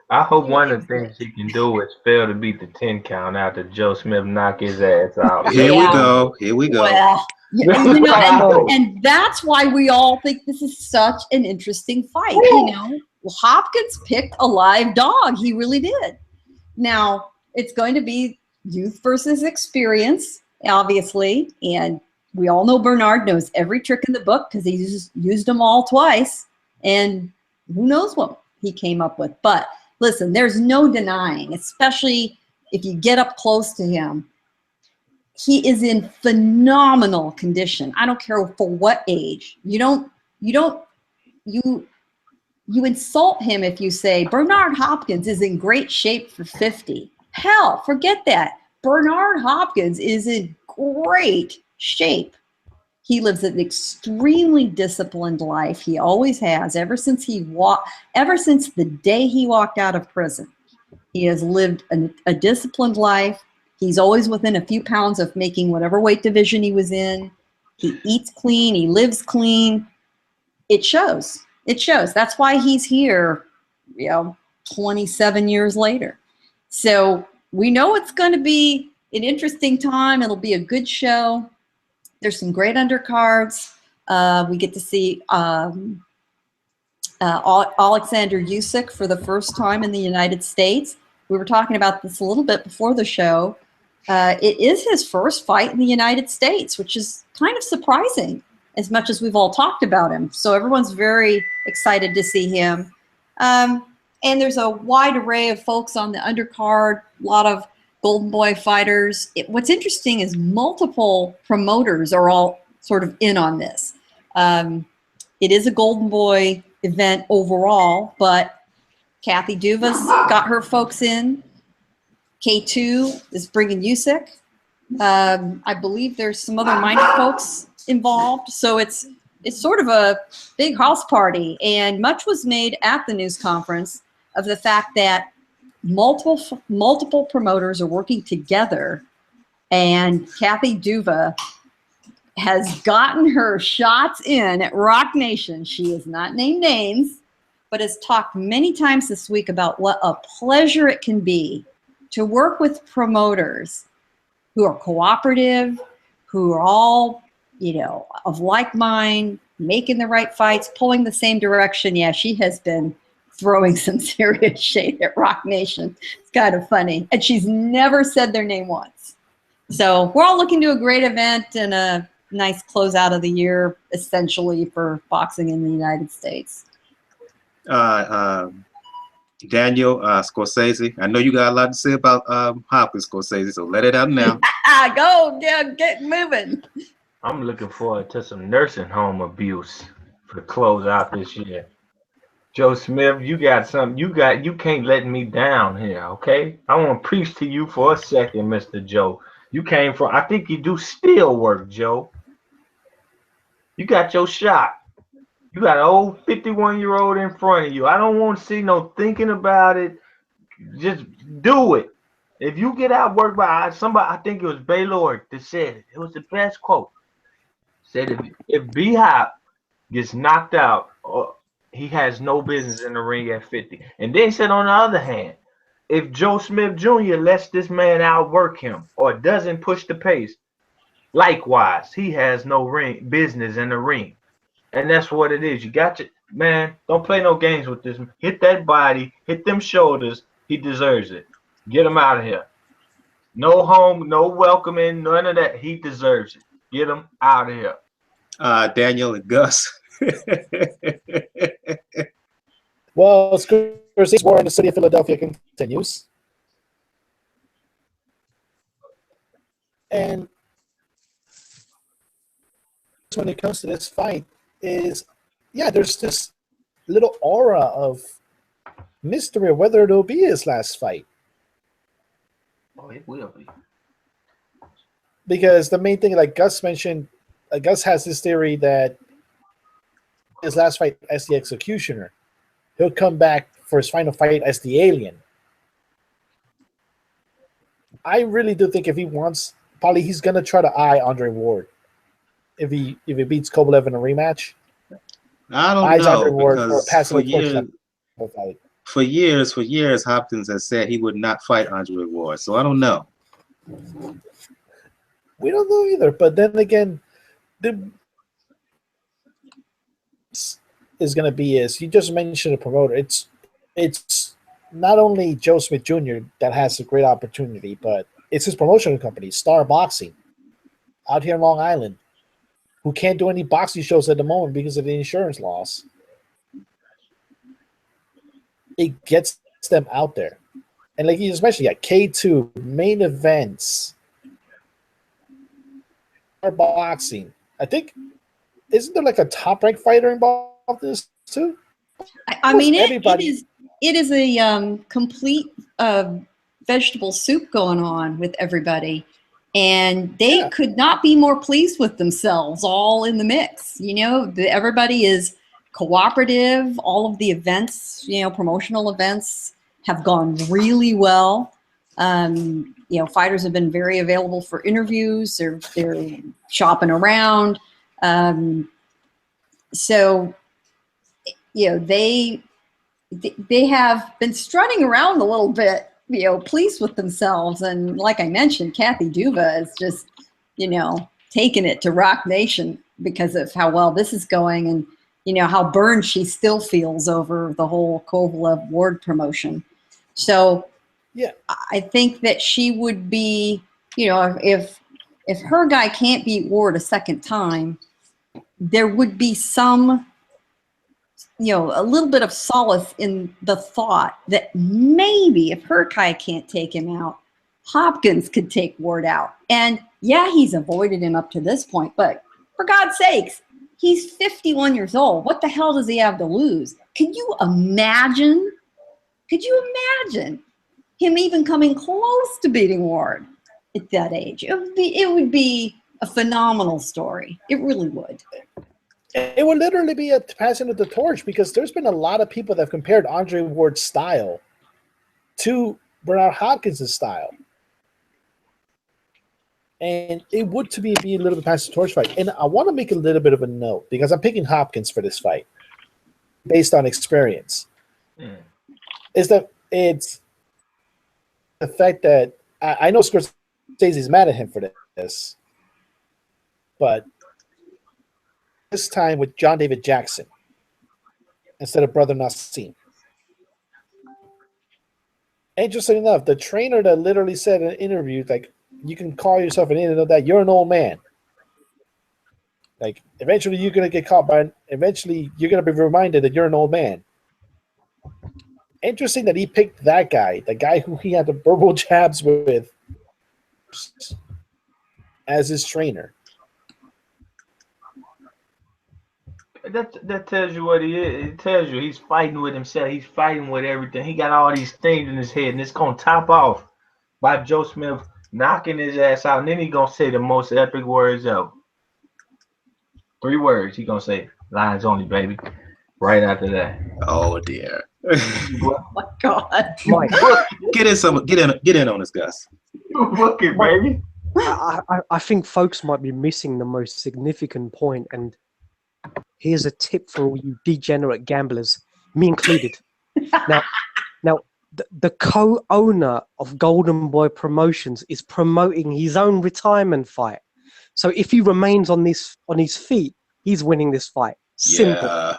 I hope one of the things he can do is fail to beat the 10 count after Joe Smith knock his ass out. Here we go. Well, you know, and that's why we all think this is such an interesting fight. You know, Hopkins picked a live dog. He really did. Now, it's going to be youth versus experience, obviously. And we all know Bernard knows every trick in the book because he's used them all twice. And who knows what he came up with. But listen, there's no denying, especially if you get up close to him, he is in phenomenal condition. I don't care for what age. You insult him if you say Bernard Hopkins is in great shape for 50. Hell, forget that. Bernard Hopkins is in great shape. He lives an extremely disciplined life. He always has, ever since the day he walked out of prison. He has lived a disciplined life. He's always within a few pounds of making whatever weight division he was in. He eats clean. He lives clean. It shows. It shows. That's why he's here, 27 years later. So we know it's going to be an interesting time. It'll be a good show. There's some great undercards. We get to see Oleksandr Usyk for the first time in the United States. We were talking about this a little bit before the show. It is his first fight in the United States, which is kind of surprising as much as we've all talked about him. So everyone's very excited to see him. And there's a wide array of folks on the undercard, a lot of Golden Boy fighters. What's interesting is multiple promoters are all sort of in on this. It is a Golden Boy event overall, but Kathy Duva's got her folks in. K2 is bringing Usyk. I believe there's some other minor folks involved. So it's sort of a big house party. And much was made at the news conference of the fact that multiple promoters are working together. And Kathy Duva has gotten her shots in at Rock Nation. She has not named names, but has talked many times this week about what a pleasure it can be to work with promoters who are cooperative, who are all, of like mind, making the right fights, pulling the same direction. Yeah, she has been throwing some serious shade at Rock Nation. It's kind of funny. And she's never said their name once. So we're all looking to a great event and a nice closeout of the year, essentially, for boxing in the United States. Daniel Scorsese, I know you got a lot to say about Hopkins, Scorsese, so let it out now. Go, get moving. I'm looking forward to some nursing home abuse for close out this year. Joe Smith, you got something. You can't let me down here, okay? I want to preach to you for a second, Mr. Joe. You came from, I think you do steel work, Joe. You got your shot. You got an old 51-year-old in front of you. I don't want to see no thinking about it. Just do it. If you get outworked by somebody, I think it was Baylor that said it. It was the best quote. Said if B-Hop gets knocked out, he has no business in the ring at 50. And then said on the other hand, if Joe Smith Jr. lets this man outwork him or doesn't push the pace, likewise, he has no business in the ring. And that's what it is. You got to, man, don't play no games with this. Hit that body, hit them shoulders. He deserves it. Get him out of here. No home, no welcoming, none of that. He deserves it. Get him out of here. Daniel and Gus. Well, Scorsese's war in the city of Philadelphia continues. And when it comes to this fight is, there's this little aura of mystery of whether it'll be his last fight. Oh, it will be. Because the main thing, like Gus mentioned, Gus has this theory that his last fight as the Executioner, he'll come back for his final fight as the Alien. I really do think if he wants, probably he's gonna try to eye Andre Ward. If he beats Kovalev in a rematch, I don't know, because for years, Hopkins has said he would not fight Andre Ward. So I don't know. We don't know either. But then again, is going to be you just mentioned a promoter. It's not only Joe Smith Jr. that has a great opportunity, but it's his promotional company, Star Boxing, out here in Long Island, who can't do any boxing shows at the moment because of the insurance loss. It gets them out there. And like you just mentioned, K2, main events, Star Boxing. I think, isn't there like a top-ranked fighter involved in this too? I mean, it is a complete vegetable soup going on with everybody. And they could not be more pleased with themselves, all in the mix. Everybody is cooperative. All of the events, promotional events have gone really well. You know, fighters have been very available for interviews. They're shopping around. So, you know, they have been strutting around a little bit, you know, pleased with themselves. And like I mentioned, Kathy Duva is just, you know, taking it to Rock Nation because of how well this is going, and, you know, how burned she still feels over the whole Kovalev Ward promotion. So Yeah, I think that she would be, you know, if her guy can't beat Ward a second time, there would be some, you know, a little bit of solace in the thought that maybe if her guy can't take him out, Hopkins could take Ward out. And yeah, he's avoided him up to this point, but for God's sakes, he's 51 years old. What the hell does he have to lose? Can you imagine? Could you imagine him even coming close to beating Ward at that age? It would be a phenomenal story. It really would. it would literally be a passing of the torch, because there's been a lot of people that have compared Andre Ward's style to Bernard Hopkins' style. And it would to be a little bit past the torch fight. And I want to make a little bit of a note, because I'm picking Hopkins for this fight based on experience. Is that it's the fact that I know Scorsese's mad at him for this, but this time with John David Jackson instead of Brother Nassim. Interesting enough, the trainer that literally said in an interview, like, you can call yourself an idiot, that you're an old man. Like, eventually you're going to get caught by, eventually you're going to be reminded that you're an old man. Interesting that he picked that guy, the guy who he had the verbal jabs with, as his trainer. That tells you what he is. It tells you he's fighting with himself. He's fighting with everything. He got all these things in his head, and it's going to top off by Joe Smith knocking his ass out, and then he's going to say the most epic words ever. 3 words he going to say. Lines only, baby. Right after that. Oh dear. Oh my God. Mike, Get in on this, Gus. Look it, baby. I think folks might be missing the most significant point, and here's a tip for all you degenerate gamblers, me included. Now, the co-owner of Golden Boy Promotions is promoting his own retirement fight. So if he remains on his feet, he's winning this fight. Simple. Yeah.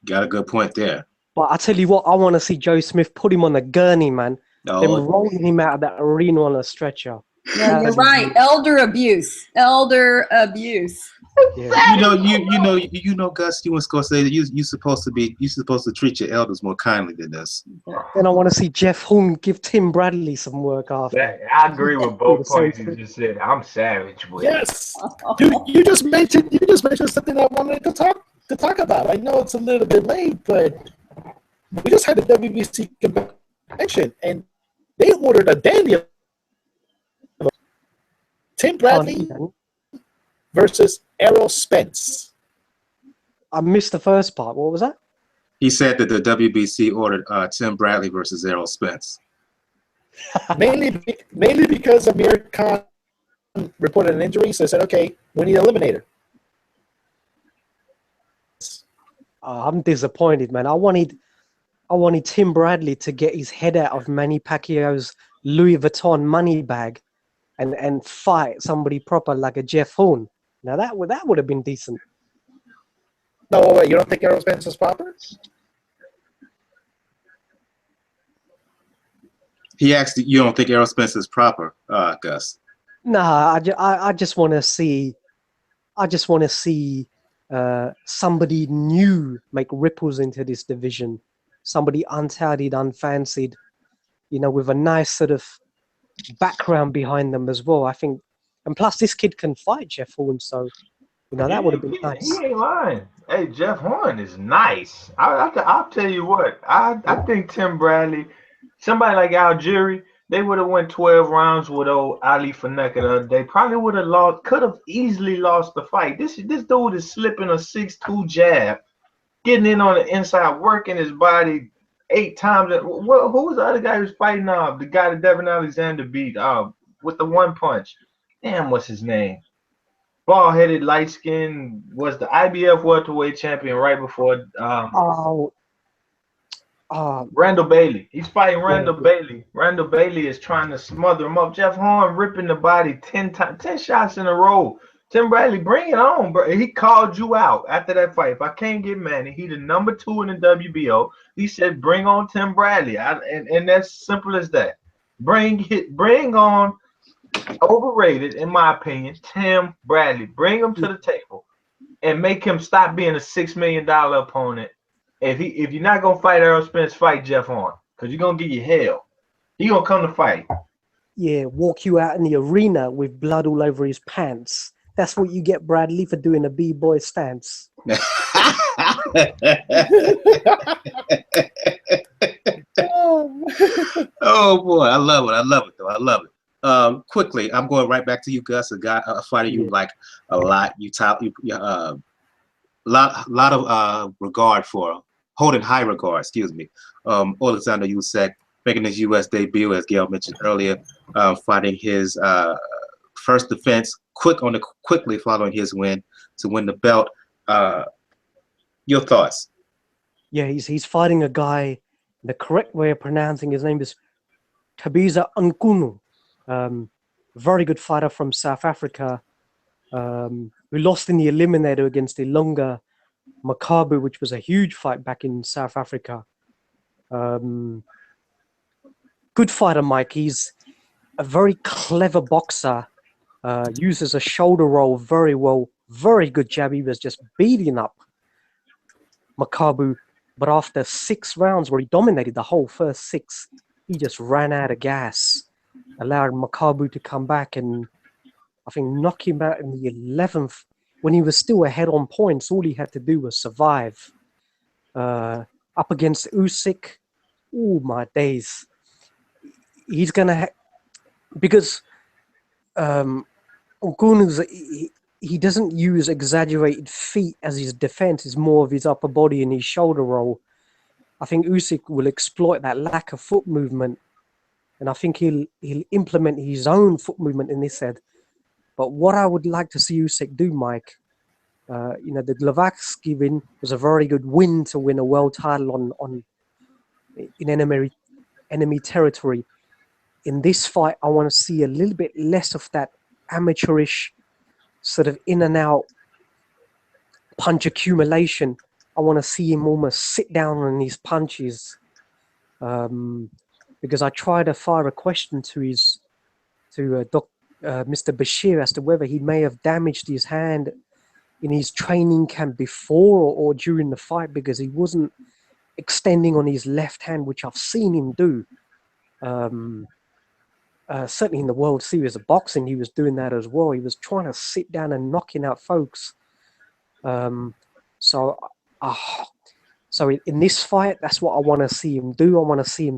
Got a good point there. But I tell you what, I want to see Joe Smith put him on a gurney, man. Oh. Them rolling him out of that arena on a stretcher. Yeah, you're right. Elder abuse. Elder abuse. Yeah. You know, Gus, you and Scorsese, you're supposed to treat your elders more kindly than this. Then I want to see Jeff Horn give Tim Bradley some work after. I agree with both points you just said. I'm savage with it. Yes. Dude, you just mentioned something I wanted to talk about. I know it's a little bit late, but we just had the WBC convention, and they ordered a dandy of Tim Bradley versus Errol Spence. I missed the first part. What was that? He said that the WBC ordered Tim Bradley versus Errol Spence. mainly because Amir Khan reported an injury, so I said, okay, we need an eliminator. I'm disappointed, man. I wanted Tim Bradley to get his head out of Manny Pacquiao's Louis Vuitton money bag and fight somebody proper like a Jeff Horn. Now that would have been decent. No, wait, you don't think Errol Spence is proper? He asked, you don't think Errol Spence is proper, Gus? Nah, I just want to see. Somebody new make ripples into this division. Somebody untouted, unfancied, with a nice sort of background behind them as well. I think, and plus this kid can fight Jeff Horn, so that would have been nice. He ain't lying. Hey, Jeff Horn is nice. I'll tell you what. I think Tim Bradley, somebody like Algieri, they would have won 12 rounds with old Ali Faneka the other day. Probably would have lost, could have easily lost the fight. This dude is slipping a 6'2" jab, getting in on the inside, working his body, 8 times. Who was the other guy who was fighting? The guy that Devin Alexander beat with the one punch. Damn, what's his name? Bald-headed, light-skinned, was the IBF welterweight champion right before Oh, Randall Bailey. He's fighting Randall yeah. Bailey. Randall Bailey is trying to smother him up. Jeff Horn ripping the body 10 shots in a row. Tim Bradley, bring it on, bro. He called you out after that fight. If I can't get Manny, he the number 2 in the WBO. He said, bring on Tim Bradley. And that's simple as that. Bring on overrated, in my opinion, Tim Bradley. Bring him to the table and make him stop being a $6 million opponent. If you're not gonna fight Errol Spence, fight Jeff Horn, because you're gonna get your hell. He gonna come to fight. Yeah, walk you out in the arena with blood all over his pants. That's what you get, Bradley, for doing a b-boy stance. Oh boy, I love it. I love it though. I love it. Quickly, I'm going right back to you, Gus. A fighter you like a lot. Lot of regard for, holding high regard. Excuse me. Oleksandr Usyk making his U.S. debut, as Gail mentioned earlier, fighting his first defense quickly following his win to win the belt. Your thoughts? Yeah, he's fighting a guy. The correct way of pronouncing his name is Thabiso Mchunu. Very good fighter from South Africa, who lost in the eliminator against Ilunga Makabu, which was a huge fight back in South Africa. Good fighter, Mike. He's a very clever boxer, uses a shoulder roll very well, very good jab. He was just beating up Makabu, but after 6 rounds where he dominated the whole first 6, he just ran out of gas, allowed Makabu to come back and I think knock him out in the 11th when he was still ahead on points. All he had to do was survive. Up against Usyk, oh my days. He's going to because Mchunu's, he doesn't use exaggerated feet as his defense. It's more of his upper body and his shoulder roll. I think Usyk will exploit that lack of foot movement, and I think he'll implement his own foot movement in this head. But what I would like to see Usyk do, Mike, the Glavatsky win was a very good win to win a world title in enemy territory. In this fight, I want to see a little bit less of that amateurish sort of in and out punch accumulation. I want to see him almost sit down on his punches, because I tried to fire a question to Mr. Bashir as to whether he may have damaged his hand in his training camp before or during the fight, because he wasn't extending on his left hand, which I've seen him do. Certainly in the World Series of Boxing, he was doing that as well. He was trying to sit down and knocking out folks. So in this fight, that's what I want to see him do. I want to see him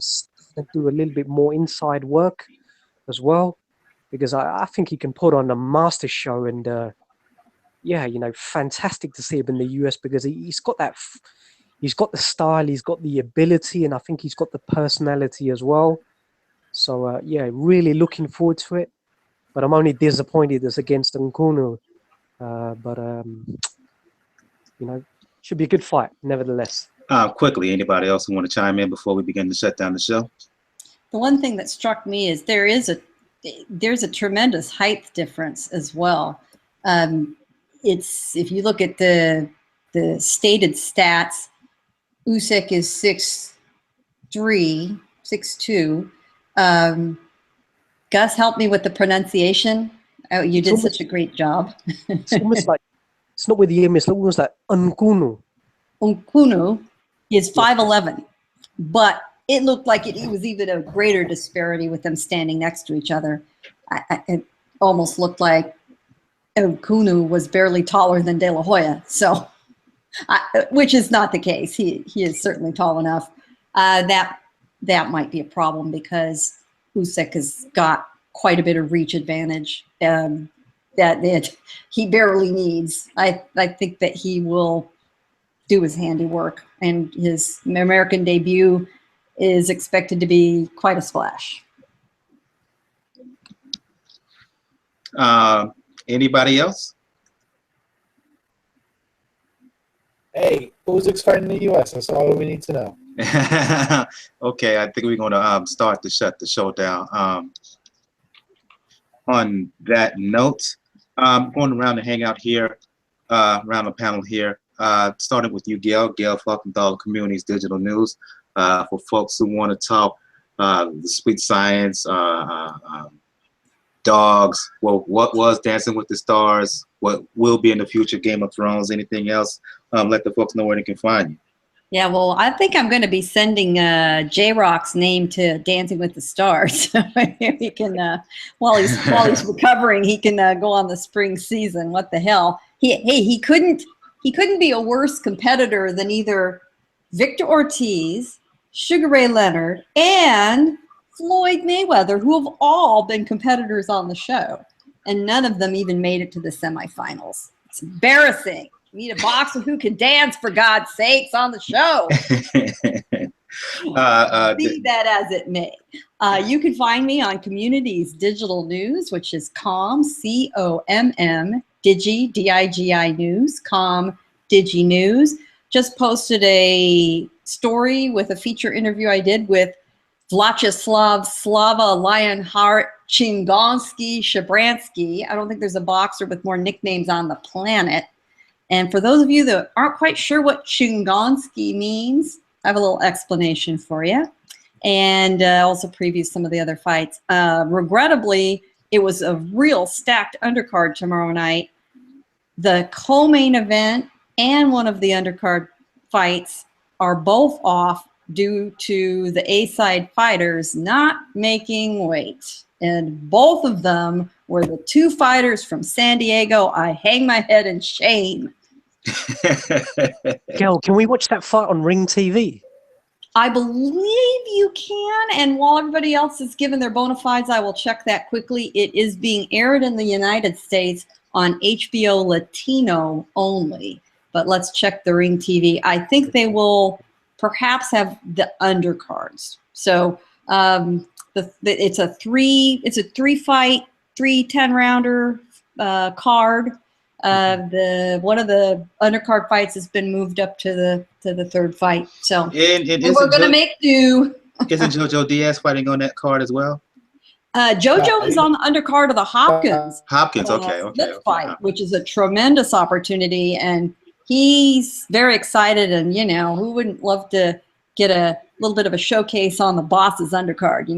do a little bit more inside work as well, because I think he can put on a master show. And fantastic to see him in the US, because he's got that. He's got the style, he's got the ability, and I think he's got the personality as well. So, really looking forward to it. But I'm only disappointed it's against Mchunu. Should be a good fight, nevertheless. Quickly, anybody else who want to chime in before we begin to shut down the show? The one thing that struck me is there's a tremendous height difference as well. If you look at the stated stats, Usyk is 6'3", 6'2". Gus, help me with the pronunciation. Oh, you did such a great job. It's almost like, it's not with the M, it's almost like Mchunu. Mchunu is 5'11", but it looked like it was even a greater disparity with them standing next to each other. It almost looked like Mchunu was barely taller than De La Hoya, so which is not the case. He is certainly tall enough. That might be a problem, because Usyk has got quite a bit of reach advantage that he barely needs. I think that he will do his handiwork, and his American debut is expected to be quite a splash. Anybody else? Hey, Usyk's fighting in the U.S. That's all we need to know. Okay, I think we're going to start to shut the show down. On that note, going around the hangout here, around the panel here, starting with you, Gail. Gail Falkenthal, Communities Digital News. For folks who want to talk the sweet science, dogs, well, what was Dancing with the Stars, what will be in the future, Game of Thrones, anything else, let the folks know where they can find you. Yeah, well, I think I'm going to be sending J-Rock's name to Dancing with the Stars. He can, while he's recovering, he can go on the spring season. What the hell? He couldn't be a worse competitor than either Victor Ortiz, Sugar Ray Leonard, and Floyd Mayweather, who have all been competitors on the show, and none of them even made it to the semifinals. It's embarrassing. We need a boxer who can dance, for God's sakes, on the show. Be that as it may. You can find me on Communities Digital News, which is COM, C-O-M-M, Digi, D-I-G-I News, COM Digi News. Just posted a story with a feature interview I did with Vyacheslav Slava Lionheart Chingonski Shabransky. I don't think there's a boxer with more nicknames on the planet. And for those of you that aren't quite sure what Chingonski means, I have a little explanation for you. And also preview some of the other fights. Regrettably, it was a real stacked undercard tomorrow night. The co-main event and one of the undercard fights are both off due to the A-side fighters not making weight. And both of them were the two fighters from San Diego. I hang my head in shame. Gail, can we watch that fight on Ring TV? I believe you can, and while everybody else is given their bona fides, I will check that quickly. It is being aired in the United States on HBO Latino only, but let's check the Ring TV. I think they will perhaps have the undercards. So it's a three-fight, 3 10-rounder card. One of the undercard fights has been moved up to the third fight. So and we're going to make do. Isn't JoJo Diaz fighting on that card as well? JoJo is on the undercard of the Hopkins. Okay. Fight, which is a tremendous opportunity, and he's very excited. And who wouldn't love to get a little bit of a showcase on the boss's undercard?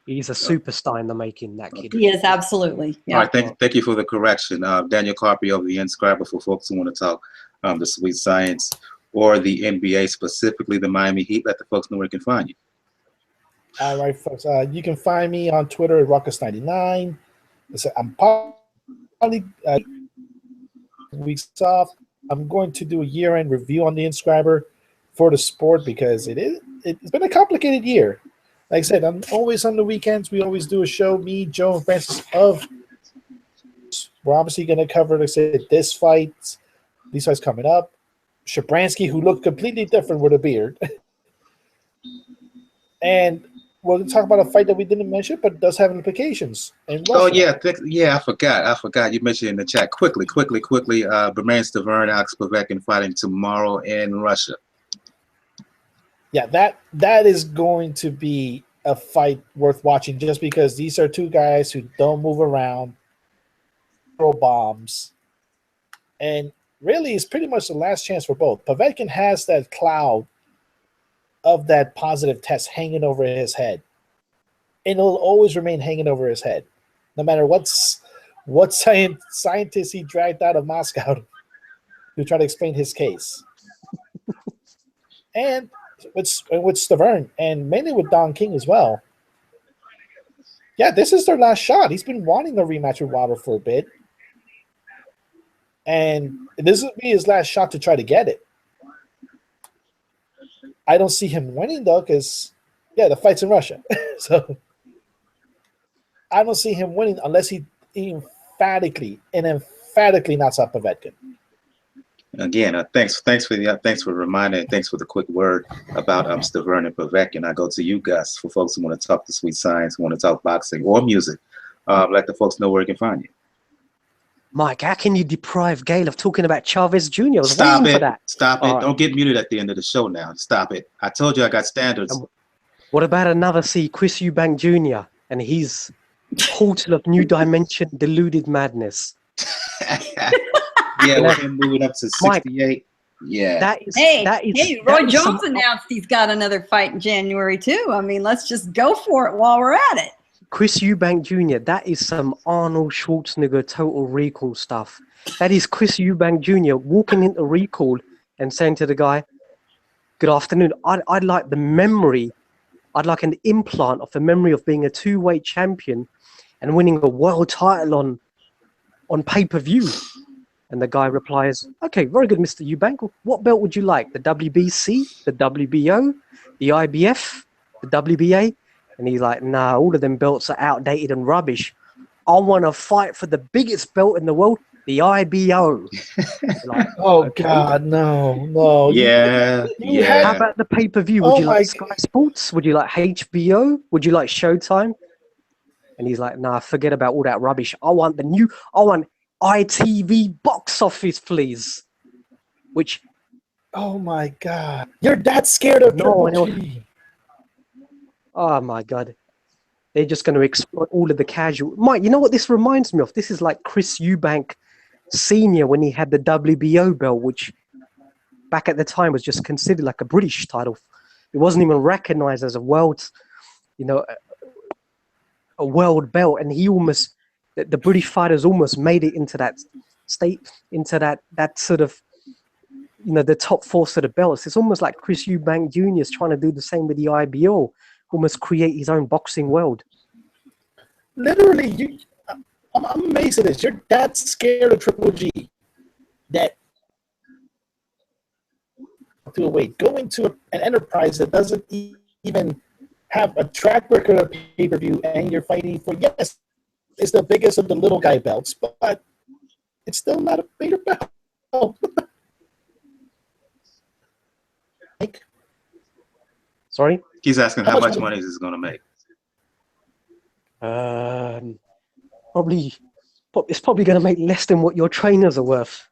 He's a superstar in the making, that kid. He is, absolutely. Yeah. All right, thank you for the correction. Daniel Carpio of the Inscriber, for folks who want to talk the sweet science or the NBA, specifically the Miami Heat. Let the folks know where they can find you. All right, folks. You can find me on Twitter at Ruckus99. I'm probably weeks off. I'm going to do a year-end review on the Inscriber for the sport because it's been a complicated year. Like I said, I'm always on the weekends. We always do a show, me, Joe, and Francis we're obviously going to cover, like I said, these fights coming up. Shabransky, who looked completely different with a beard. And we'll talk about a fight that we didn't mention, but does have implications. Oh, yeah. I forgot. You mentioned in the chat. Quickly. Bermane Stavern, Alex Povetkin fighting tomorrow in Russia. Yeah, that is going to be a fight worth watching just because these are two guys who don't move around, throw bombs, and really it's pretty much the last chance for both. Povetkin has that cloud of that positive test hanging over his head, and it'll always remain hanging over his head, no matter what scientists he dragged out of Moscow to try to explain his case. And with Stavern, and mainly with Don King as well. Yeah, this is their last shot. He's been wanting a rematch with Wilder for a bit. And this will be his last shot to try to get it. I don't see him winning, though, because, the fight's in Russia. So I don't see him winning unless he emphatically knocks out Povetkin. Again, thanks for reminding, and thanks for the quick word about Stavern and Pavek. And I go to you guys for folks who want to talk the sweet science, who want to talk boxing or music. Let the folks know where they can find you. Mike, how can you deprive Gail of talking about Chavez Jr.? I was Stop waiting it! for that. Stop it! All right. Don't get muted at the end of the show now. Stop it! I told you I got standards. What about another Chris Eubank Jr. and his portal of new dimension deluded madness? Yeah, with him moving up to 68. Yeah. That is Roy Jones announced he's got another fight in January too. I mean, let's just go for it while we're at it. Chris Eubank Jr., that is some Arnold Schwarzenegger Total Recall stuff. That is Chris Eubank Jr. walking into Recall and saying to the guy, "Good afternoon. I'd like the memory. I'd like an implant of the memory of being a two-weight champion and winning a world title on pay-per-view." And the guy replies, "Okay, very good, Mr. Eubank. What belt would you like? The WBC, the WBO, the IBF, the WBA?" And he's like, "Nah, all of them belts are outdated and rubbish. I want to fight for the biggest belt in the world, the IBO." Like, Oh, okay. God, no. Yeah. How about the pay-per-view? Would you like Sky Sports? Would you like HBO? Would you like Showtime? And he's like, "Nah, forget about all that rubbish. I want ITV box office, please." Which, oh my God, you're that scared of Triple G. Oh my God, they're just going to exploit all of the casual. Mike, you know what this reminds me of? This is like Chris Eubank Senior when he had the WBO belt, which back at the time was just considered like a British title. It wasn't even recognized as a world, a world belt, and he almost. The British fighters almost made it into that state, into that sort of, the top four sort of belts. It's almost like Chris Eubank Jr. is trying to do the same with the IBO, almost create his own boxing world. Literally, I'm amazed at this. You're that scared of Triple G that going to an enterprise that doesn't even have a track record of pay-per-view, and you're fighting for, yes, it's the biggest of the little guy belts, but it's still not a bigger belt. Sorry? He's asking how much money is this going to make? It's probably going to make less than what your trainers are worth.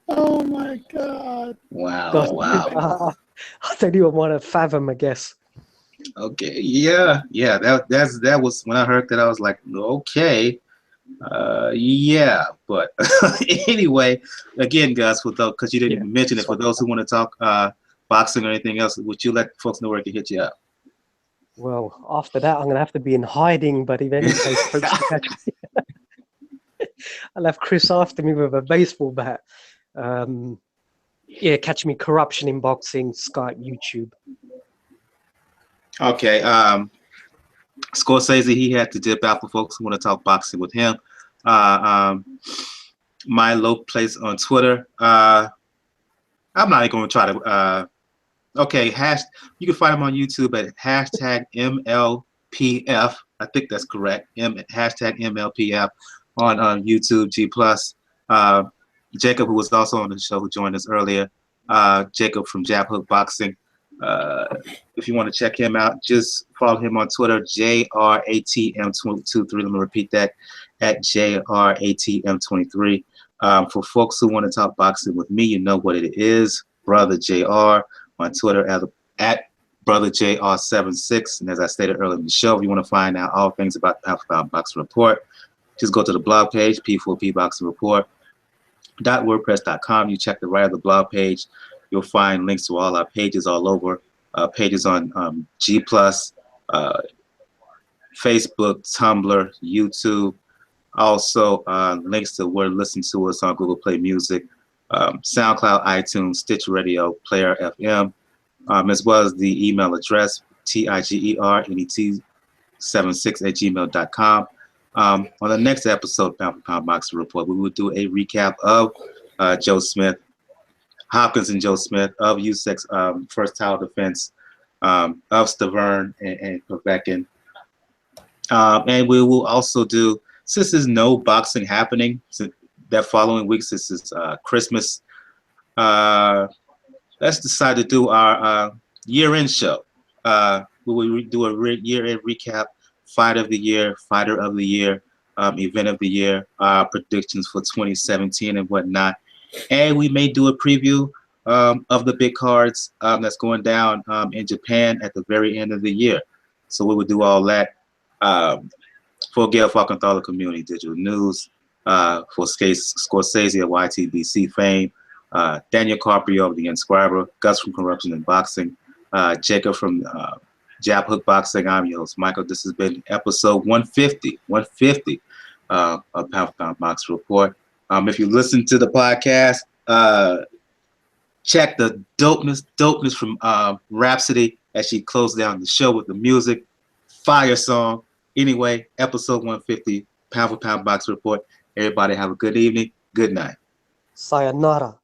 Oh my God! Wow! God, Wow! I don't even want to fathom, I guess. Okay, yeah. That was when I heard that, I was like, okay, yeah. But anyway, again, guys, because you didn't mention it, for those who want to talk boxing or anything else, would you let folks know where they can hit you up? Well, after that, I'm going to have to be in hiding, but if any case, folks can catch me. I'll have Chris after me with a baseball bat. Catch me Corruption in Boxing, Skype, YouTube. Okay. Scorsese, he had to dip out for folks who want to talk boxing with him. My low place on Twitter. I'm not even going to try to. Okay, you can find him on YouTube at #MLPF. I think that's correct. #MLPF on YouTube, G+. Jacob, who was also on the show, who joined us earlier. Jacob from Jab Hook Boxing. If you want to check him out, just follow him on Twitter, JRATM23. Let me repeat that, at JRATM23. For folks who want to talk boxing with me, you know what it is. Brother JR on Twitter at Brother JR76. And as I stated earlier in the show, if you want to find out all things about the Alpha Boxing Report, just go to the blog page, P4P Boxing Report. .wordpress.com. You check the right of the blog page, you'll find links to all our pages all over. Pages on G+, Facebook, Tumblr, YouTube. Also links to where to listen to us on Google Play Music, SoundCloud, iTunes, Stitch Radio, Player FM, as well as the email address, tigernet76@gmail.com. On the next episode of Pound for Pound Boxing Report, we will do a recap of Joe Smith, Hopkins and Joe Smith, of Usyk's first title defense, of Stavern and Povetkin. And we will also do since there's no boxing happening that following week, since it's Christmas, let's decide to do our year-end show. We will do a year-end recap, fight of the year, fighter of the year, event of the year, predictions for 2017 and whatnot. And we may do a preview of the big cards that's going down in Japan at the very end of the year. So we will do all that. For Gail Falcanthala Community Digital News, for Scorsese of YTBC fame, Daniel Carpio of The Inscriber, Gus from Corruption and Boxing, Jacob from Jab Hook Boxing. I'm your host, Michael. This has been episode 150 of Pound for Pound Box Report. If you listen to the podcast, check the dopeness from Rhapsody as she closed down the show with the music. Fire song. Anyway, episode 150, Pound for Pound Box Report. Everybody have a good evening. Good night. Sayonara.